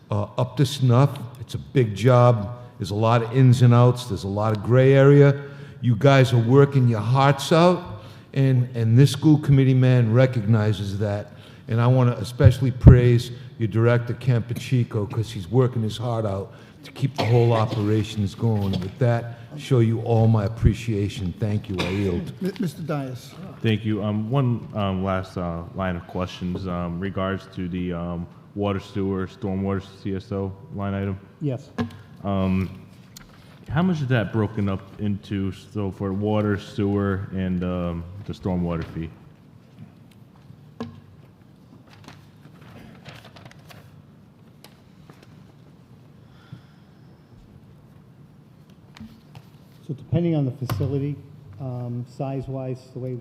up to snuff. It's a big job. There's a lot of ins and outs. There's a lot of gray area. You guys are working your hearts out, and this school committee man recognizes that. And I want to especially praise your director, Ken Pacheco, because he's working his heart out to keep the whole operations going. With that, show you all my appreciation. Thank you. I yield. Mr. Dias? Thank you. One last line of questions regards to the water sewer, stormwater CSO line item. Yes. How much is that broken up into, so for water, sewer, and the stormwater fee? So depending on the facility, size-wise, the way,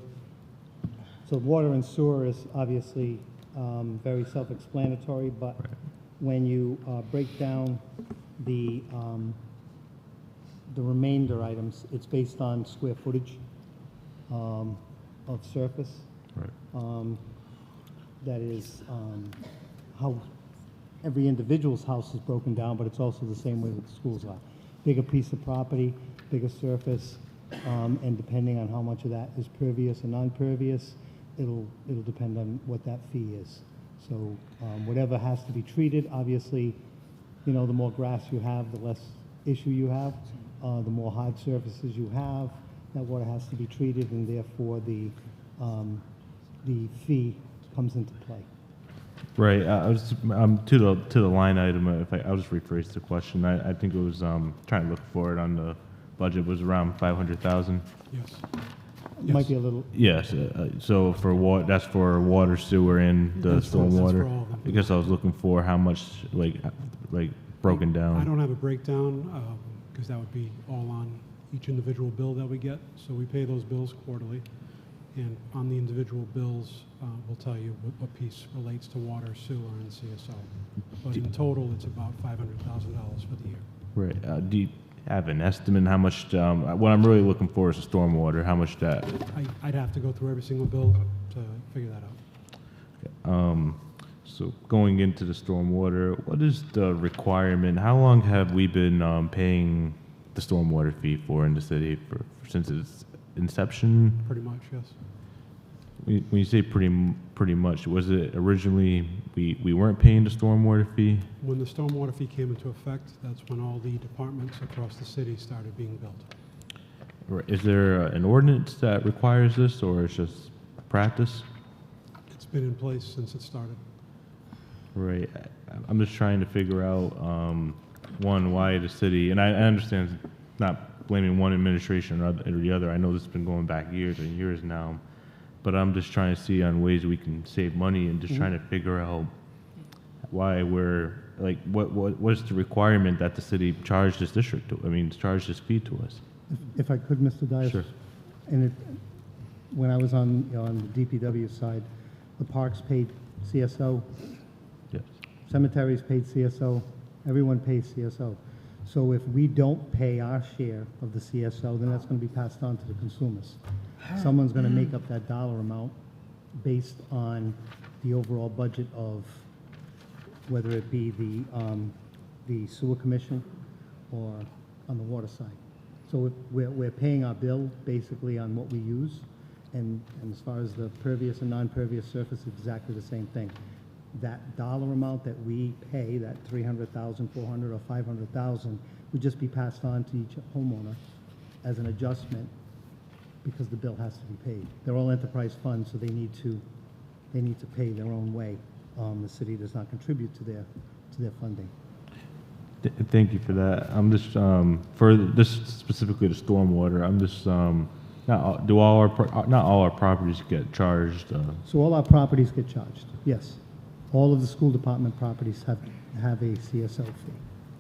so water and sewer is obviously very self-explanatory, but when you break down the remainder items, it's based on square footage of surface. Right. That is how every individual's house is broken down, but it's also the same way with the schools are. Bigger piece of property, bigger surface, and depending on how much of that is pervious or non-pervious, it'll depend on what that fee is. So whatever has to be treated, obviously, you know, the more grass you have, the less issue you have. The more hard surfaces you have, that water has to be treated, and therefore the fee comes into play. Right. I was to the line item. I'll just rephrase the question. I think it was trying to look for it on the budget was around 500,000. Yes. Might be a little. Yes. So for water, that's for water, sewer, and the That's for stormwater. all of them. I guess I was looking for how much, like broken down. I don't have a breakdown because that would be all on each individual bill that we get. So we pay those bills quarterly. And on the individual bills, we'll tell you what piece relates to water, sewer, and CSO. But in total, it's about $500,000 for the year. Right. Do you have an estimate how much? What I'm really looking for is the stormwater. How much that? I'd have to go through every single bill to figure that out. Okay. So going into the stormwater, what is the requirement? How long have we been paying the stormwater fee for in the city since its inception? Pretty much, yes. When you say pretty much, was it originally we weren't paying the stormwater fee? When the stormwater fee came into effect, that's when all the departments across the city started being built. Right. Is there an ordinance that requires this, or it's just practice? It's been in place since it started. Right. I'm just trying to figure out, one, why the city, and I understand not blaming one administration or the other. I know this has been going back years and years now, but I'm just trying to see on ways we can save money and just trying to figure out why we're, like, what's the requirement that the city charge this district to, charge this fee to us? If I could, Mr. Dias? Sure. And when I was on the DPW side, the parks paid CSO. Yes. Cemeteries paid CSO. Everyone pays CSO. So if we don't pay our share of the CSO, then that's going to be passed on to the consumers. Someone's going to make up that dollar amount based on the overall budget of whether it be the sewer commission or on the water side. So we're paying our bill basically on what we use, and as far as the pervious and non-pervious surface, exactly the same thing. That dollar amount that we pay, that 300,000, 400, or 500,000, would just be passed on to each homeowner as an adjustment because the bill has to be paid. They're all enterprise funds, so they need to pay their own way. The city does not contribute to their funding. Thank you for that. I'm just, for this specifically the stormwater, I'm just, not all our properties get charged? So all our properties get charged, yes. All of the school department properties have a CSO fee.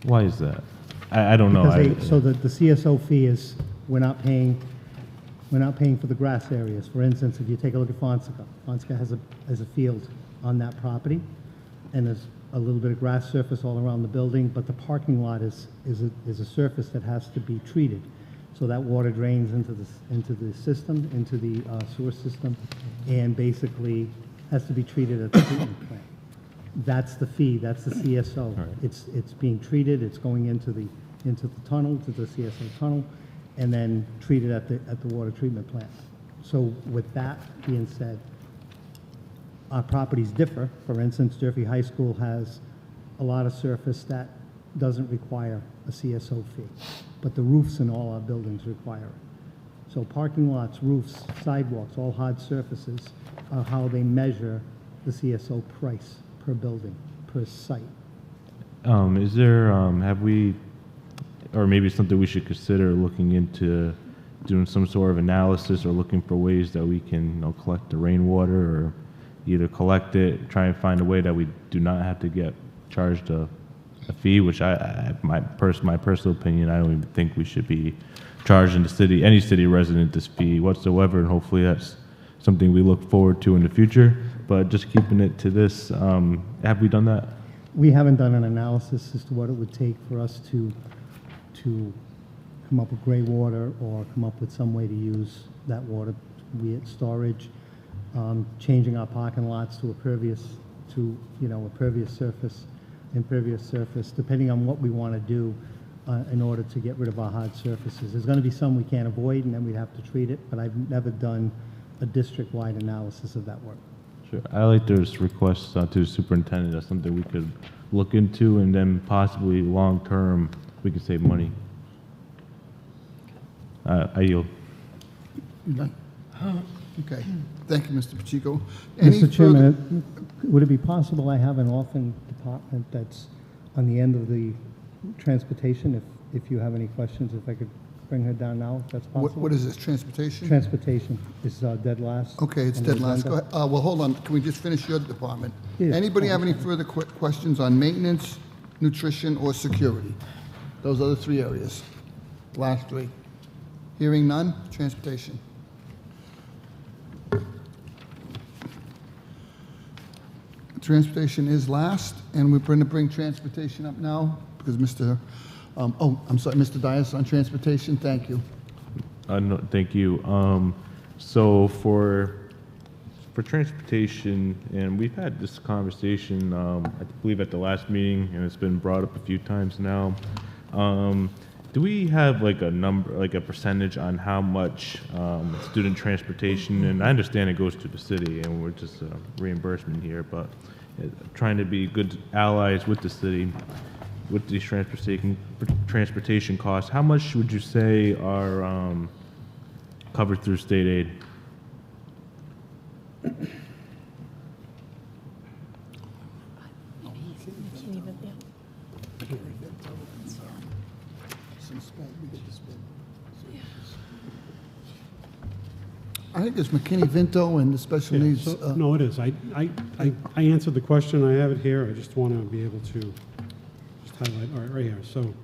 Why is that? I don't know. Because so the CSO fee is, we're not paying for the grass areas. For instance, if you take a look at Fonseca has a field on that property, and there's a little bit of grass surface all around the building, but the parking lot is a surface that has to be treated. So that water drains into the system, into the sewer system, and basically has to be treated at the treatment plant. That's the fee, that's the CSO. Right. It's being treated, it's going into the tunnel, to the CSO tunnel, and then treated at the water treatment plant. So with that being said, our properties differ. For instance, Durfee High School has a lot of surface that doesn't require a CSO fee, but the roofs in all our buildings require it. So parking lots, roofs, sidewalks, all hard surfaces are how they measure the CSO price per building, per site. Is there, have we, or maybe something we should consider looking into doing some sort of analysis or looking for ways that we can, collect the rainwater, or either collect it, try and find a way that we do not have to get charged a fee, which my personal opinion, I don't even think we should be charging any city resident this fee whatsoever, and hopefully that's something we look forward to in the future. But just keeping it to this, have we done that? We haven't done an analysis as to what it would take for us to come up with gray water or come up with some way to use that water, be it storage, changing our parking lots to a pervious surface, depending on what we want to do in order to get rid of our hard surfaces. There's going to be some we can't avoid, and then we'd have to treat it, but I've never done a district-wide analysis of that work. Sure. I like those requests to the superintendent. That's something we could look into, and then possibly long-term, we could save money. I yield. You done? Okay. Thank you, Mr. Pacheco. Mr. Chairman, would it be possible I have an orphan department that's on the end of the transportation? If you have any questions, if I could bring her down now, if that's possible. What is this, transportation? Transportation is dead last. Okay, it's on the dead last. Go agenda. ahead. Well, hold on. Can we just finish your department? Yeah. Anybody have any further questions on maintenance, nutrition, or security? Those are the three areas. Last three. Hearing none, transportation. Transportation is last, and we're going to bring transportation up now because Mr. Mr. Dias on transportation. Thank you. No, thank you. So for transportation, and we've had this conversation, I believe at the last meeting, and it's been brought up a few times now. Do we have like a number, like a percentage on how much student transportation, and I understand it goes to the city and we're just reimbursement here, but trying to be good allies with the city with these transportation costs, how much would you say are covered through state aid? I think it's McKinney-Vento and the special needs. No, it is. I answered the question. I have it here. I just want to be able to just highlight, all right here. So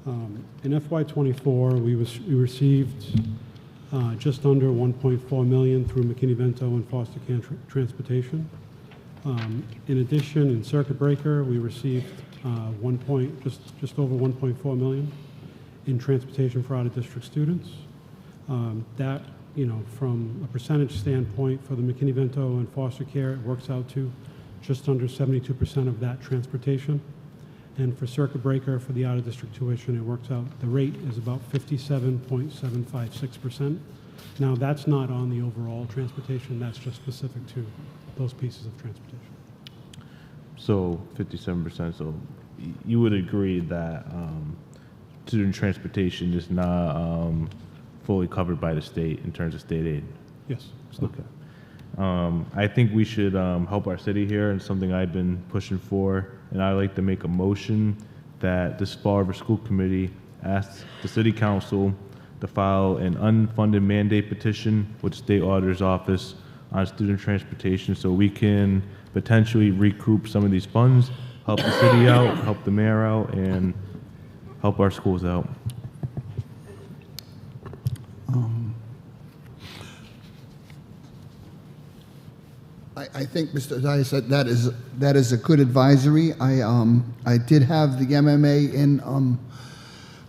in FY24, we received just under $1.4 million through McKinney-Vento and Foster Care Transportation. In addition, in Circuit Breaker, we received just over $1.4 million in transportation for out-of-district students. That, from a percentage standpoint for the McKinney-Vento and Foster Care, it works out to just under 72% of that transportation. And for Circuit Breaker, for the out-of-district tuition, it works out, the rate is about 57.756%. Now, that's not on the overall transportation, that's just specific to those pieces of transportation. So 57%, so you would agree that student transportation is not fully covered by the state in terms of state aid? Yes. Okay. I think we should help our city here, and something I've been pushing for, and I'd like to make a motion that this Fall River School Committee asks the City Council to file an unfunded mandate petition with the State Auditor's Office on student transportation so we can potentially recoup some of these funds, help the city out, help the mayor out, and help our schools out. I think, Mr. Dias, that is a good advisory. I did have the MMA in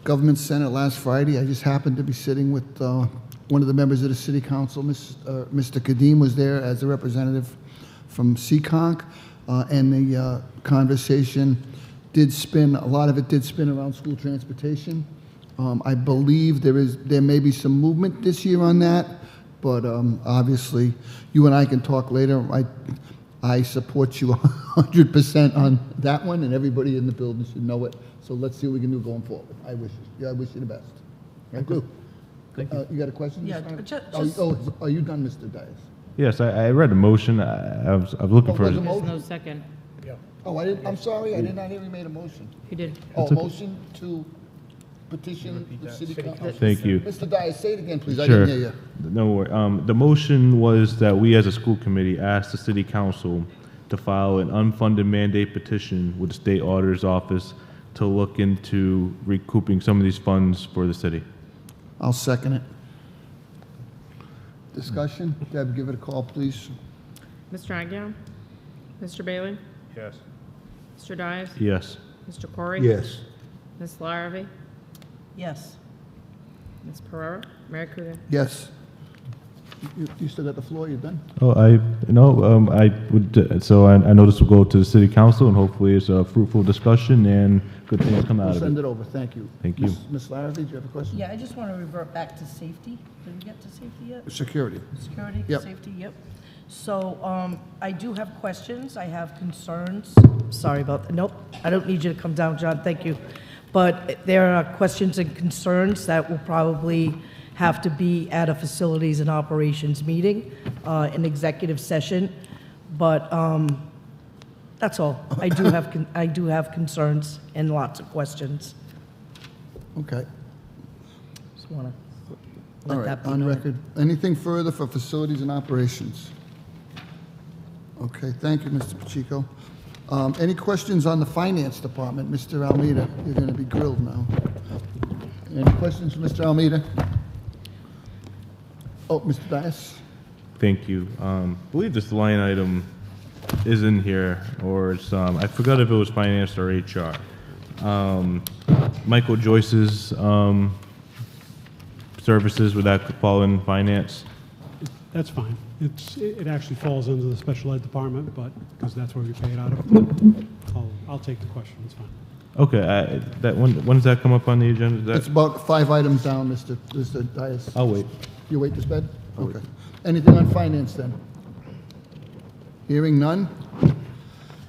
Government Center last Friday. I just happened to be sitting with one of the members of the City Council. Mr. Kadim was there as a representative from Seekonk, and the conversation did spin, a lot of it did spin around school transportation. I believe there may be some movement this year on that, but obviously you and I can talk later. I support you 100% on that one, and everybody in the building should know it. So let's see what we can do going forward. I wish you the best. I do. You got a question? Yeah, Are you done, Mr. Dias? Yes, I read the motion. I was looking for. there's a There's motion? no second. Oh, I'm sorry, I did not hear you made a motion. You did. Oh, motion to petition the city council. Thank you. Mr. Dias, say it again, please. I Sure. didn't hear you. No worry. The motion was that we as a school committee asked the city council to file an unfunded mandate petition with the state auditor's office to look into recouping some of these funds for the city. I'll second it. Discussion? Deb, give it a call, please. Mr. Aguirre? Mr. Bailey? Yes. Mr. Dias? Yes. Mr. Corey? Yes. Ms. Larrabee? Yes. Ms. Pereira? Mayor Coogan? Yes. You still got the floor, you done? Oh, I would, so I know this will go to the city council, and hopefully it's a fruitful discussion and good things come out We'll of send it. it over, thank you. Thank you. Ms. Larrabee, do you have a question? Yeah, I just want to revert back to safety. Did we get to safety yet? Security. Security, Yep. safety, yep. So, I do have questions, I have concerns. Sorry about that, nope, I don't need you to come down, John, thank you. But there are questions and concerns that will probably have to be at a facilities and operations meeting, an executive session. But that's all. I do have concerns and lots of questions. Okay. Just want to All let right, that be on known. record. Anything further for facilities and operations? Okay, thank you, Mr. Pacheco. Any questions on the finance department? Mr. Almeida, you're going to be grilled now. Any questions for Mr. Almeida? Oh, Mr. Dias? Thank you. I believe this line item is in here, or it's, I forgot if it was finance or HR. Michael Joyce's services, would that fall in finance? That's fine. It actually falls under the special ed department, but, because that's where we pay it out of. I'll take the question, it's fine. Okay, when does that come up on the agenda? Is that- It's about 5 items down, Mr. Dias. I'll wait. You wait this bed? Okay. Anything on finance then? Hearing none.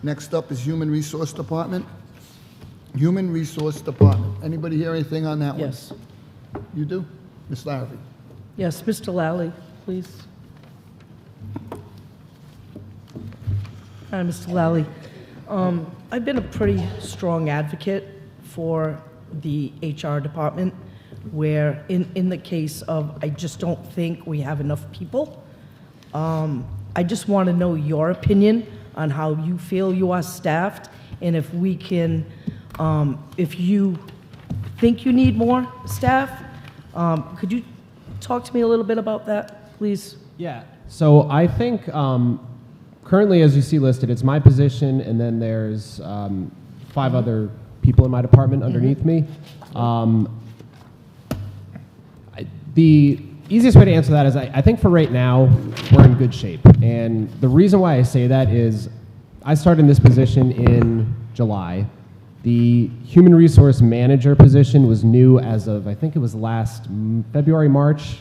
Next up is Human Resource Department. Human Resource Department. Anybody hear anything on that one? Yes. You do? Ms. Larrabee? Yes, Mr. Lally, please. Hi, Mr. Lally. I've been a pretty strong advocate for the HR department, where in the case of, I just don't think we have enough people. I just want to know your opinion on how you feel you are staffed, and if we can, if you think you need more staff, could you talk to me a little bit about that, please? Yeah. So I think currently, as you see listed, it's my position, and then there's 5 other people in my department underneath me. The easiest way to answer that is I think for right now, we're in good shape. And the reason why I say that is I started in this position in July. The human resource manager position was new as of, I think it was last February, March,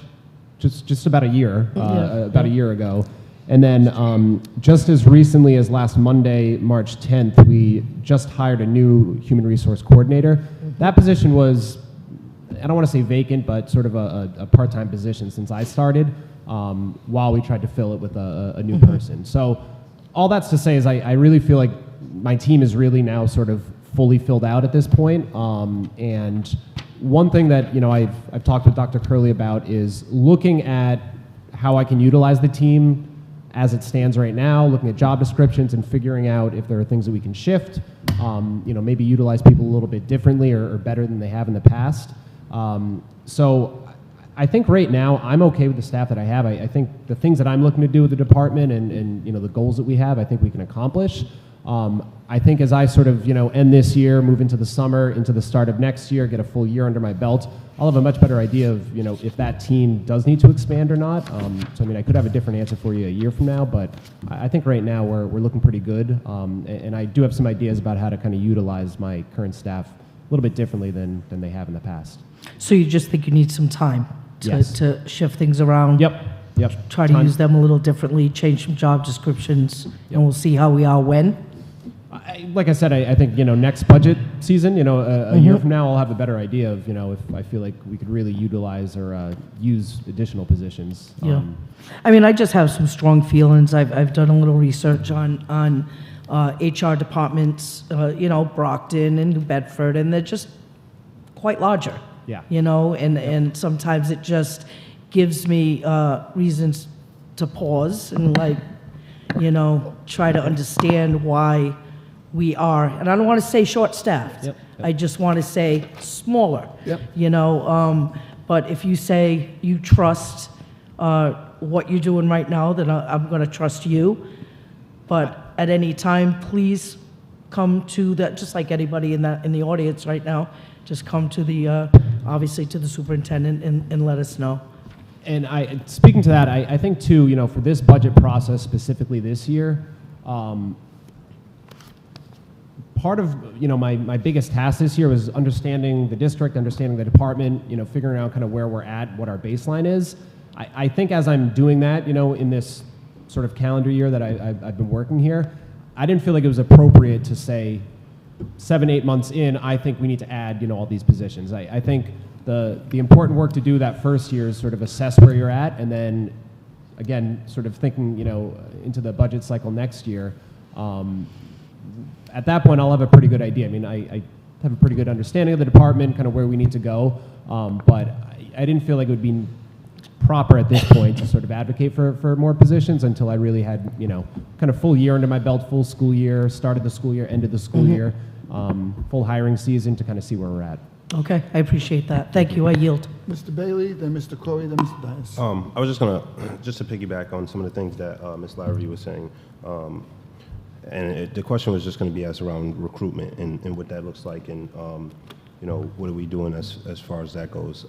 just about a year, about a year ago. And then just as recently as last Monday, March 10th, we just hired a new human resource coordinator. That position was, I don't want to say vacant, but sort of a part-time position since I started, while we tried to fill it with a new person. So all that's to say is I really feel like my team is really now sort of fully filled out at this point. And one thing that, you know, I've talked with Dr. Curley about is looking at how I can utilize the team as it stands right now, looking at job descriptions and figuring out if there are things that we can shift, you know, maybe utilize people a little bit differently or better than they have in the past. So I think right now I'm okay with the staff that I have. I think the things that I'm looking to do with the department and you know, the goals that we have, I think we can accomplish. I think as I sort of, you know, end this year, move into the summer, into the start of next year, get a full year under my belt, I'll have a much better idea of, you know, if that team does need to expand or not. So, I mean, I could have a different answer for you a year from now, but I think right now we're looking pretty good. And I do have some ideas about how to kind of utilize my current staff a little bit differently than they have in the past. So you just think you need some time Yes. to shift things around? Yep. Try to use them a little differently, change some job descriptions, and we'll see how we are when? Like I said, I think, you know, next budget season, you know, a year Mhm. from now, I'll have a better idea of, you know, if I feel like we could really utilize or use additional positions. Yeah. I mean, I just have some strong feelings. I've done a little research on HR departments, you know, Brockton and New Bedford, and they're just quite larger. Yeah. You know, and sometimes it just gives me reasons to pause and, like, you know, try to understand why we are, and I don't want to say short-staffed. I just want to say smaller. You know, but if you say you trust what you're doing right now, then I'm going to trust you. But at any time, please come to that, just like anybody in the audience right now, just come to the, obviously to the superintendent and let us know. And speaking to that, I think too, you know, for this budget process specifically this year, part of, you know, my biggest task this year was understanding the district, understanding the department, you know, figuring out kind of where we're at, what our baseline is. I think as I'm doing that, you know, in this sort of calendar year that I've been working here, I didn't feel like it was appropriate to say 7-8 months in, I think we need to add, you know, all these positions. I think the important work to do that first year is sort of assess where you're at, and then again, sort of thinking, you know, into the budget cycle next year. At that point, I'll have a pretty good idea. I mean, I have a pretty good understanding of the department, kind of where we need to go, but I didn't feel like it would be proper at this point to sort of advocate for more positions until I really had, you know, kind of full year under my belt, full school year, started the school year, ended the school year, full hiring season to kind of see where we're at. Okay, I appreciate that. Thank you. I yield. Mr. Bailey, then Mr. Corey, then Mr. Dias. I was just going to, just to piggyback on some of the things that Ms. Larrabee was saying, and the question was just going to be asked around recruitment and what that looks like, and you know, what are we doing as far as that goes?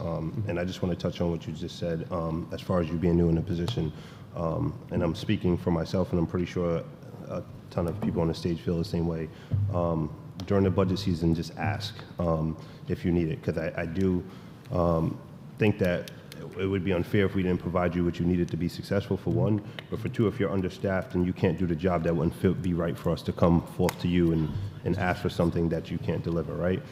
And I just want to touch on what you just said, as far as you being new in the position. And I'm speaking for myself, and I'm pretty sure a ton of people on the stage feel the same way. During the budget season, just ask if you need it, because I do think that it would be unfair if we didn't provide you what you needed to be successful, for one, but for two, if you're understaffed and you can't do the job, that wouldn't be right for us to come forth to you and ask for something that you can't deliver, right?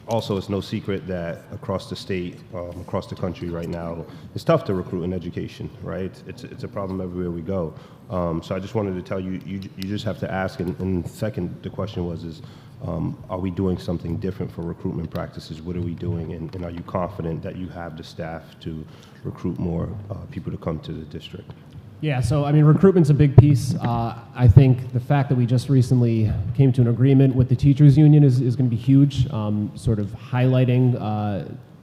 Also, it's no secret that across the state, across the country right now, it's tough to recruit in education, right? It's a problem everywhere we go. So I just wanted to tell you, you just have to ask. And second, the question was, are we doing something different for recruitment practices? What are we doing? And are you confident that you have the staff to recruit more people to come to the district? Yeah, so I mean, recruitment's a big piece. I think the fact that we just recently came to an agreement with the teachers union is going to be huge, sort of highlighting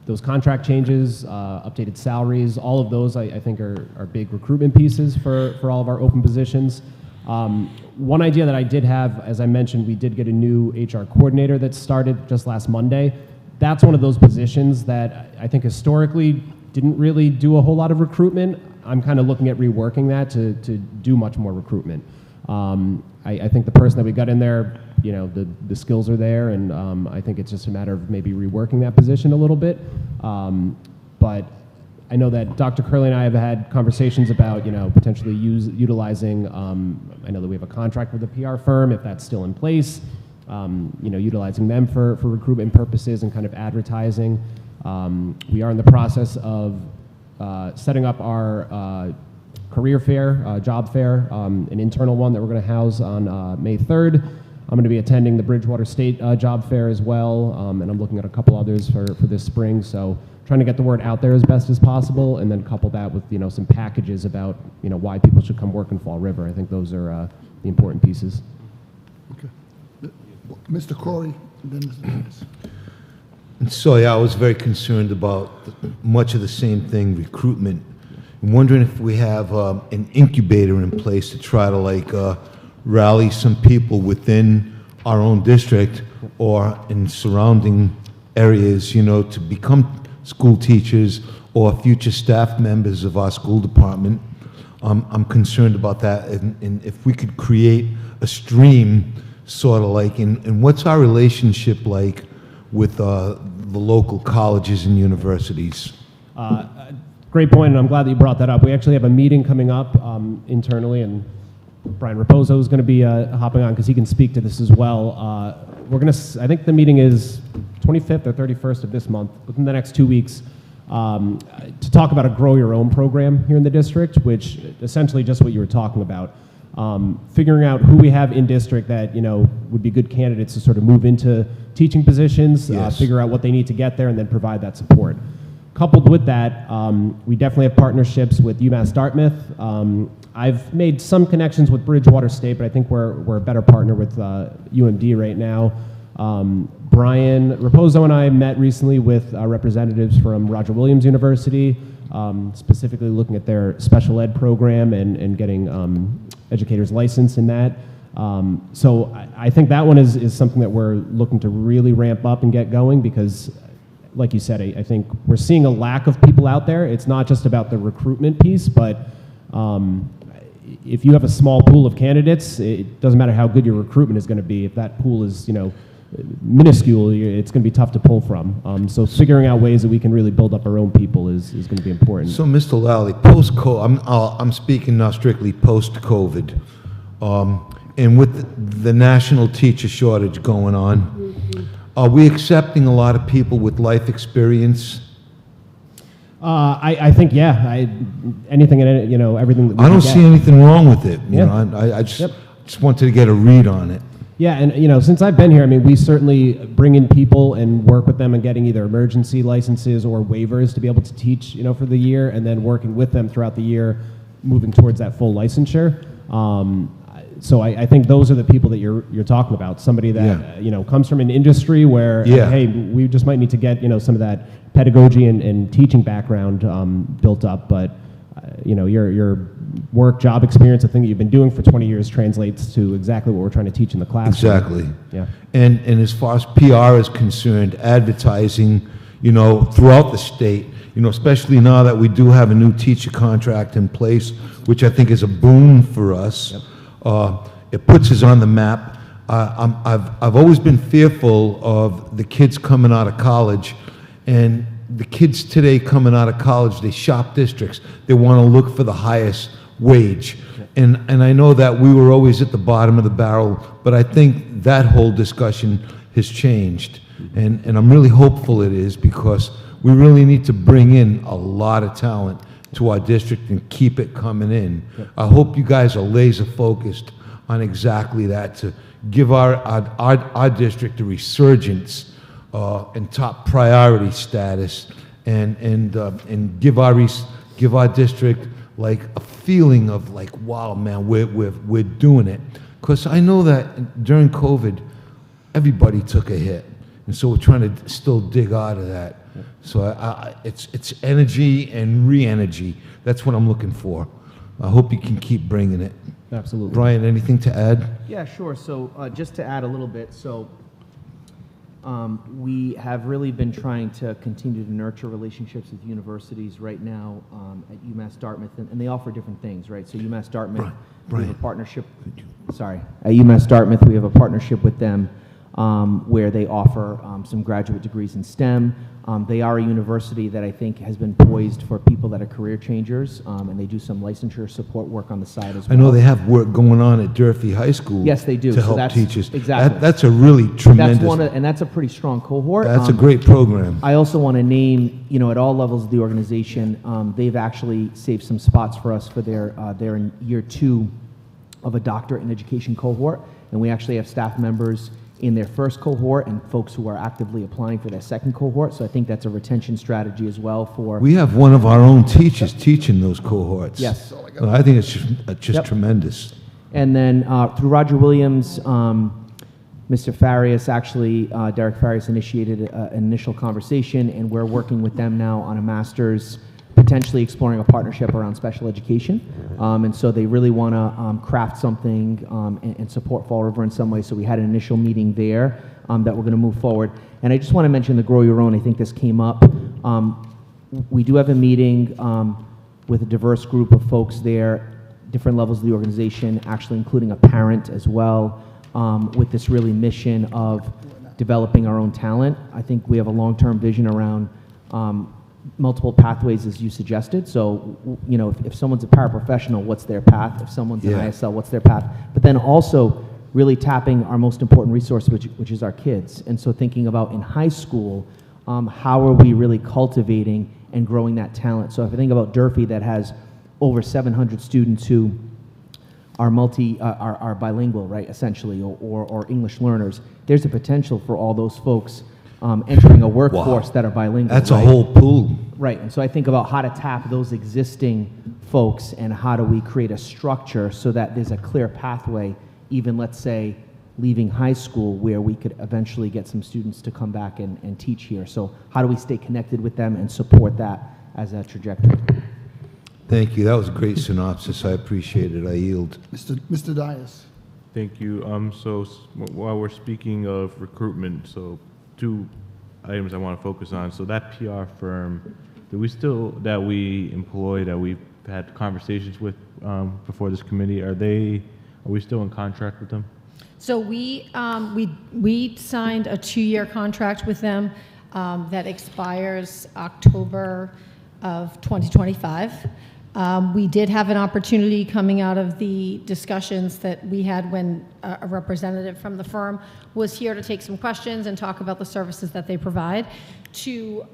those contract changes, updated salaries, all of those I think are big recruitment pieces for all of our open positions. One idea that I did have, as I mentioned, we did get a new HR coordinator that started just last Monday. That's one of those positions that I think historically didn't really do a whole lot of recruitment. I'm kind of looking at reworking that to do much more recruitment. I think the person that we got in there, you know, the skills are there, and I think it's just a matter of maybe reworking that position a little bit. But I know that Dr. Curley and I have had conversations about, you know, potentially utilizing, I know that we have a contract with a PR firm, if that's still in place, you know, utilizing them for recruitment purposes and kind of advertising. We are in the process of setting up our career fair, job fair, an internal one that we're going to house on May 3rd. I'm going to be attending the Bridgewater State Job Fair as well, and I'm looking at a couple others for this spring. So trying to get the word out there as best as possible, and then couple that with some packages about why people should come work in Fall River. I think those are the important pieces. Mr. Corey, and then Mr. Davis. And so, yeah, I was very concerned about much of the same thing, recruitment. I'm wondering if we have an incubator in place to try to rally some people within our own district or in surrounding areas, to become school teachers or future staff members of our school department. I'm concerned about that, and if we could create a stream, sort of and what's our relationship like with the local colleges and universities? Great point, and I'm glad that you brought that up. We actually have a meeting coming up internally, and Brian Raposo is going to be hopping on because he can speak to this as well. I think the meeting is 25th or 31st of this month, within the next 2 weeks, to talk about a Grow Your Own program here in the district, which essentially just what you were talking about. Figuring out who we have in district that would be good candidates to sort of move into teaching positions, Yes. figure out what they need to get there, and then provide that support. Coupled with that, we definitely have partnerships with UMass Dartmouth. I've made some connections with Bridgewater State, but I think we're a better partner with UMD right now. Brian Raposo and I met recently with representatives from Roger Williams University, specifically looking at their special ed program and getting educators licensed in that. So I think that one is something that we're looking to really ramp up and get going because, like you said, I think we're seeing a lack of people out there. It's not just about the recruitment piece, but if you have a small pool of candidates, it doesn't matter how good your recruitment is going to be. If that pool is, minuscule, it's going to be tough to pull from. So figuring out ways that we can really build up our own people is going to be important. So, Mr. Lally, post-COVID, I'm speaking now strictly post-COVID, and with the national teacher shortage going on, are we accepting a lot of people with life experience? I think, yeah. Anything and everything that we I don't can see get. anything wrong with it. You Yeah. know, I just wanted to get a read on it. Yeah, and since I've been here, we certainly bring in people and work with them and getting either emergency licenses or waivers to be able to teach, for the year, and then working with them throughout the year, moving towards that full licensure. So I think those are the people that you're talking about. Somebody that comes from an industry where hey, we just might need to get some of that pedagogy and teaching background built up, but your work job experience, the thing that you've been doing for 20 years, translates to exactly what we're trying to teach in the classroom. Exactly. Yeah. And as far as PR is concerned, advertising, throughout the state, especially now that we do have a new teacher contract in place, which I think is a boon for us. It puts us on the map. I've always been fearful of the kids coming out of college, and the kids today coming out of college, they shop districts. They want to look for the highest wage. And I know that we were always at the bottom of the barrel, but I think that whole discussion has changed. And I'm really hopeful it is, because we really need to bring in a lot of talent to our district and keep it coming in. I hope you guys are laser focused on exactly that, to give our district a resurgence and top priority status, and give our district like a feeling of like, wow, man, we're doing it. Because I know that during COVID, everybody took a hit, and so we're trying to still dig out of that. So it's energy and re-energy. That's what I'm looking for. I hope you can keep bringing it. Absolutely. Brian, anything to add? Yeah, sure. So just to add a little bit, we have really been trying to continue to nurture relationships with universities right now at UMass Dartmouth, and they offer different things, right? So UMass Dartmouth, we have a partnership. Sorry, at UMass Dartmouth, we have a partnership with them where they offer some graduate degrees in STEM. They are a university that I think has been poised for people that are career changers, and they do some licensure support work on the side as well. I know they have work going on at Durfee High School. Yes, they do. To So help that's- teachers. exactly. That's a really tremendous. And that's a pretty strong cohort. That's a great program. I also want to name, at all levels of the organization, they've actually saved some spots for us for their year 2 of a doctorate in education cohort, and we actually have staff members in their first cohort and folks who are actively applying for their second cohort. So I think that's a retention strategy as well for. We have one of our own teachers teaching those cohorts. Yes. I think it's just Yep. tremendous. And then through Roger Williams, Mr. Farias, actually, Derek Farias initiated an initial conversation, and we're working with them now on a master's, potentially exploring a partnership around special education. And so they really want to craft something and support Fall River in some way. So we had an initial meeting there that we're going to move forward. And I just want to mention the Grow Your Own. I think this came up. We do have a meeting with a diverse group of folks there, different levels of the organization, actually including a parent as well, with this really mission of developing our own talent. I think we have a long-term vision around multiple pathways, as you suggested. So, you know, if someone's a paraprofessional, what's their path? If someone's an ISL, what's their path? But then also really tapping our most important resource, which is our kids. And so thinking about in high school, how are we really cultivating and growing that talent? So if I think about Durfee, that has over 700 students who are are bilingual, right, essentially, or English learners, there's a potential for all those folks entering a workforce that are bilingual. That's right? a whole pool. Right, and so I think about how to tap those existing folks and how do we create a structure so that there's a clear pathway, even let's say leaving high school, where we could eventually get some students to come back and teach here. So how do we stay connected with them and support that as a trajectory? Thank you. That was a great synopsis. I appreciate it. I yield. Mr. Dias. Thank you. So while we're speaking of recruitment, so 2 items I want to focus on. So that PR firm that we employ, that we've had conversations with before this committee, are we still in contract with them? So we signed a 2-year contract with them that expires October of 2025. We did have an opportunity coming out of the discussions that we had when a representative from the firm was here to take some questions and talk about the services that they provide to,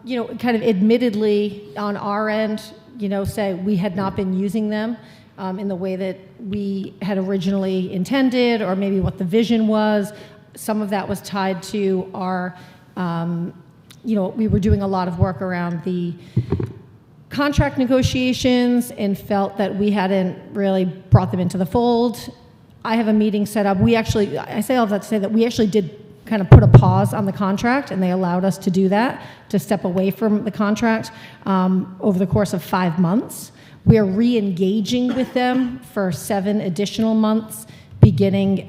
you know, kind of admittedly on our end, you know, say we had not been using them in the way that we had originally intended, or maybe what the vision was. Some of that was tied to our, you know, we were doing a lot of work around the contract negotiations and felt that we hadn't really brought them into the fold. I have a meeting set up. I say all of that to say that we actually did kind of put a pause on the contract, and they allowed us to do that, to step away from the contract over the course of 5 months. We are re-engaging with them for 7 additional months beginning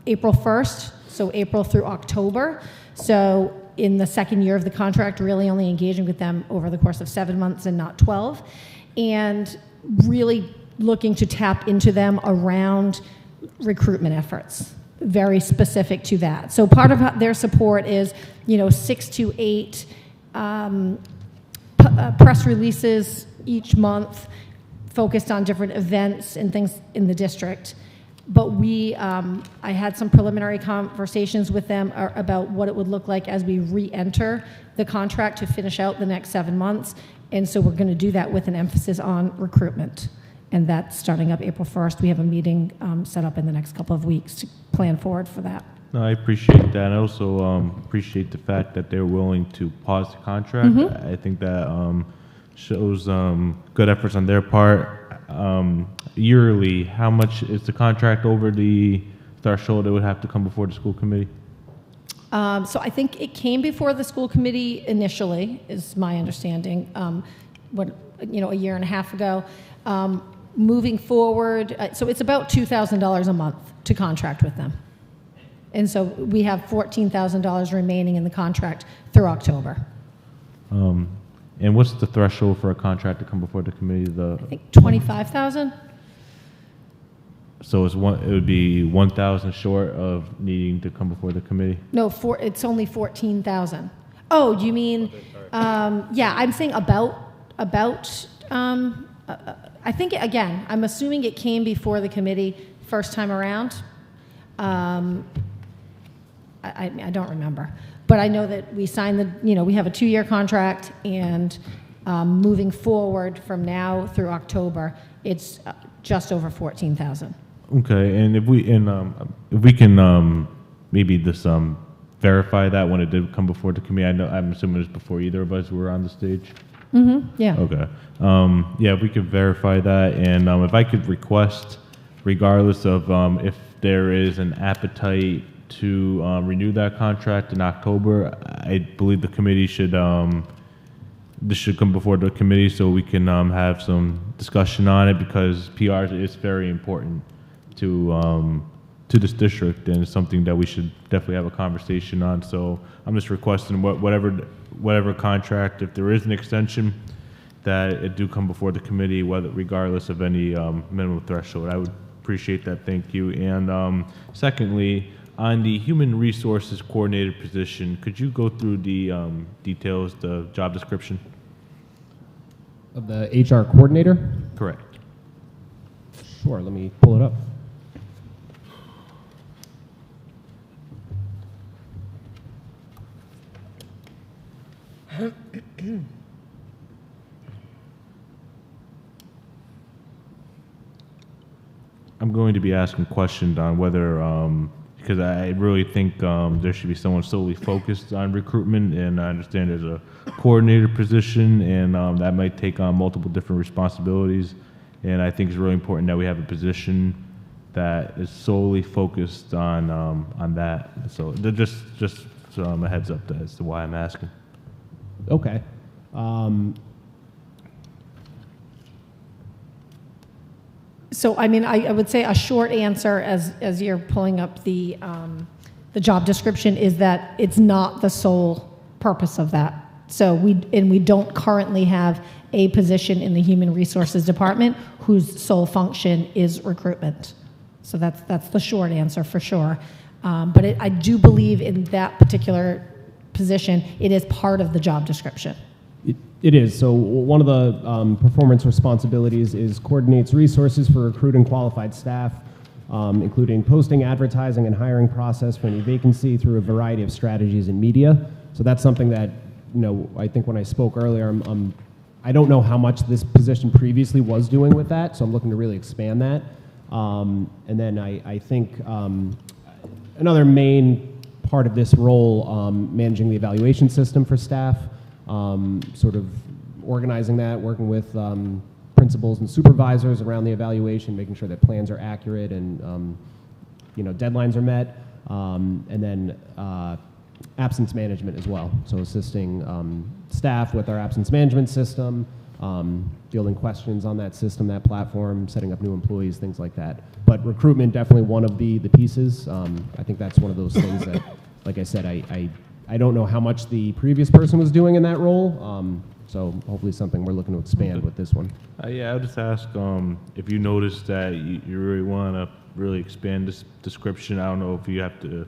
April 1st, so April through October. So in the second year of the contract, really only engaging with them over the course of 7 months and not 12, and really looking to tap into them around recruitment efforts, very specific to that. So part of their support is, you know, 6 to 8 press releases each month focused on different events and things in the district. But I had some preliminary conversations with them about what it would look like as we re-enter the contract to finish out the next 7 months. And so we're going to do that with an emphasis on recruitment. And that's starting up April 1st. We have a meeting set up in the next couple of weeks to plan forward for that. No, I appreciate that. I also appreciate the fact that they're willing to pause the contract. Mm-hmm. I think that shows good efforts on their part. Yearly, how much is the contract over the threshold that would have to come before the school committee? So I think it came before the school committee initially, is my understanding, a year and a half ago. Moving forward, so it's about $2,000 a month to contract with them. And so we have $14,000 remaining in the contract through October. And what's the threshold for a contract to come before the committee? I think 25,000. So it would be 1,000 short of needing to come before the committee? No, it's only 14,000. Oh, you mean, yeah, I'm saying about, I think, again, I'm assuming it came before the committee first time around. I don't remember. But I know that we signed we have a 2-year contract, and moving forward from now through October, it's just over 14,000. Okay, and if we can maybe just verify that when it did come before the committee. I'm assuming it's before either of us were on the stage. Yeah. Okay. Yeah, if we could verify that, and if I could request, regardless of if there is an appetite to renew that contract in October, I believe the committee should, this should come before the committee so we can have some discussion on it, because PR is very important to this district, and it's something that we should definitely have a conversation on. So I'm just requesting whatever contract, if there is an extension, that it do come before the committee, regardless of any minimum threshold. I would appreciate that. Thank you. And secondly, on the human resources coordinator position, could you go through the details, the job description? Of the HR coordinator? Correct. Sure, let me pull it up. I'm going to be asking questions on whether, because I really think there should be someone solely focused on recruitment, and I understand there's a coordinator position, and that might take on multiple different responsibilities, and I think it's really important that we have a position that is solely focused on that. So just a heads up as to why I'm asking. Okay. So, I mean, I would say a short answer as you're pulling up the job description is that it's not the sole purpose of that. So we don't currently have a position in the Human Resources Department whose sole function is recruitment. So that's the short answer for sure. But I do believe in that particular position, it is part of the job description. It is. So one of the performance responsibilities is coordinates resources for recruiting qualified staff, including posting, advertising, and hiring process for any vacancy through a variety of strategies and media. So that's something that, I think when I spoke earlier, I don't know how much this position previously was doing with that, so I'm looking to really expand that. And then I think another main part of this role, managing the evaluation system for staff, sort of organizing that, working with principals and supervisors around the evaluation, making sure that plans are accurate and deadlines are met, and then absence management as well. So assisting staff with our absence management system, fielding questions on that system, that platform, setting up new employees, things like that. But recruitment, definitely one of the pieces. I think that's one of those things that, like I said, I don't know how much the previous person was doing in that role, so hopefully something we're looking to expand with this one. Yeah, I'll just ask if you notice that you really want to really expand this description. I don't know if you have to,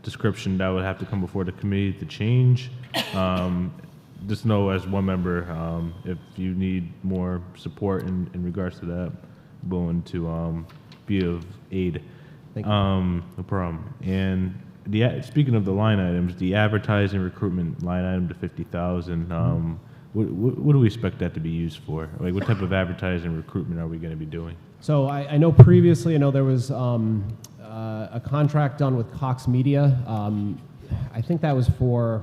description that would have to come before the committee to change. Just know as one member, if you need more support in regards to that, I'm willing to be of aid. Thank you. No problem. And speaking of the line items, the advertising recruitment line item to 50,000. What do we expect that to be used for? Like, what type of advertising recruitment are we going to be doing? So I know previously, there was a contract done with Cox Media. I think that was for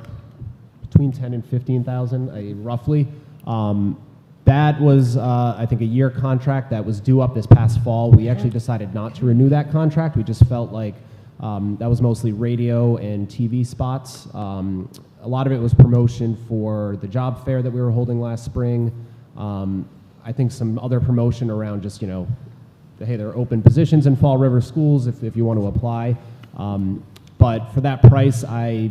between 10 and 15,000, roughly. That was, I think, a year contract that was due up this past fall. We actually decided not to renew that contract. We just felt like that was mostly radio and TV spots. A lot of it was promotion for the job fair that we were holding last spring. I think some other promotion around just, hey, there are open positions in Fall River schools if you want to apply. But for that price, I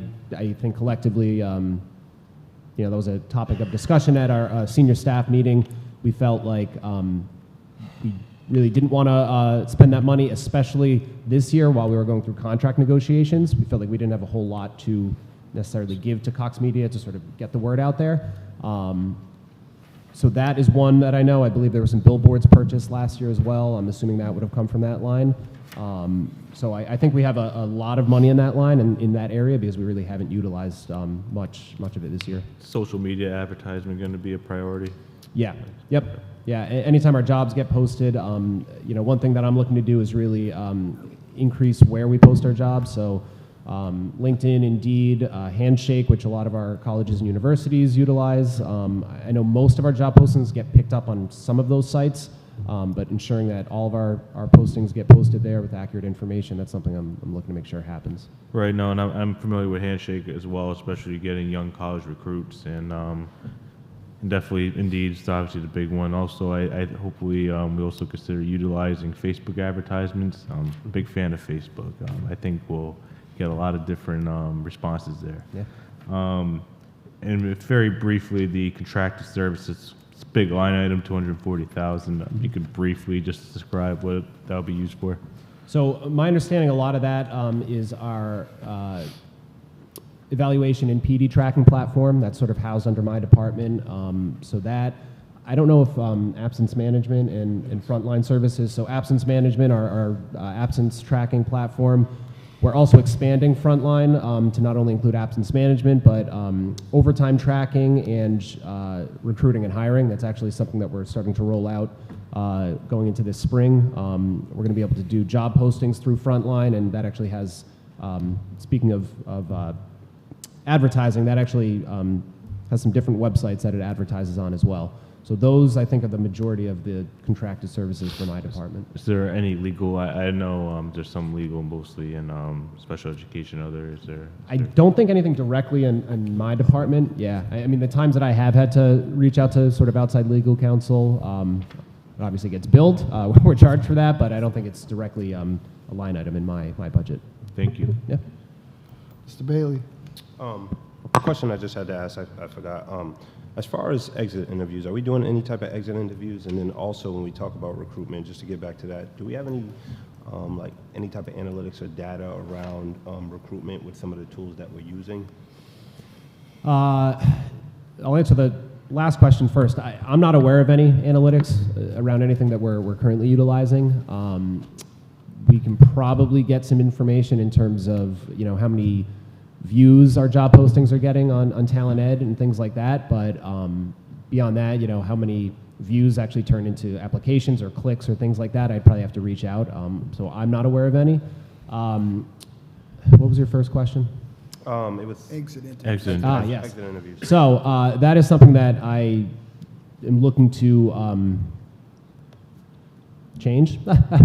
think collectively, that was a topic of discussion at our senior staff meeting. We felt like we really didn't want to spend that money, especially this year while we were going through contract negotiations. We felt like we didn't have a whole lot to necessarily give to Cox Media to sort of get the word out there. So that is one that I know. I believe there were some billboards purchased last year as well. I'm assuming that would have come from that line. So I think we have a lot of money in that line and in that area because we really haven't utilized much of it this year. Social media advertisement going to be a priority? Yeah, yep. Yeah, anytime our jobs get posted, one thing that I'm looking to do is really increase where we post our jobs. So LinkedIn, Indeed, Handshake, which a lot of our colleges and universities utilize. I know most of our job postings get picked up on some of those sites, but ensuring that all of our postings get posted there with accurate information, that's something I'm looking to make sure happens. Right, no, and I'm familiar with Handshake as well, especially getting young college recruits, and definitely Indeed is obviously the big one. Also, I hopefully we also consider utilizing Facebook advertisements. I'm a big fan of Facebook. I think we'll get a lot of different responses there. Yeah. And if very briefly, the contracted services, it's a big line item, $240,000. You could briefly just describe what that would be used for. So my understanding, a lot of that is our evaluation and PD tracking platform that's sort of housed under my department. So that, I don't know if absence management and frontline services, so absence management, our absence tracking platform, we're also expanding frontline to not only include absence management, but overtime tracking and recruiting and hiring. That's actually something that we're starting to roll out going into this spring. We're going to be able to do job postings through frontline, and that actually has, speaking of advertising, that actually has some different websites that it advertises on as well. So those, I think, are the majority of the contracted services for my department. Is there any legal? I know there's some legal mostly in special education. Others there. I don't think anything directly in my department. Yeah, I mean the times that I have had to reach out to sort of outside legal counsel, it obviously gets billed. We're charged for that, but I don't think it's directly a line item in my budget. Thank you. Yeah. Mr. Bailey. A question I just had to ask, I forgot. As far as exit interviews, are we doing any type of exit interviews? And then also when we talk about recruitment, just to get back to that, do we have any like any type of analytics or data around recruitment with some of the tools that we're using? I'll answer the last question first. I'm not aware of any analytics around anything that we're currently utilizing. We can probably get some information in terms of how many views our job postings are getting on Talent Ed and things like that, but beyond that, how many views actually turn into applications or clicks or things like that, I'd probably have to reach out. So I'm not aware of any. What was your first question? It was exit interviews. Exit. Yes. Exit interviews. So that is something that I am looking to change,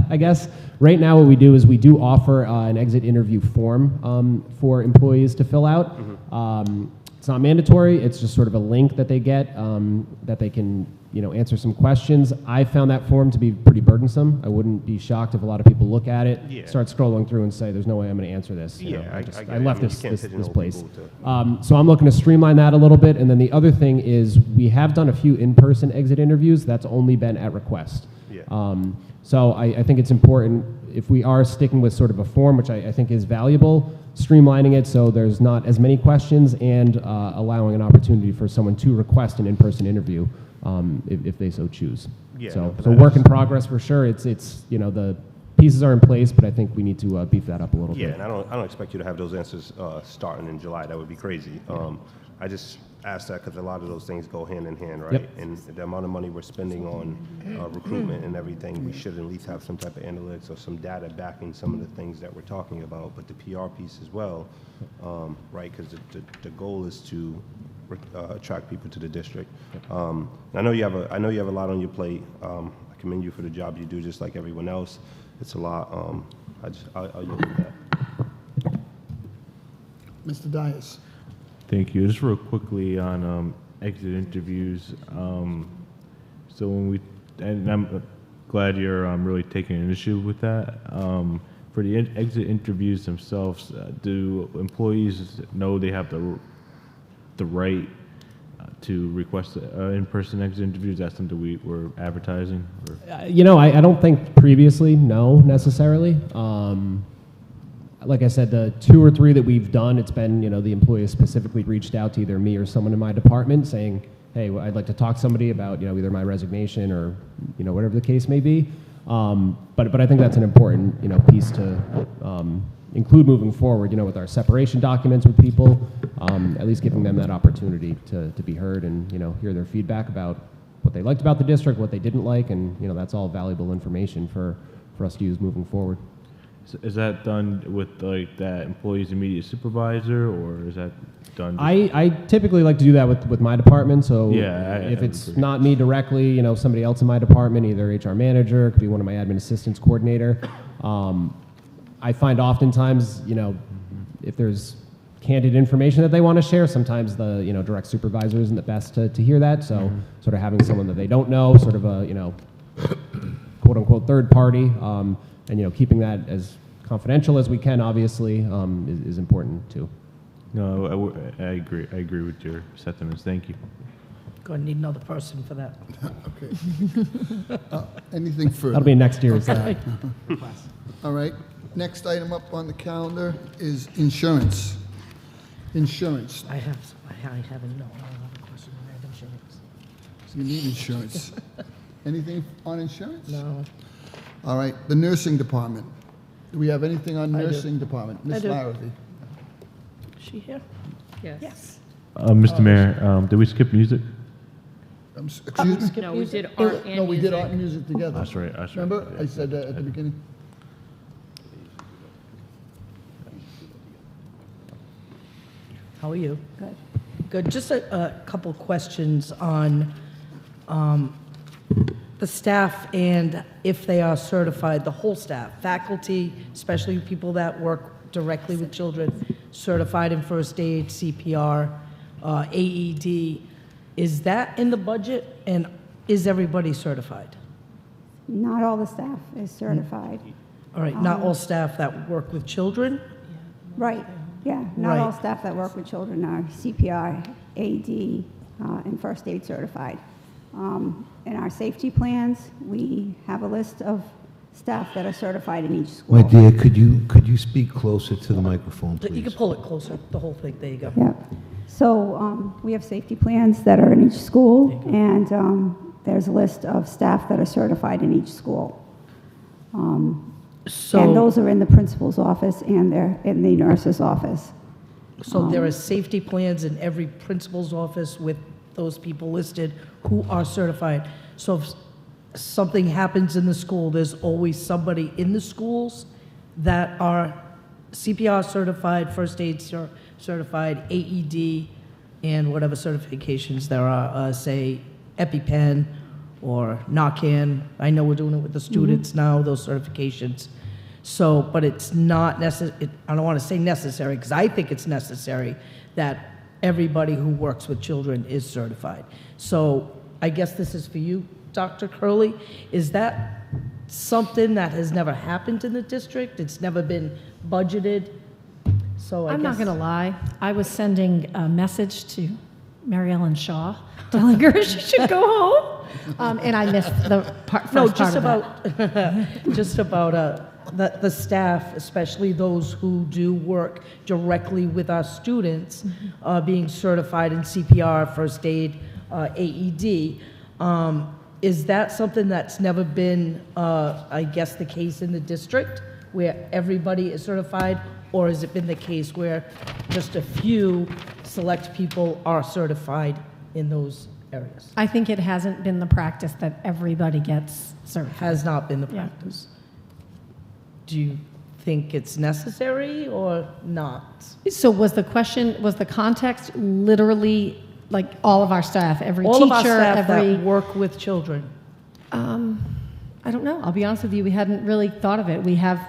I guess. Right now what we do is we do offer an exit interview form for employees to fill out. It's not mandatory, it's just sort of a link that they get that they can answer some questions. I found that form to be pretty burdensome. I wouldn't be shocked if a lot of people look at it, start scrolling through and say, there's no way I'm going to answer this. I left this place. So I'm looking to streamline that a little bit. And then the other thing is we have done a few in-person exit interviews. That's only been at request. So I think it's important, if we are sticking with sort of a form, which I think is valuable, streamlining it so there's not as many questions and allowing an opportunity for someone to request an in-person interview if they so choose. So work in progress for sure. It's the pieces are in place, but I think we need to beef that up a little bit. Yeah, and I don't expect you to have those answers starting in July. That would be crazy. I just asked that because a lot of those things go hand in hand, right? Yep. And the amount of money we're spending on recruitment and everything, we should at least have some type of analytics or some data backing some of the things that we're talking about. But the PR piece as well, right? Because the goal is to attract people to the district. I know you have a lot on your plate. I commend you for the job you do, just like everyone else. It's a lot. I'll yield with that. Mr. Dias. Thank you. Just real quickly on exit interviews. So and I'm glad you're really taking an issue with that. For the exit interviews themselves, do employees know they have the right to request in-person exit interviews? Is that something we're advertising? I don't think previously, no, necessarily. Like I said, the 2 or 3 that we've done, it's been, the employee has specifically reached out to either me or someone in my department saying, hey, I'd like to talk to somebody about, either my resignation or, whatever the case may be. But I think that's an important, piece to include moving forward, with our separation documents with people, at least giving them that opportunity to be heard and, hear their feedback about what they liked about the district, what they didn't like, and that's all valuable information for us to use moving forward. Is that done with like that employee's immediate supervisor, or is that done? I typically like to do that with my department. So Yeah, if I it's agree. not me directly, somebody else in my department, either HR manager, it could be one of my admin assistants, coordinator. I find oftentimes, if there's candid information that they want to share, sometimes the direct supervisor isn't the best to hear that. So sort of having someone that they don't know, sort of a quote unquote third party, and keeping that as confidential as we can, obviously, is important too. No, I agree. I agree with your sentiments. Thank you. Going to need another person for that. Okay. Anything further? That'll be next year's. All right. Next item up on the calendar is insurance. Insurance. I haven't, no, I don't have a question. I have insurance. So you need insurance. Anything on insurance? No. All right. The nursing department. Do we have anything on I do. nursing department? I Ms. do. Larrabee. Is she here? Yes. Yes. Mr. Mayor, did we skip music? Excuse me? No, we did art and music. No, we did art and music together. That's right. That's right. Remember? I said that at the beginning. How are you? Good. Good. Just a couple questions on the staff and if they are certified, the whole staff, faculty, especially people that work directly with children, certified in first aid, CPR, AED. Is that in the budget, and is everybody certified? Not all the staff is certified. All right, not all staff that work with children? Right, yeah. Not all Right. staff that work with children are CPR, AED, and first aid certified. In our safety plans, we have a list of staff that are certified in each school. My dear, could you speak closer to the microphone, You please? can pull it closer, the whole thing, there you go. Yeah. So we have safety plans that are in each school, and there's a list of staff that are certified in each school. So- And those are in the principal's office and they're in the nurse's office. So there are safety plans in every principal's office with those people listed who are certified. So if something happens in the school, there's always somebody in the schools that are CPR certified, first aid certified, AED, and whatever certifications there are, say EpiPen or Narcan. I know we're doing it with the students now, those certifications. So, but it's not necessary, I don't want to say necessary, because I think it's necessary that everybody who works with children is certified. So I guess this is for you, Dr. Curley. Is that something that has never happened in the district? It's never been budgeted? So I'm not guess- going to lie. I was sending a message to Mary Ellen Shaw telling her she should go home, and I missed the first No, part just of that. about, just about the staff, especially those who do work directly with our students, being certified in CPR, first aid, AED. Is that something that's never been, I guess, the case in the district, where everybody is certified? Or has it been the case where just a few select people are certified in those areas? I think it hasn't been the practice that everybody gets certified. Has not been the Yeah. practice. Do you think it's necessary or not? So was the question, was the context literally like all of our staff, every All teacher, of our staff every... that work with children. I don't know. I'll be honest with you. We hadn't really thought of it. We have,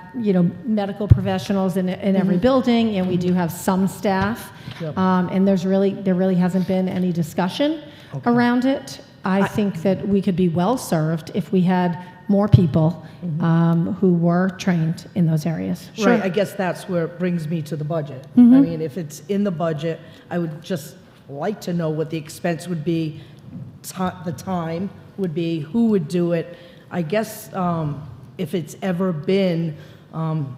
medical professionals in every building, and we do have some staff. Yep. And there really hasn't been any discussion around it. I think that we could be well served if we had more people who were trained in those areas. Right, I guess that's where it brings me to the budget. I Mhm. mean, if it's in the budget, I would just like to know what the expense would be, the time would be, who would do it. I guess if it's ever been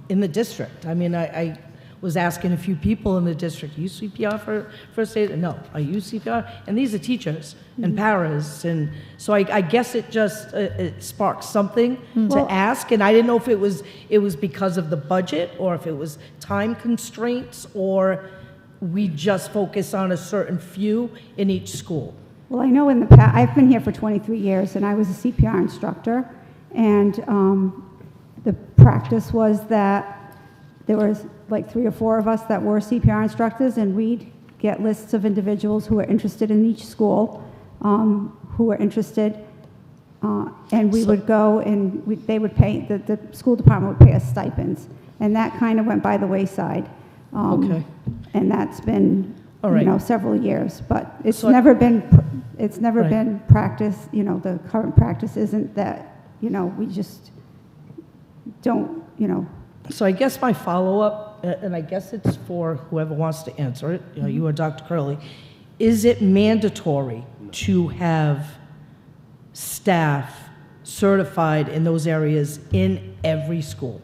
in the district. I mean, I was asking a few people in the district, use CPR for first aid? No, I use CPR. And these are teachers and paras. And so I guess it just it sparked something to ask. And I didn't know if it was because of the budget or if it was time constraints or we just focus on a certain few in each school. Well, I know in the past, I've been here for 23 years, and I was a CPR instructor, and the practice was that there was like 3 or 4 of us that were CPR instructors, and we'd get lists of individuals who were interested in each school, who were interested, and we would go and they would pay, the school department would pay us stipends, and that kind of went by the wayside. Okay. And that's been, All right. you know, several years, but it's So- never been, Right. been practice, you know, the current practice isn't that, you know, we just don't, you know. So I guess my follow-up, and I guess it's for whoever wants to answer it, you or Dr. Curley, is it mandatory to have staff certified in those areas in every school?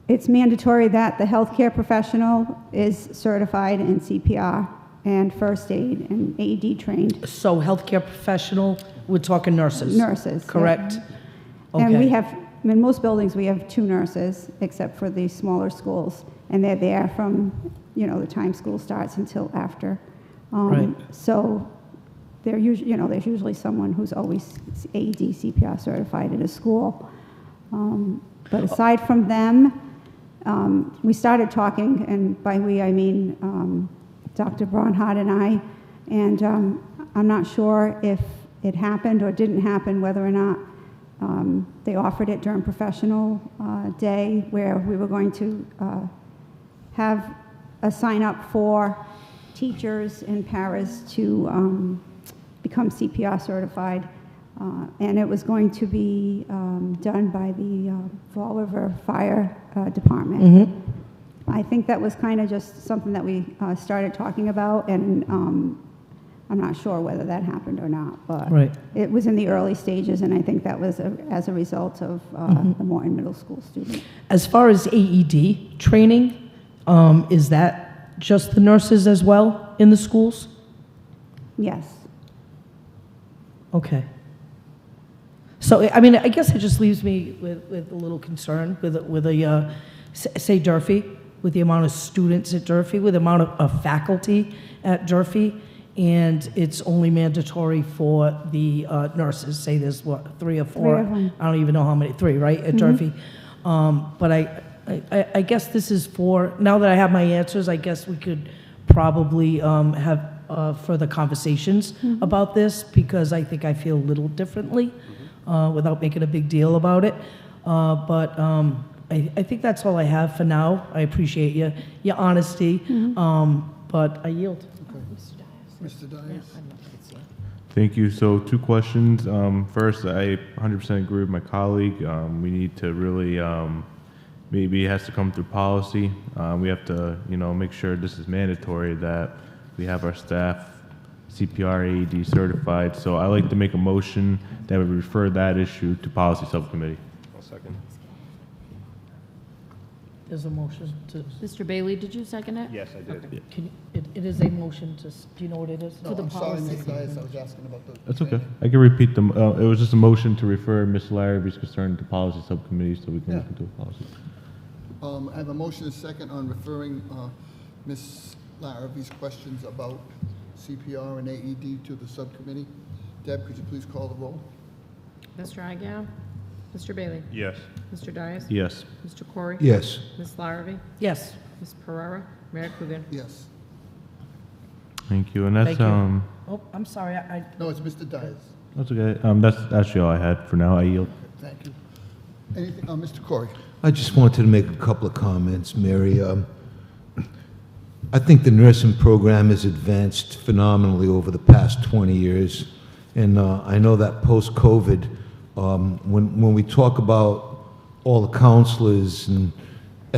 It's mandatory that the healthcare professional is certified in CPR and first aid and AED trained. So healthcare professional, we're talking nurses? Nurses. yeah. Correct? And we Okay. have, in most buildings, we have 2 nurses, except for the smaller schools, and they're there from, you know, the time school starts until after. Right. So they're usually, you know, there's usually someone who's always AED CPR certified at a school. But aside from them, we started talking, and by we I mean Dr. Bronhardt and I, and I'm not sure if it happened or didn't happen, whether or not they offered it during professional day, where we were going to have a sign up for teachers and paras to become CPR certified. And it was going to be done by the Fall River Fire Department. Mhm. I think that was kind of just something that we started talking about, and I'm not sure whether that happened or not, but Right. it was in the early stages, and I think that was as a result of the Morton Middle School student. As far as AED training, is that just the nurses as well in the schools? Yes. Okay. So, I mean, I guess it just leaves me with a little concern with say Durfee, with the amount of students at Durfee, with the amount of faculty at Durfee, and it's only mandatory for the nurses. Say there's, what, 3 or 4? 3 of them. I don't even know how many, 3, right, at Durfee? But I guess this is for, now that I have my answers, I guess we could probably have further conversations about this, because I think I feel a little differently without making a big deal about it. But I think that's all I have for now. I appreciate your honesty, but I yield. Mr. Dias? Thank you. So 2 questions. First, I 100% agree with my colleague. We need to really, maybe it has to come through policy. We have to, you know, make sure this is mandatory, that we have our staff CPR AED certified. So I like to make a motion that we refer that issue to policy subcommittee. I'll second. There's a motion to, Mr. Bailey, did you second it? Yes, I did. it is a motion to, do you know what it is? No, I'm sorry, Mr. Dias, I was asking about the. That's okay. I can repeat them. It was just a motion to refer Ms. Larrabee's concern to policy subcommittee so we can look into a policy. I have a motion and second on referring Ms. Larrabee's questions about CPR and AED to the subcommittee. Deb, could you please call the roll? Mr. Agia? Mr. Bailey? Yes. Mr. Dias? Yes. Mr. Corey? Yes. Ms. Larrabee? Yes. Ms. Pereira? Mayor Coogan? Yes. Thank you. And that's, Thank you. Oh, I'm sorry, No, it's Mr. Dias. that's okay. That's actually all I had for now. I yield. Thank you. Anything, Mr. Corey? I just wanted to make a couple of comments, Mary. I think the nursing program has advanced phenomenally over the past 20 years. And I know that post-COVID, when we talk about all the counselors and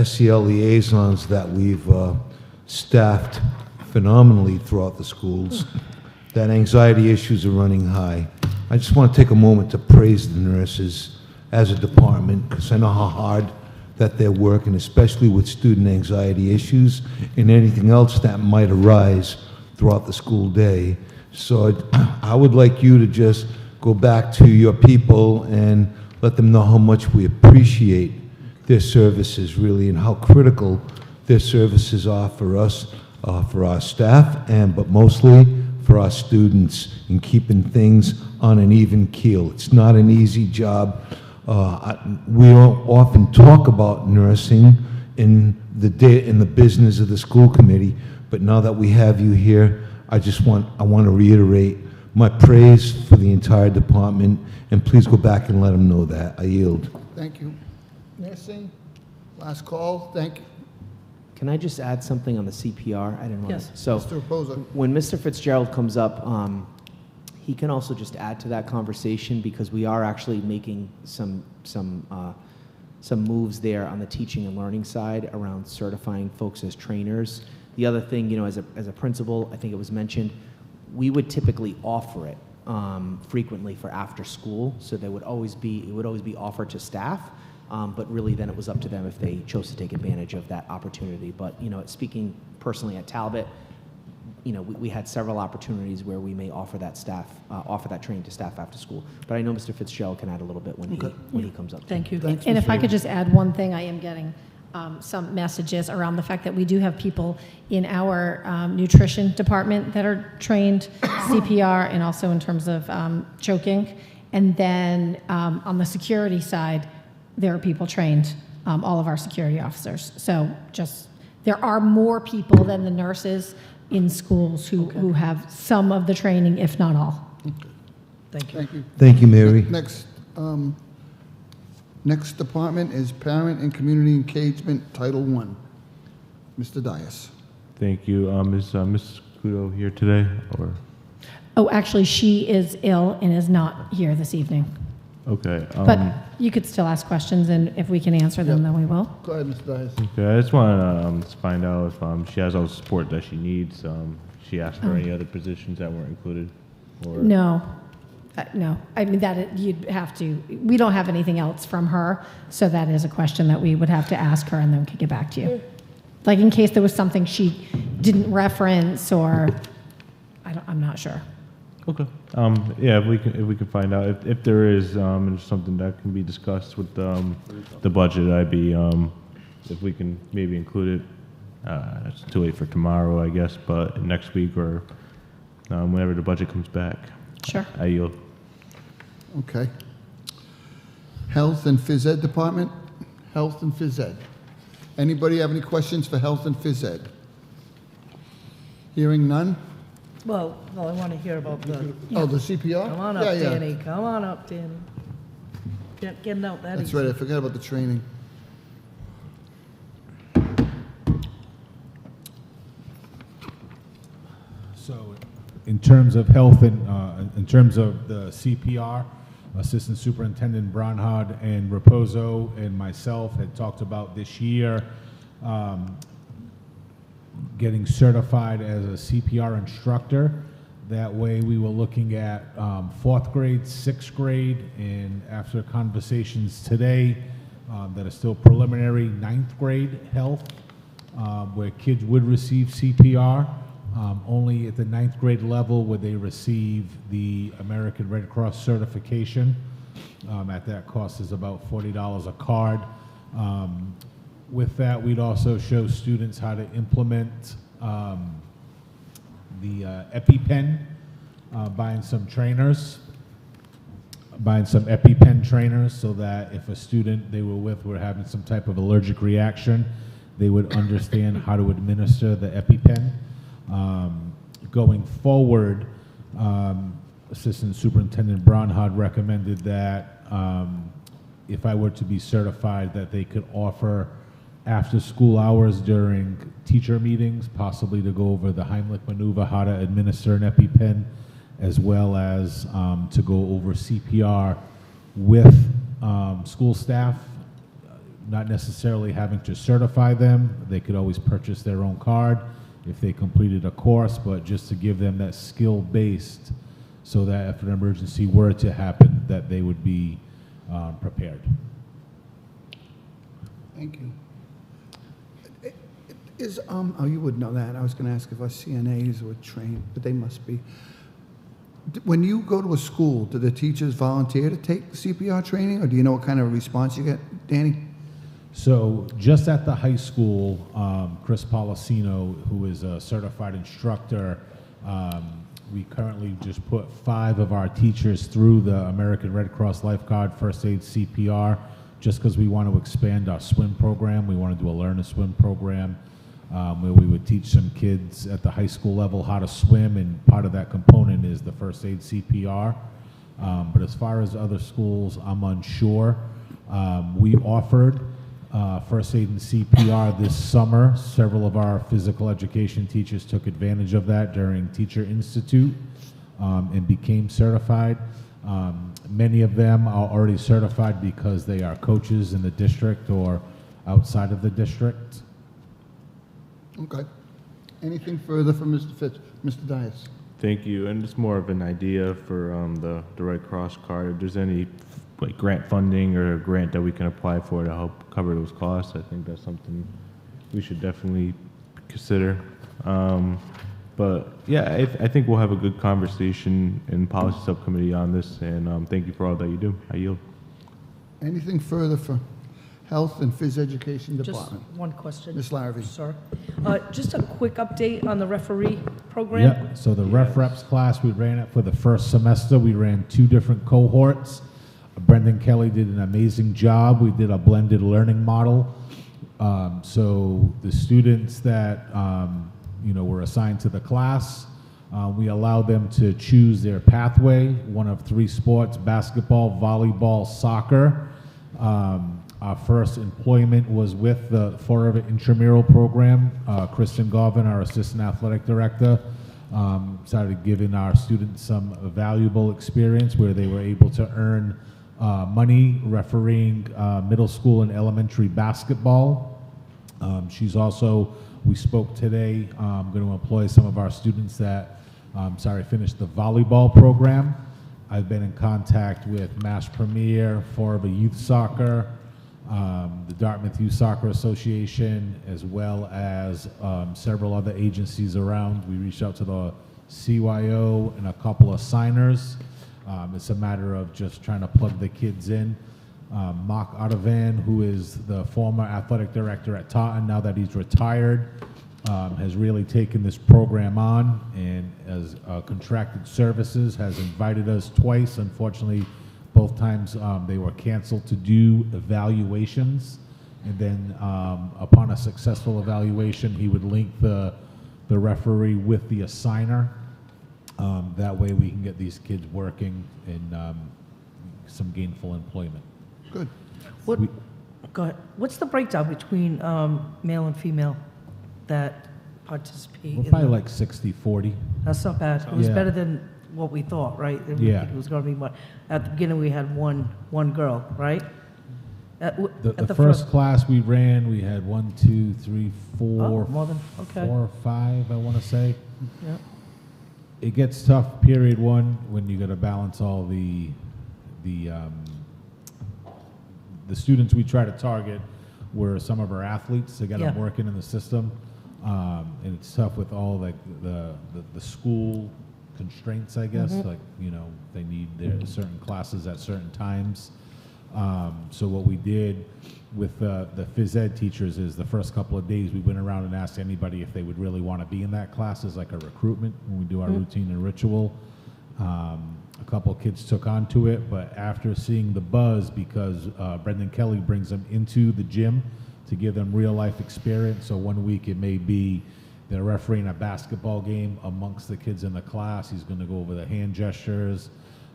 SEL liaisons that we've staffed phenomenally throughout the schools, that anxiety issues are running high. I just want to take a moment to praise the nurses as a department, because I know how hard that they're working, especially with student anxiety issues and anything else that might arise throughout the school day. So I would like you to just go back to your people and let them know how much we appreciate their services, really, and how critical their services are for us, for our staff, but mostly for for our students and keeping things on an even keel. It's not an easy job. We don't often talk about nursing in the business of the school committee, but now that we have you here, I want to reiterate my praise for the entire department, and please go back and let them know that. I yield. Thank you. Nursing, last call, thank you. Can I just add something on the CPR? I didn't want Yes, to. So Mr. Reposa. when Mr. Fitzgerald comes up, he can also just add to that conversation because we are actually making some moves there on the teaching and learning side around certifying folks as trainers. The other thing, you know, as a principal, I think it was mentioned, we would typically offer it frequently for after school, so it would always be offered to staff. But really, then it was up to them if they chose to take advantage of that opportunity. But you know, speaking personally at Talbot, you know, we had several opportunities where we may offer that training to staff after school. But I know Mr. Fitzgerald can add a little bit when he comes up. Thank you. And if I could just add one thing, I am getting some messages around the fact that we do have people in our nutrition department that are trained CPR and also in terms of choking. And then on the security side, there are people trained, all of our security officers. So there are more people than the nurses in schools who have some of the training, if not all. Thank you. Thank you. Thank you, Mary. Next department is Parent and Community Engagement, Title I. Mr. Dias. Thank you. Is Ms. Kudo here today? Or Oh, actually, she is ill and is not here this evening. okay. But you could still ask questions, and if we can answer them, then we will. Go ahead, Mr. Dias. Okay, I just want to find out if she has all the support that she needs. She asked for any other positions that weren't included? Or No. No. I mean, you'd have to, we don't have anything else from her, so that is a question that we would have to ask her and then we could get back to you. Like in case there was something she didn't reference or, I'm not sure. Okay. Yeah, if we can find out if there is something that can be discussed with the budget, I'd be if we can maybe include it. It's too late for tomorrow, I guess, but next week or whenever the budget comes back. Sure. I yield. Okay. Health and Phys Ed Department. Health and Phys Ed. Anybody have any questions for Health and Phys Ed? Hearing none? Well, no, I want to hear about the... Oh, the CPR? Come on up, Yeah, yeah. Danny. Come on up, Danny. Getting out that That's easy. right, I forgot about the training. So, in terms of health and in terms of the CPR, Assistant Superintendent Bronhard and Reposo and myself had talked about this year getting certified as a CPR instructor. That way we were looking at 4th grade, 6th grade, and after conversations today that are still preliminary, 9th grade health, where kids would receive CPR. Only at the 9th grade level would they receive the American Red Cross certification. At that cost is about $40 a card. With that, we'd also show students how to implement the EpiPen, buying some EpiPen trainers so that if a student they were with were having some type of allergic reaction, they would understand how to administer the EpiPen. Going forward, Assistant Superintendent Bronhard recommended that if I were to be certified, that they could offer after school hours during teacher meetings, possibly to go over the Heimlich maneuver, how to administer an EpiPen, as well as to go over CPR with school staff, not necessarily having to certify them. They could always purchase their own card if they completed a course, but just to give them that skill-based so that if an emergency were to happen, that they would be prepared. Thank you. Oh, you would know that. I was going to ask if our CNAs were trained, but they must be. When you go to a school, do the teachers volunteer to take CPR training, or do you know what kind of a response you get, Danny? So just at the high school, Chris Policino, who is a certified instructor, we currently just put 5 of our teachers through the American Red Cross Lifeguard First Aid CPR, just because we want to expand our swim program. We want to do a learn to swim program where we would teach some kids at the high school level how to swim, and part of that component is the first aid CPR. But as far as other schools, I'm unsure. We offered first aid and CPR this summer. Several of our physical education teachers took advantage of that during Teacher Institute and became certified. Many of them are already certified because they are coaches in the district or outside of the district. Okay. Anything further from Mr. Fitz? Mr. Dias? Thank you, and it's more of an idea for the Red Cross card. If there's any like grant funding or a grant that we can apply for to help cover those costs, I think that's something we should definitely consider. But yeah, I think we'll have a good conversation in policy subcommittee on this, and thank you for all that you do. I yield. Anything further for Health and Phys Education Just Department? one question. Ms. Larrabee. Sir. Just a quick update on the referee program. Yeah, so the ref reps class, we ran it for the first semester. We ran 2 different cohorts. Brendan Kelly did an amazing job. We did a blended learning model. So the students that were assigned to the class, we allowed them to choose their pathway, one of 3 sports: basketball, volleyball, soccer. Our first employment was with the Forever Intramural program. Kristen Garvin, our assistant athletic director, started giving our students some valuable experience where they were able to earn money refereeing middle school and elementary basketball. She's also, we spoke today, going to employ some of our students that, finished the volleyball program. I've been in contact with Mass Premier, Forever Youth Soccer, the Dartmouth Youth Soccer Association, as well as several other agencies around. We reached out to the CYO and a couple of signers. It's a matter of just trying to plug the kids in. Mark Ottavan, who is the former athletic director at Taunton, now that he's retired, has really taken this program on, and as contracted services has invited us twice. Unfortunately, both times they were canceled to do evaluations, and then upon a successful evaluation, he would link the referee with the assigner. That way we can get these kids working in some gainful employment. Good. Go ahead. What's the breakdown between male and female that participate? We're in probably the- like 60-40. That's not bad. It was Yeah. better than what we thought, right? Yeah. It was going to be more. At the beginning, we had one girl, right? The first class we ran, we had 1, 2, 3, 4, Oh, more than- okay. 4 or 5, I want to say. Yeah. It gets tough, period 1, when you got to balance all the students we try to target were some of our athletes to get them Yeah. working in the system. And it's tough with all like the school constraints, I guess. Mhm. Like, they need their certain classes at certain times. So what we did with the phys ed teachers is the first couple of days we went around and asked anybody if they would really want to be in that class as like a recruitment when we do our routine and ritual. A couple of kids took on to it, but after seeing the buzz, because Brendan Kelly brings them into the gym to give them real life experience. So one week it may be they're refereeing a basketball game amongst the kids in the class. He's going to go over the hand gestures,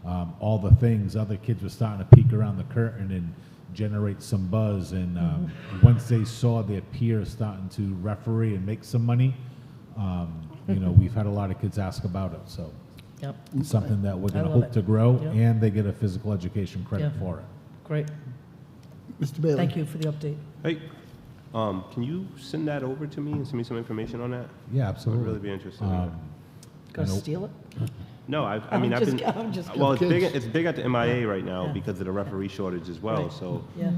all the things. Other kids were starting to peek around the curtain and generate some buzz. And once they saw their peers starting to referee and make some money, we've had a lot of kids ask about it. So Yep. it's something that we're I going to love hope it. to grow, Yep. and they get a physical education credit Yeah. for it. Great. Mr. Bailey. Thank you for the update. Hey, can you send that over to me and send me some information on that? Yeah, absolutely. I'd really be interested in that. Gonna steal it? No, I've I'm been. just Well, it's kidding. big. It's big at the MIA right now Yeah. because of the referee shortage as well. Right. So, Yeah.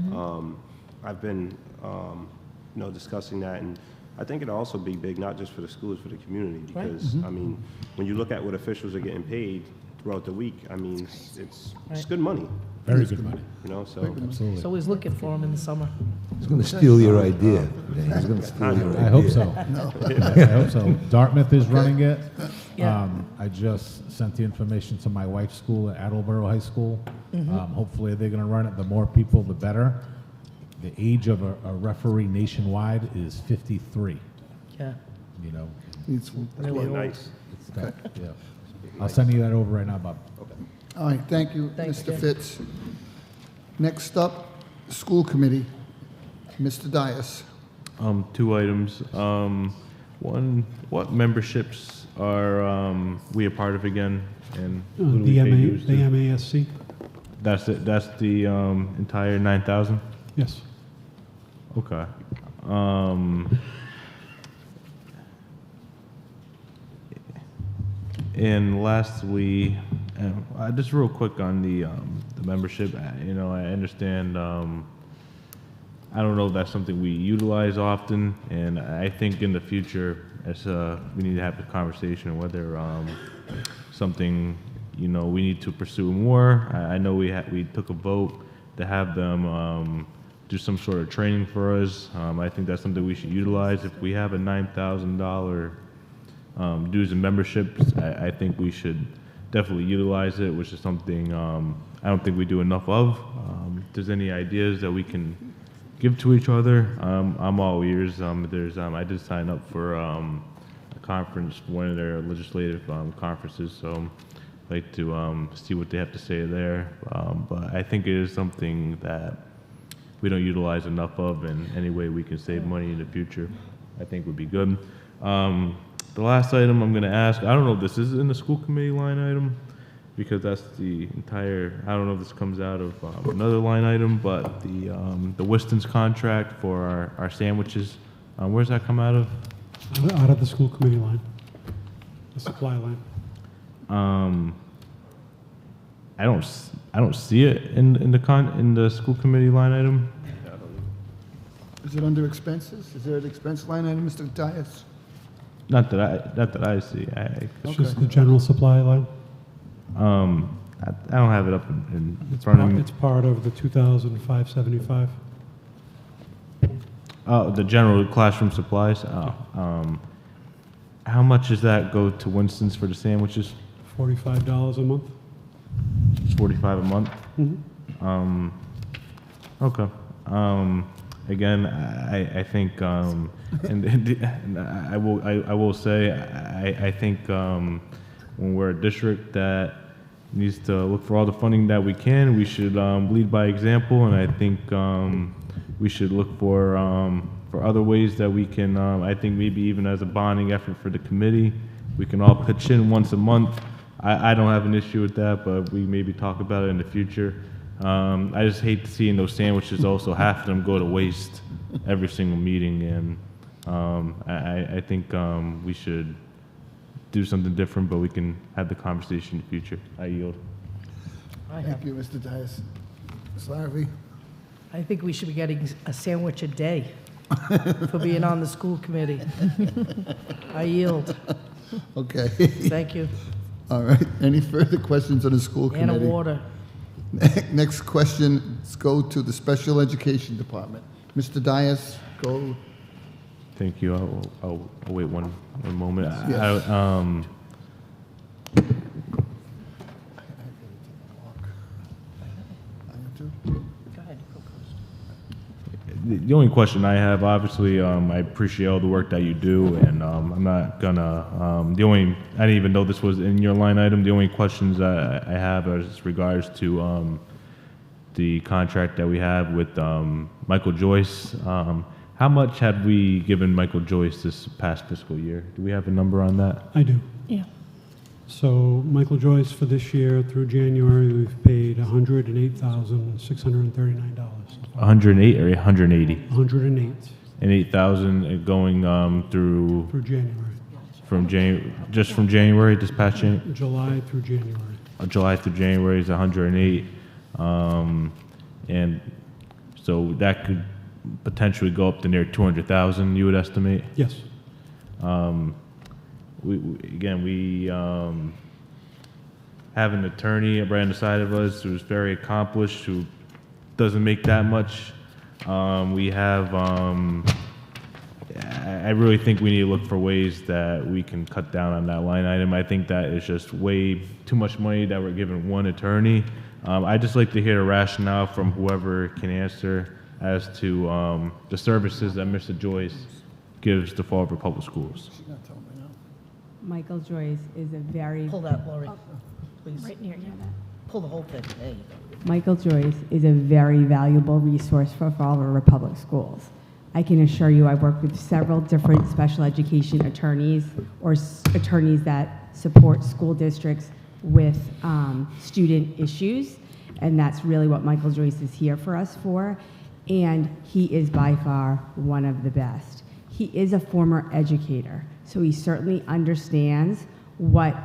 I've been, discussing that, and I think it'll also be big not just for the schools, for the community. Right. Because I mean, when you look at what officials are getting paid throughout the week, I mean, it's Right. good money. Very good money. So Absolutely. So he's looking for him in the summer. He's going to steal your idea. He's going to steal your idea. I hope so. I hope so. Dartmouth is running it. Yeah. I just sent the information to my wife's school at Attleboro High School. Hopefully they're going to run it. The more people, the better. The age of a referee nationwide is 53. Yeah. You know, It's Really old. Nice. it's that, yeah. I'll send you that over right now, Bob. All right, thank you, Thanks, Mr. Jim. Fitz. Next up, School Committee, Mr. Dias. Two items. One, what memberships are we a part of again? And who do we pay dues The to? MASC? That's it. That's the entire 9,000. Yes. Okay. And lastly, just real quick on the membership. You know, I understand. I don't know if that's something we utilize often, and I think in the future, as we need to have a conversation whether something we need to pursue more. I know we took a vote to have them do some sort of training for us. I think that's something we should utilize. If we have a $9,000 dues and memberships, I think we should definitely utilize it, which is something I don't think we do enough of. If there's any ideas that we can give to each other, I'm all ears. I did sign up for a conference, one of their legislative conferences, so I'd like to see what they have to say there. But I think it is something that we don't utilize enough of, and any way we can save money in the future, I think would be good. The last item I'm going to ask, I don't know if this is in the school committee line item, because that's the entire, I don't know if this comes out of another line item, but the Whiston's contract for our sandwiches, where's that come out of? Out of the school committee line, the supply line. I don't see it in the school committee line item. Is it under expenses? Is there an expense line item, Mr. Dias? Not that I see. It's just the general supply line. I don't have it up in front of me. It's part of the 2,575. Oh, the general classroom supplies. Oh, how much does that go to Winston's for the sandwiches? $45 a month. It's 45 a month. Mhm. Okay. Again, I think, and I will say, I think when we're a district that needs to look for all the funding that we can, we should lead by example, and I think we should look for other ways that we can. I think maybe even as a bonding effort for the committee, we can all pitch in once a month. I don't have an issue with that, but we maybe talk about it in the future. I just hate seeing those sandwiches. Also, half of them go to waste every single meeting, and I think we should do something different, but we can have the conversation in the future. I yield. Thank you, Mr. Dias. Ms. Larrabee? I think we should be getting a sandwich a day for being on the school committee. I yield. Okay. Thank you. All right. Any further questions on the school And committee? a water. Next questions go to the Special Education Department. Mr. Dias, go. Thank you. I'll wait one moment. Yes. Go ahead. The only question I have, obviously, I appreciate all the work that you do, and I'm not gonna. I didn't even know this was in your line item. The only questions I have is regards to the contract that we have with Michael Joyce. How much had we given Michael Joyce this past fiscal year? Do we have a number on that? I do. Yeah. So Michael Joyce for this year through January, we've paid $108,639. 108 or 180? 108 And 8,000 going through January. from January, this past January. July through January. July through January is 108, and so that could potentially go up to near 200,000. You would estimate? Yes. We have an attorney right on the side of us who's very accomplished, who doesn't make that much. We have, I really think we need to look for ways that we can cut down on that line item. I think that is just way too much money that we're giving one attorney. I'd just like to hear the rationale from whoever can answer as to the services that Mr. Joyce gives to Fall River Public Schools. Michael Joyce is a very... Pull that, Lori, please. Right near you. Pull the whole thing. There you go. Michael Joyce is a very valuable resource for Fall River Public Schools. I can assure you I've worked with several different special education attorneys or attorneys that support school districts with student issues, and that's really what Michael Joyce is here for us for, and he is by far one of the best. He is a former educator, so he certainly understands what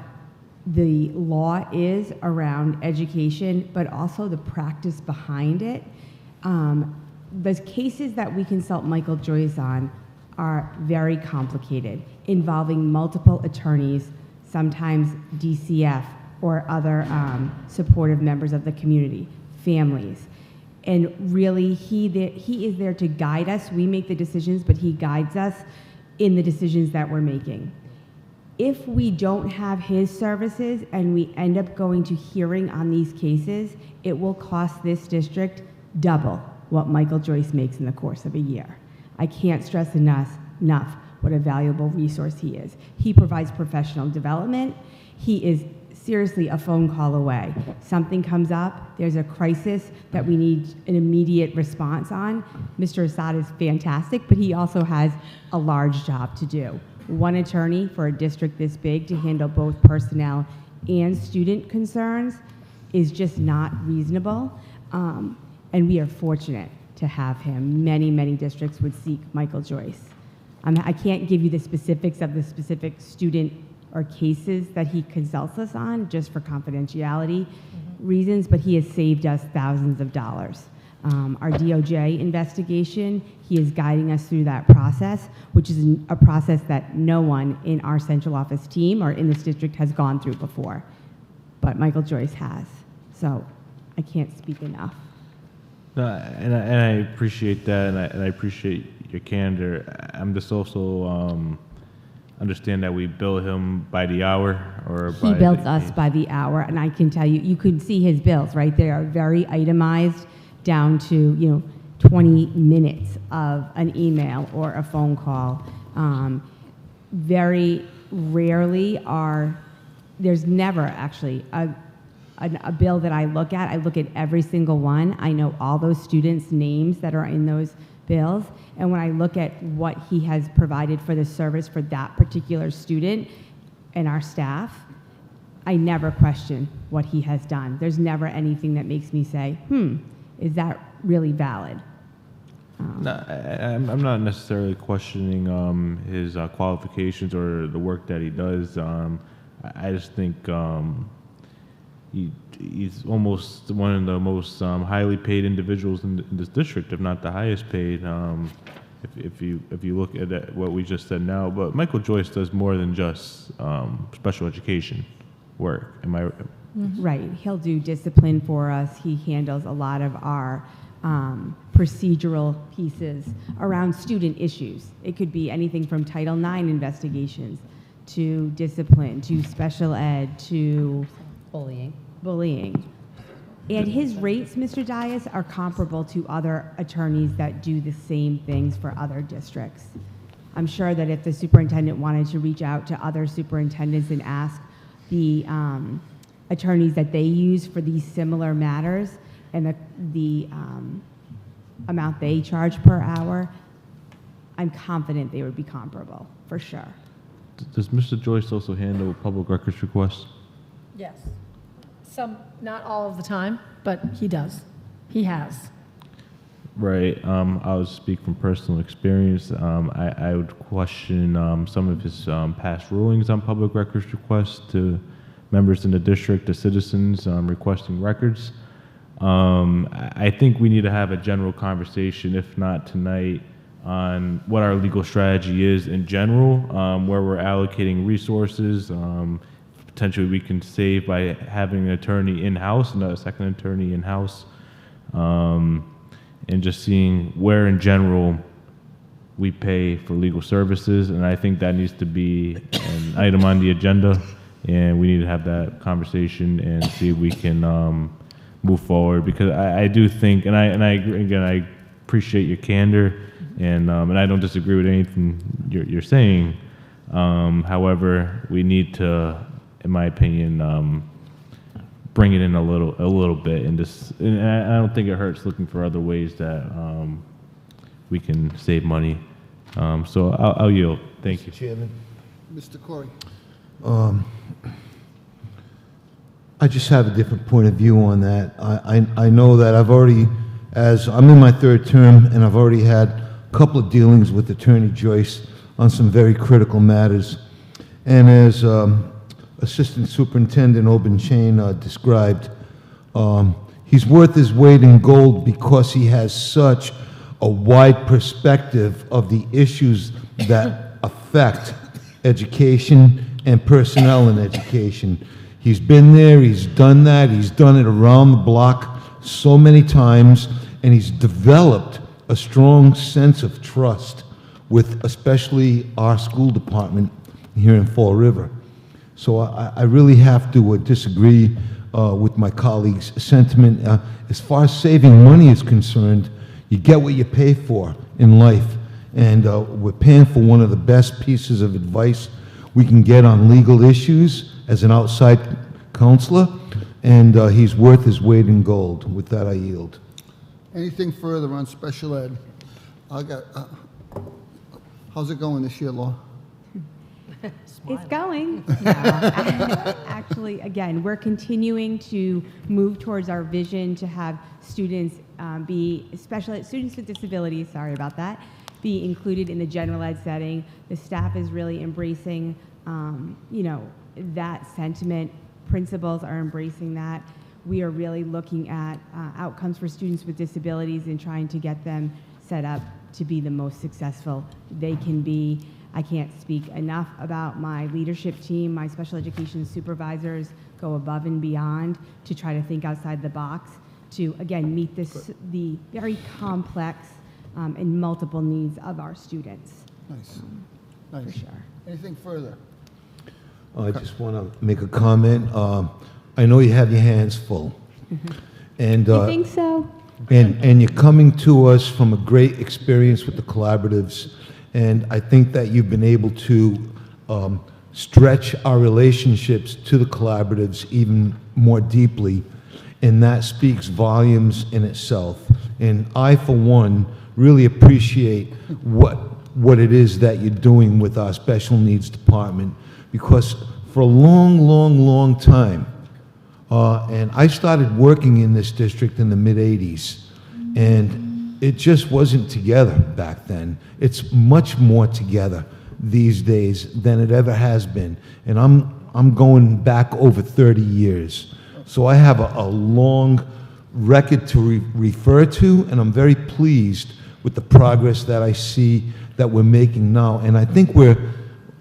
the law is around education, but also the practice behind it. The cases that we consult Michael Joyce on are very complicated, involving multiple attorneys, sometimes DCF or other supportive members of the community, families. And really, he is there to guide us. We make the decisions, but he guides us in the decisions that we're making. If we don't have his services and we end up going to hearing on these cases, it will cost this district double what Michael Joyce makes in the course of a year. I can't stress enough what a valuable resource he is. He provides professional development. He is seriously a phone call away. Something comes up, there's a crisis that we need an immediate response on. Mr. Assad is fantastic, but he also has a large job to do. One attorney for a district this big to handle both personnel and student concerns is just not reasonable. And we are fortunate to have him. Many, many districts would seek Michael Joyce. I can't give you the specifics of the specific student or cases that he consults us on, just for confidentiality reasons, but he has saved us thousands of dollars. Our DOJ investigation, he is guiding us through that process, which is a process that no one in our central office team or in this district has gone through before, but Michael Joyce has. So I can't speak enough. No, and I appreciate that, and I appreciate your candor. I'm just also understand that we bill him by the hour or by He bills us by the hour, and I can tell you, you can see his bills, right? They are very itemized down to 20 minutes of an email or a phone call. Very rarely there's never actually a bill that I look at. I look at every single one. I know all those students' names that are in those bills. And when I look at what he has provided for the service for that particular student and our staff, I never question what he has done. There's never anything that makes me say, is that really valid? No, I'm not necessarily questioning his qualifications or the work that he does. I just think he's almost one of the most highly paid individuals in this district, if not the highest paid. If you look at what we just said now, but Michael Joyce does more than just special education work. Am I? Right. He'll do discipline for us. He handles a lot of our procedural pieces around student issues. It could be anything from Title IX investigations to discipline to special ed to bullying. And his rates, Mr. Dias, are comparable to other attorneys that do the same things for other districts. I'm sure that if the superintendent wanted to reach out to other superintendents and ask the attorneys that they use for these similar matters and the amount they charge per hour, I'm confident they would be comparable, for sure. Does Mr. Joyce also handle public records requests? Yes. Some, not all of the time, but he does. He has. Right. I'll speak from personal experience. I would question some of his past rulings on public records requests to members in the district, to citizens requesting records. I think we need to have a general conversation, if not tonight, on what our legal strategy is in general, where we're allocating resources. Potentially we can save by having an attorney in-house, a second attorney in-house, and just seeing where in general we pay for legal services, and I think that needs to be an item on the agenda, and we need to have that conversation and see if we can move forward, because I do think, and I agree, again, I appreciate your candor, and I don't disagree with anything you're saying. However, we need to, in my opinion, bring it in a little bit, and I don't think it hurts looking for other ways that we can save money. So I'll yield. Thank you. Mr. Chairman. Mr. Corey. I just have a different point of view on that. I know that I've already, as I'm in my third term, and I've already had a couple of dealings with Attorney Joyce on some very critical matters. And as Assistant Superintendent Obenchain described, he's worth his weight in gold because he has such a wide perspective of the issues that affect education and personnel in education. He's been there, he's done that, he's done it around the block so many times, and he's developed a strong sense of trust with especially our school department here in Fall River. So I really have to disagree with my colleague's sentiment. As far as saving money is concerned, you get what you pay for in life, and we're paying for one of the best pieces of advice we can get on legal issues as an outside counselor, and he's worth his weight in gold. With that, I yield. Anything further on special ed? How's it going this year, Laura? It's going. No, actually, again, we're continuing to move towards our vision to have students be students with disabilities, sorry about that, be included in the general ed setting. The staff is really embracing, that sentiment. Principals are embracing that. We are really looking at outcomes for students with disabilities and trying to get them set up to be the most successful they can be. I can't speak enough about my leadership team. My special education supervisors go above and beyond to try to think outside the box to, again, meet the very complex and multiple needs of our students. Nice. Nice. For sure. Anything further? I just want to make a comment. I know you have your hands full. And I think so. And you're coming to us from a great experience with the collaboratives, and I think that you've been able to stretch our relationships to the collaboratives even more deeply, and that speaks volumes in itself. And I, for one, really appreciate what it is that you're doing with our special needs department, because for a long time, and I started working in this district in the mid-'80s, and it just wasn't together back then. It's much more together these days than it ever has been. And I'm going back over 30 years. So I have a long record to refer to, and I'm very pleased with the progress that I see that we're making now. And I think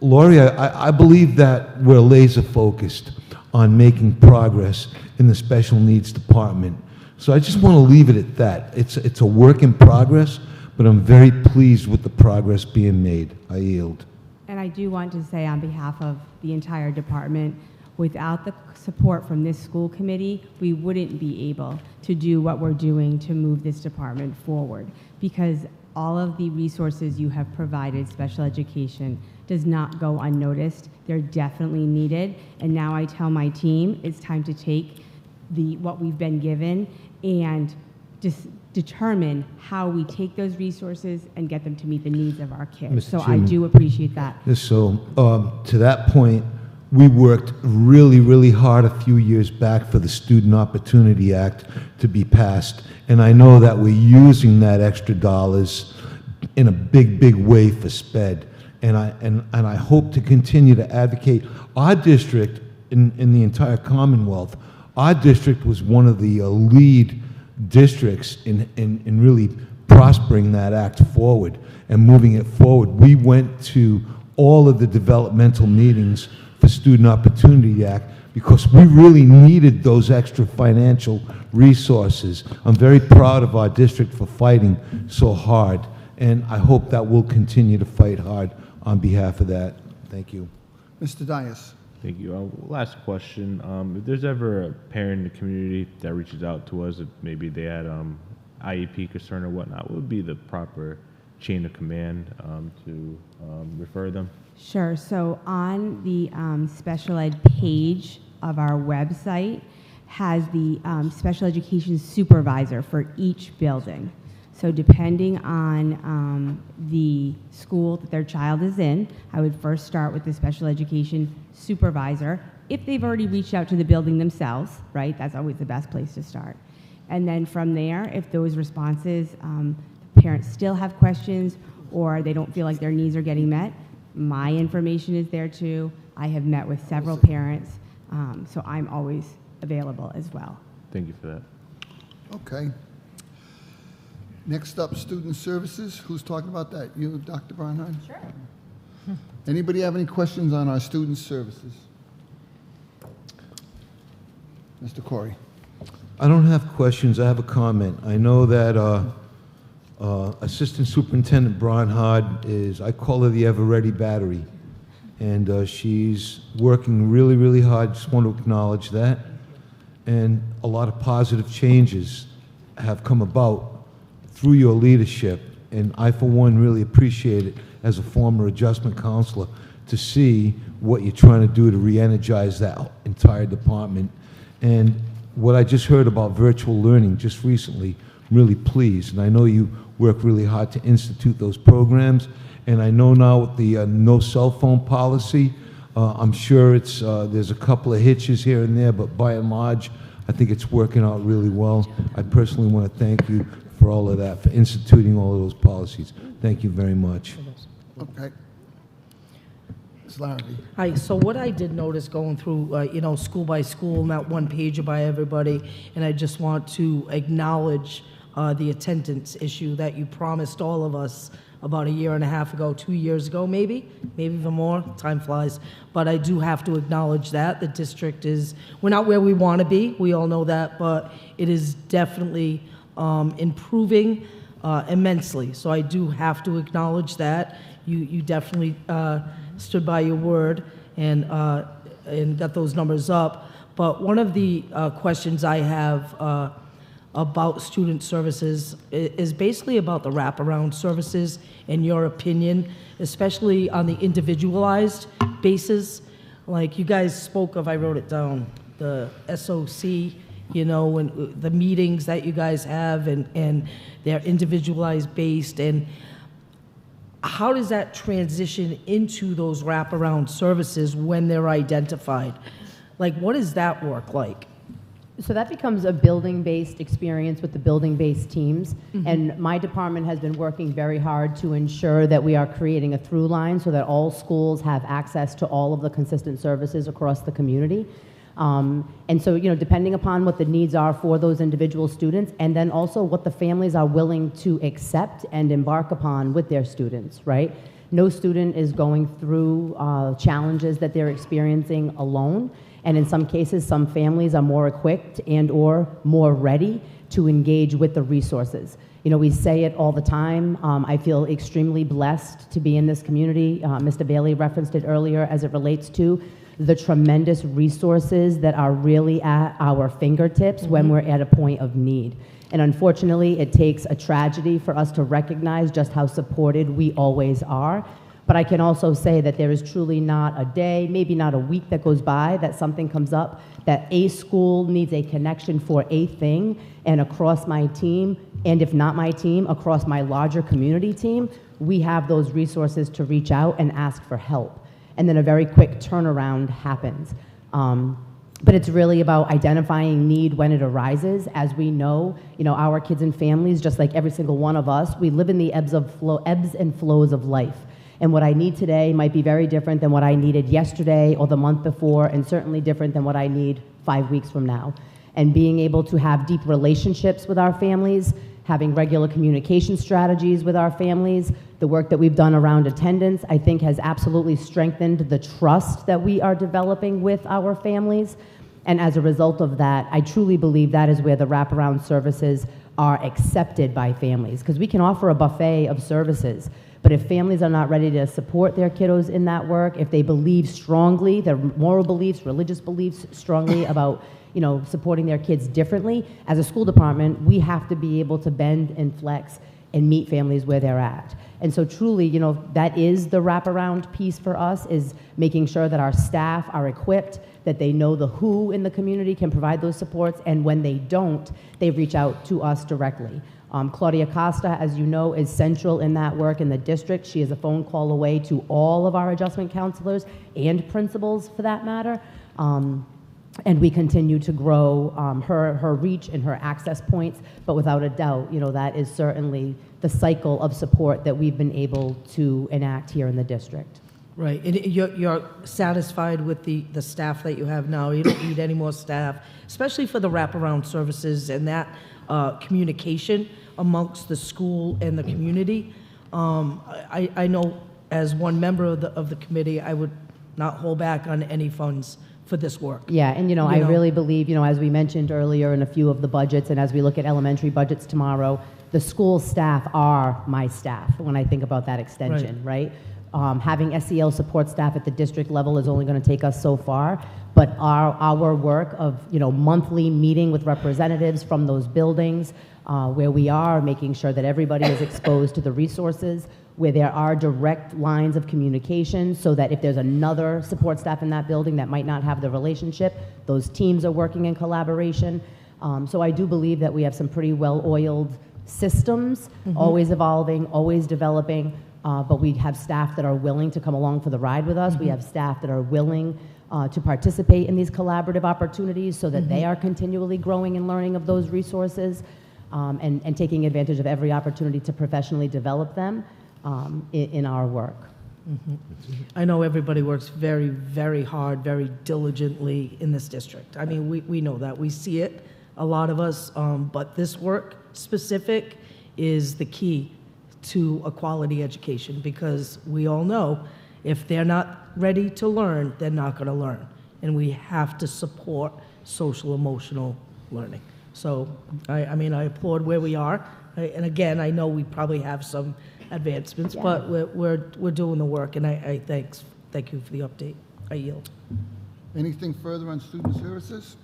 Laurie, I believe that we're laser focused on making progress in the special needs department. So I just want to leave it at that. It's a work in progress, but I'm very pleased with the progress being made. I yield. And I do want to say on behalf of the entire department, without the support from this school committee, we wouldn't be able to do what we're doing to move this department forward, because all of the resources you have provided special education does not go unnoticed. They're definitely needed. And now I tell my team it's time to take what we've been given and just determine how we take those resources and get them to meet the needs of our kids. Mr. So I Chairman. do appreciate that. So to that point, we worked really hard a few years back for the Student Opportunity Act to be passed. And I know that we're using that extra dollars in a big way for SPED. And I hope to continue to advocate. Our district, in the entire Commonwealth, our district was one of the lead districts in really prospering that act forward and moving it forward. We went to all of the developmental meetings for Student Opportunity Act because we really needed those extra financial resources. I'm very proud of our district for fighting so hard. and I hope that we'll continue to fight hard on behalf of that. Thank you. Mr. Dias. Thank you. Last question. If there's ever a parent in the community that reaches out to us, if maybe they had IEP concern or whatnot, what would be the proper chain of command to refer them? Sure. So on the special ed page of our website has the special education supervisor for each building. So depending on the school that their child is in, I would first start with the special education supervisor. If they've already reached out to the building themselves, right, that's always the best place to start. And then from there, if those responses, parents still have questions or they don't feel like their needs are getting met, my information is there too. I have met with several parents, so I'm always available as well. Thank you for that. Okay. Next up, student services. Who's talking about that? You, Dr. Barnhart? Sure. Anybody have any questions on our student services? Mr. Corey. I don't have questions. I have a comment. I know that Assistant Superintendent Bronhard is, I call her the ever-ready battery, and she's working really, really hard. Just want to acknowledge that. And a lot of positive changes have come about through your leadership, and I, for one, really appreciate it as a former adjustment counselor to see what you're trying to do to re-energize that entire department. And what I just heard about virtual learning just recently, I'm really pleased, and I know you work really hard to institute those programs, and I know now with the no cell phone policy, I'm sure it's there's a couple of hitches here and there, but by and large, I think it's working out really well. I personally want to thank you for all of that, for instituting all of those policies. Thank you very much. Okay. Ms. Larrabee. Hi, so what I did notice going through, school by school, not one pager by everybody, and I just want to acknowledge the attendance issue that you promised all of us about a year and a half ago, 2 years ago, maybe even more. Time flies. But I do have to acknowledge that the district we're not where we want to be. We all know that, but it is definitely improving immensely. So I do have to acknowledge that. You definitely stood by your word and got those numbers up. But one of the questions I have about student services is basically about the wraparound services, in your opinion, especially on the individualized basis. Like you guys spoke of, I wrote it down, the SOC, and the meetings that you guys have, and they're individualized based, and how does that transition into those wraparound services when they're identified? Like, what does that work like? So that becomes a building-based experience with the building-based teams. Mhm. And my department has been working very hard to ensure that we are creating a through line so that all schools have access to all of the consistent services across the community. And so, depending upon what the needs are for those individual students, and then also what the families are willing to accept and embark upon with their students, right? No student is going through challenges that they're experiencing alone. And in some cases, some families are more equipped and or more ready to engage with the resources. We say it all the time. I feel extremely blessed to be in this community. Mr. Bailey referenced it earlier as it relates to the tremendous resources that are really at our fingertips when we're at a point of need. And unfortunately, it takes a tragedy for us to recognize just how supported we always are. But I can also say that there is truly not a day, maybe not a week that goes by that something comes up that a school needs a connection for a thing, and across my team, and if not my team, across my larger community team, we have those resources to reach out and ask for help. And then a very quick turnaround happens. But it's really about identifying need when it arises. As we know, our kids and families, just like every single one of us, we live in the ebbs and flows of life. And what I need today might be very different than what I needed yesterday or the month before, and certainly different than what I need 5 weeks from now. And being able to have deep relationships with our families, having regular communication strategies with our families, the work that we've done around attendance, I think has absolutely strengthened the trust that we are developing with our families. And as a result of that, I truly believe that is where the wraparound services are accepted by families, because we can offer a buffet of services, but if families are not ready to support their kiddos in that work, if they believe strongly, their moral beliefs, religious beliefs strongly about, supporting their kids differently, as a school department, we have to be able to bend and flex and meet families where they're at. And so truly, that is the wraparound piece for us, is making sure that our staff are equipped, that they know the who in the community can provide those supports, and when they don't, they reach out to us directly. Claudia Costa, as you know, is central in that work in the district. She is a phone call away to all of our adjustment counselors and principals, for that matter. And we continue to grow her reach and her access points, but without a doubt, that is certainly the cycle of support that we've been able to enact here in the district. Right, and you're satisfied with the staff that you have now. You don't need any more staff, especially for the wraparound services and that communication amongst the school and the community. I know as one member of the committee, I would not hold back on any funds for this work. Yeah, and I really believe, as we mentioned earlier in a few of the budgets, and as we look at elementary budgets tomorrow, the school staff are my staff when I think about that extension, right? Having SEL support staff at the district level is only going to take us so far, but our work of monthly meeting with representatives from those buildings, where we are making sure that everybody is exposed to the resources, where there are direct lines of communication, so that if there's another support staff in that building that might not have the relationship, those teams are working in collaboration. So I do believe that we have some pretty well-oiled systems, always evolving, always developing. But we have staff that are willing to come along for the ride with us. We have staff that are willing to participate in these collaborative opportunities, so that they are continually growing and learning of those resources, and taking advantage of every opportunity to professionally develop them in our work. I know everybody works very, very hard, very diligently in this district. I mean, we know that. We see it, a lot of us, but this work specific is the key to a quality education, because we all know if they're not ready to learn, they're not going to learn. And we have to support social emotional learning. So, I mean, I applaud where we are. And again, I know we probably have some advancements, but we're doing the work, and I thank you for the update. I yield. Anything further on student services?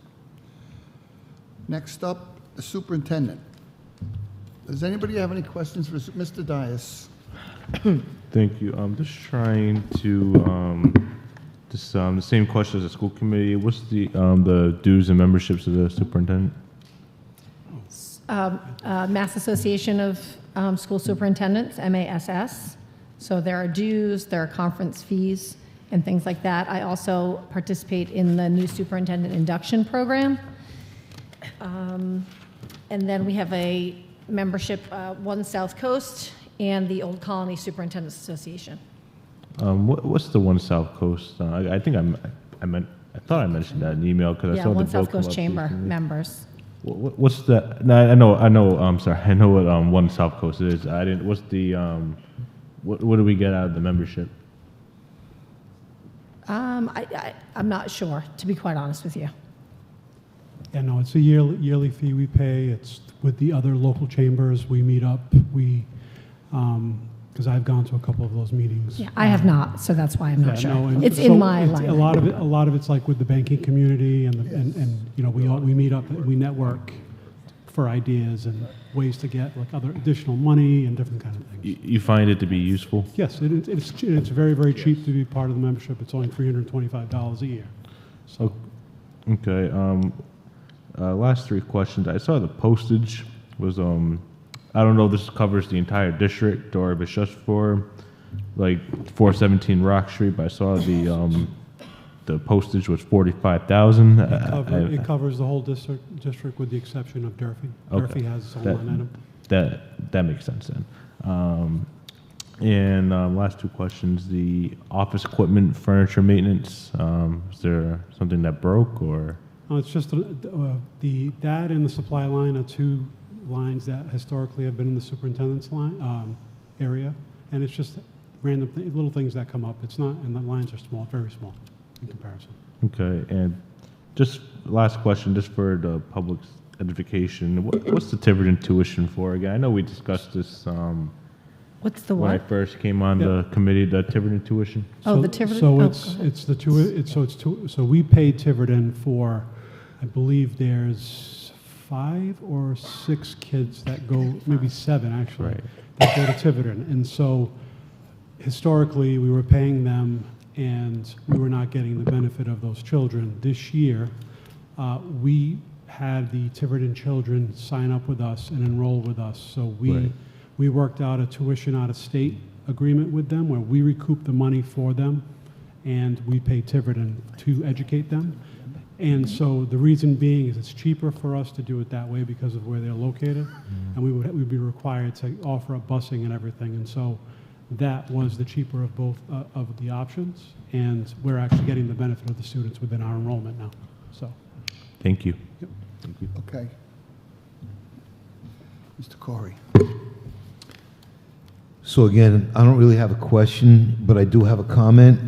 Next up, the superintendent. Does anybody have any questions for Mr. Dias? Thank you. I'm just trying to the same question as the school committee. What's the dues and memberships of the superintendent? Mass Association of School Superintendents, MASS. So there are dues, there are conference fees, and things like that. I also participate in the new superintendent induction program. And then we have a membership, One South Coast and the Old Colony Superintendents Association. What's the One South Coast? I think I thought I mentioned that in email, because I saw the One bill South come Coast up Chamber recently. members. What's the? No, I know. I'm sorry. I know what One South Coast is. I didn't. What's the? What do we get out of the membership? I'm not sure, to be quite honest with you. Yeah, no, it's a yearly fee we pay. It's with the other local chambers. We meet up. Because I've gone to a couple of those meetings. Yeah, I have not, so that's why I'm not sure. No, and it's so in my it's, line. A lot of it's like with the banking community, and we meet up, we network for ideas and ways to get like other additional money and different kind of things. You find it to be useful? Yes, it's very, very cheap to be part of the membership. It's only $325 a year. So. Okay. Last three questions. I saw the postage was I don't know if this covers the entire district or if it's just for like 417 Rock Street, but I saw the postage was $45,000. It covers the whole district with the exception of Durfee. Okay. Durfee has its own line item. That makes sense then. And last two questions: the office equipment, furniture maintenance. Is there something that broke, or? It's just that and the supply line are two lines that historically have been in the superintendent's line area, and it's just random little things that come up. It's not, and the lines are small, very small in comparison. Okay, and just last question, just for the public's edification. What's the Tiverton tuition for again? I know we discussed this What's the when I what? first came on the committee, the Tiverton tuition. Oh, the Tiverton? So oh, it's, go ahead. it's the two, it's, so it's two, so we pay Tiverton for, I believe there's 5 or 6 kids that go, maybe 7 actually, that go to Tiverton. And so historically, we were paying them and we were not getting the benefit of those children. This year, we had the Tiverton children sign up with us and enroll with us. So we worked out a tuition out of state agreement with them where we recoup the money for them and we pay Tiverton to educate them. And so the reason being is it's cheaper for us to do it that way because of where they're located. And we'd be required to offer up busing and everything. And so that was the cheaper of both of the options. And we're actually getting the benefit of the students within our enrollment now. So. Thank you. Yep. Thank you. Okay. Mr. Corey. So again, I don't really have a question, but I do have a comment.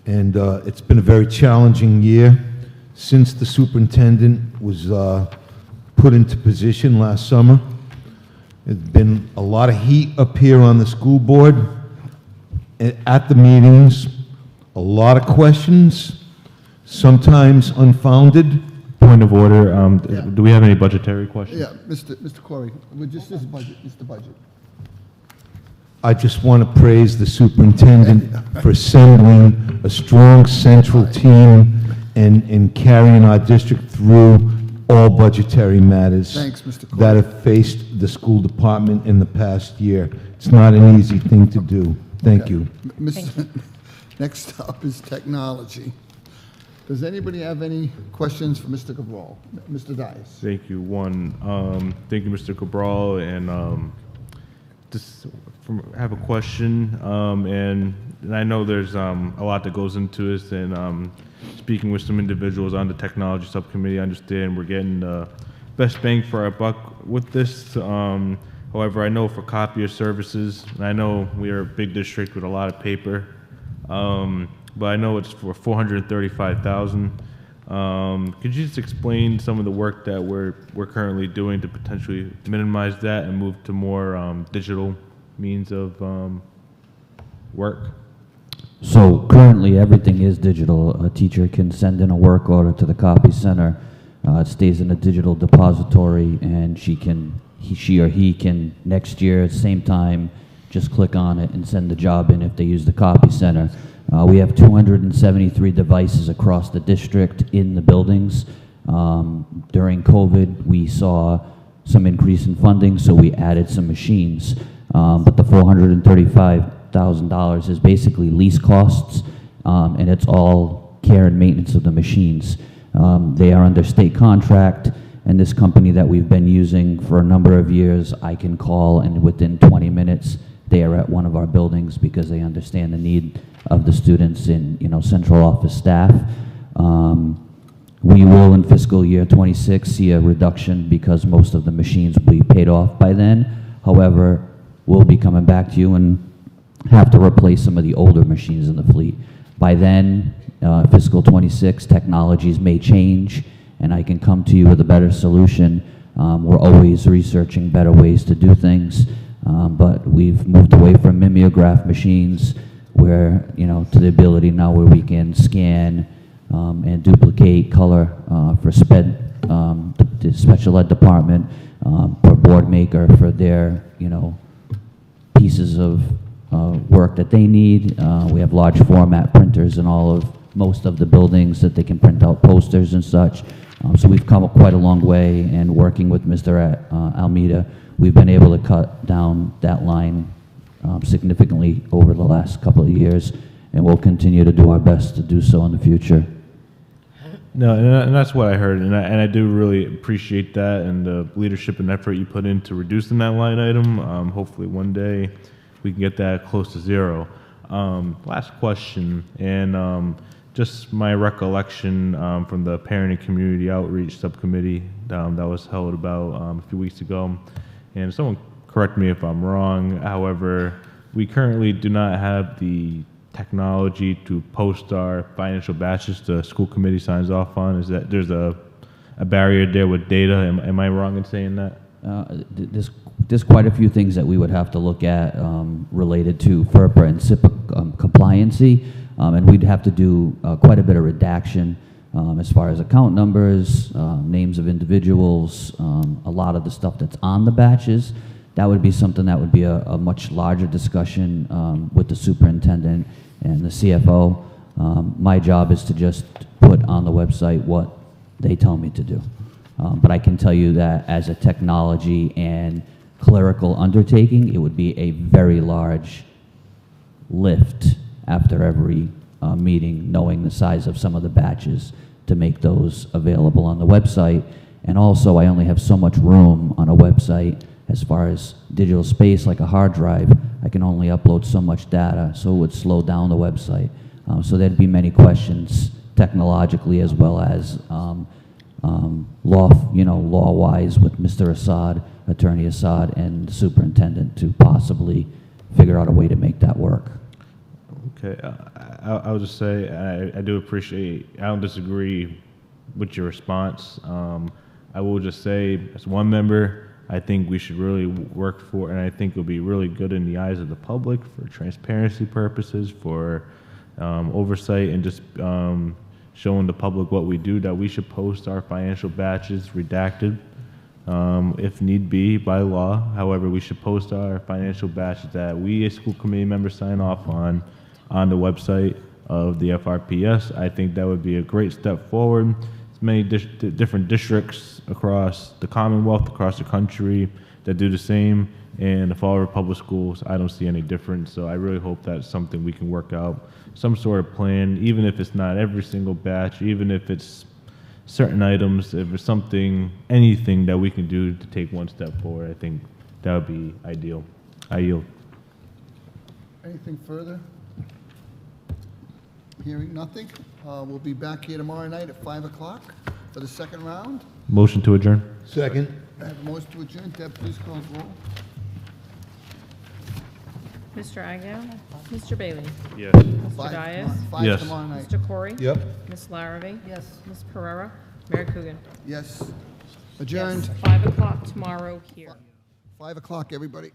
And it's been a very challenging year since the superintendent was put into position last summer. There's been a lot of heat up here on the school board at the meetings, a lot of questions, sometimes unfounded. Point of order, do we have any budgetary questions? Yeah, Mr. Corey, this is budget, it's the budget. I just want to praise the superintendent for assembling a strong central team and carrying our district through all budgetary matters Thanks, Mr. Corey. that have faced the school department in the past year. It's not an easy thing to do. Thank you. Next up is technology. Does anybody have any questions for Mr. Cabral? Mr. Dias? Thank you. Thank you, Mr. Cabral, and I have a question, and I know there's a lot that goes into this, and speaking with some individuals on the technology subcommittee, I understand we're getting the best bang for our buck with this. However, I know for copier services, and I know we are a big district with a lot of paper, but I know it's for $435,000. Could you just explain some of the work that we're currently doing to potentially minimize that and move to more digital means of work? So currently, everything is digital. A teacher can send in a work order to the copy center. It stays in a digital depository, and she or he can next year at the same time just click on it and send the job in if they use the copy center. We have 273 devices across the district in the buildings. During COVID, we saw some increase in funding, so we added some machines. But the $435,000 is basically lease costs, and it's all care and maintenance of the machines. They are under state contract, and this company that we've been using for a number of years, I can call, and within 20 minutes, they are at one of our buildings because they understand the need of the students in, central office staff. We will, in fiscal year 26, see a reduction because most of the machines will be paid off by then. However, we'll be coming back to you and have to replace some of the older machines in the fleet. By then, fiscal 26, technologies may change, and I can come to you with a better solution. We're always researching better ways to do things, but we've moved away from mimeograph machines where, to the ability now where we can scan and duplicate color for the special ed department, for board maker for their, pieces of work that they need. We have large format printers in most of the buildings that they can print out posters and such. So we've come quite a long way, and working with Mr. Almeida, we've been able to cut down that line significantly over the last couple of years, and we'll continue to do our best to do so in the future. No, and that's what I heard, and I do really appreciate that and the leadership and effort you put into reducing that line item. Hopefully one day we can get that close to zero. Last question, and just my recollection from the Parent and Community Outreach Subcommittee that was held about a few weeks ago, and someone correct me if I'm wrong, however, we currently do not have the technology to post our financial batches the school committee signs off on. Is that there's a a barrier there with data. Am I wrong in saying that? There's quite a few things that we would have to look at related to FERPA and SIPA compliancy, and we'd have to do quite a bit of redaction as far as account numbers, names of individuals, a lot of the stuff that's on the batches. That would be something that would be a much larger discussion with the superintendent and the CFO. My job is to just put on the website what they tell me to do. But I can tell you that as a technology and clerical undertaking, it would be a very large lift after every meeting, knowing the size of some of the batches to make those available on the website. And also, I only have so much room on a website as far as digital space, like a hard drive. I can only upload so much data, so it would slow down the website. So there'd be many questions technologically as well as law-wise with Mr. Assad, Attorney Assad, and the superintendent to possibly figure out a way to make that work. Okay, I'll just say I do appreciate, I don't disagree with your response. I will just say, as one member, I think we should really work for, and I think it'll be really good in the eyes of the public for transparency purposes, for oversight, and just showing the public what we do, that we should post our financial batches redacted if need be by law. However, we should post our financial batches that we as school committee members sign off on the website of the FRPS. I think that would be a great step forward. There's many different districts across the Commonwealth, across the country, that do the same, and the Fall River Public Schools, I don't see any difference. So I really hope that's something we can work out, some sort of plan, even if it's not every single batch, even if it's certain items, if there's something, anything that we can do to take one step forward, I think that would be ideal. I yield. Anything further? Hearing nothing. We'll be back here tomorrow night at 5 o'clock for the second round. Motion to adjourn. Second. I have a motion to adjourn. Deb, please call the roll. Mr. Agia? Mr. Bailey? Yes. Mr. Dias? Yes. Tomorrow night. Mr. Corey? Yep. Ms. Larrabee? Yes. Ms. Pereira? Mayor Coogan? Yes. Adjourned. Yes, 5 o'clock tomorrow here. 5 o'clock, everybody.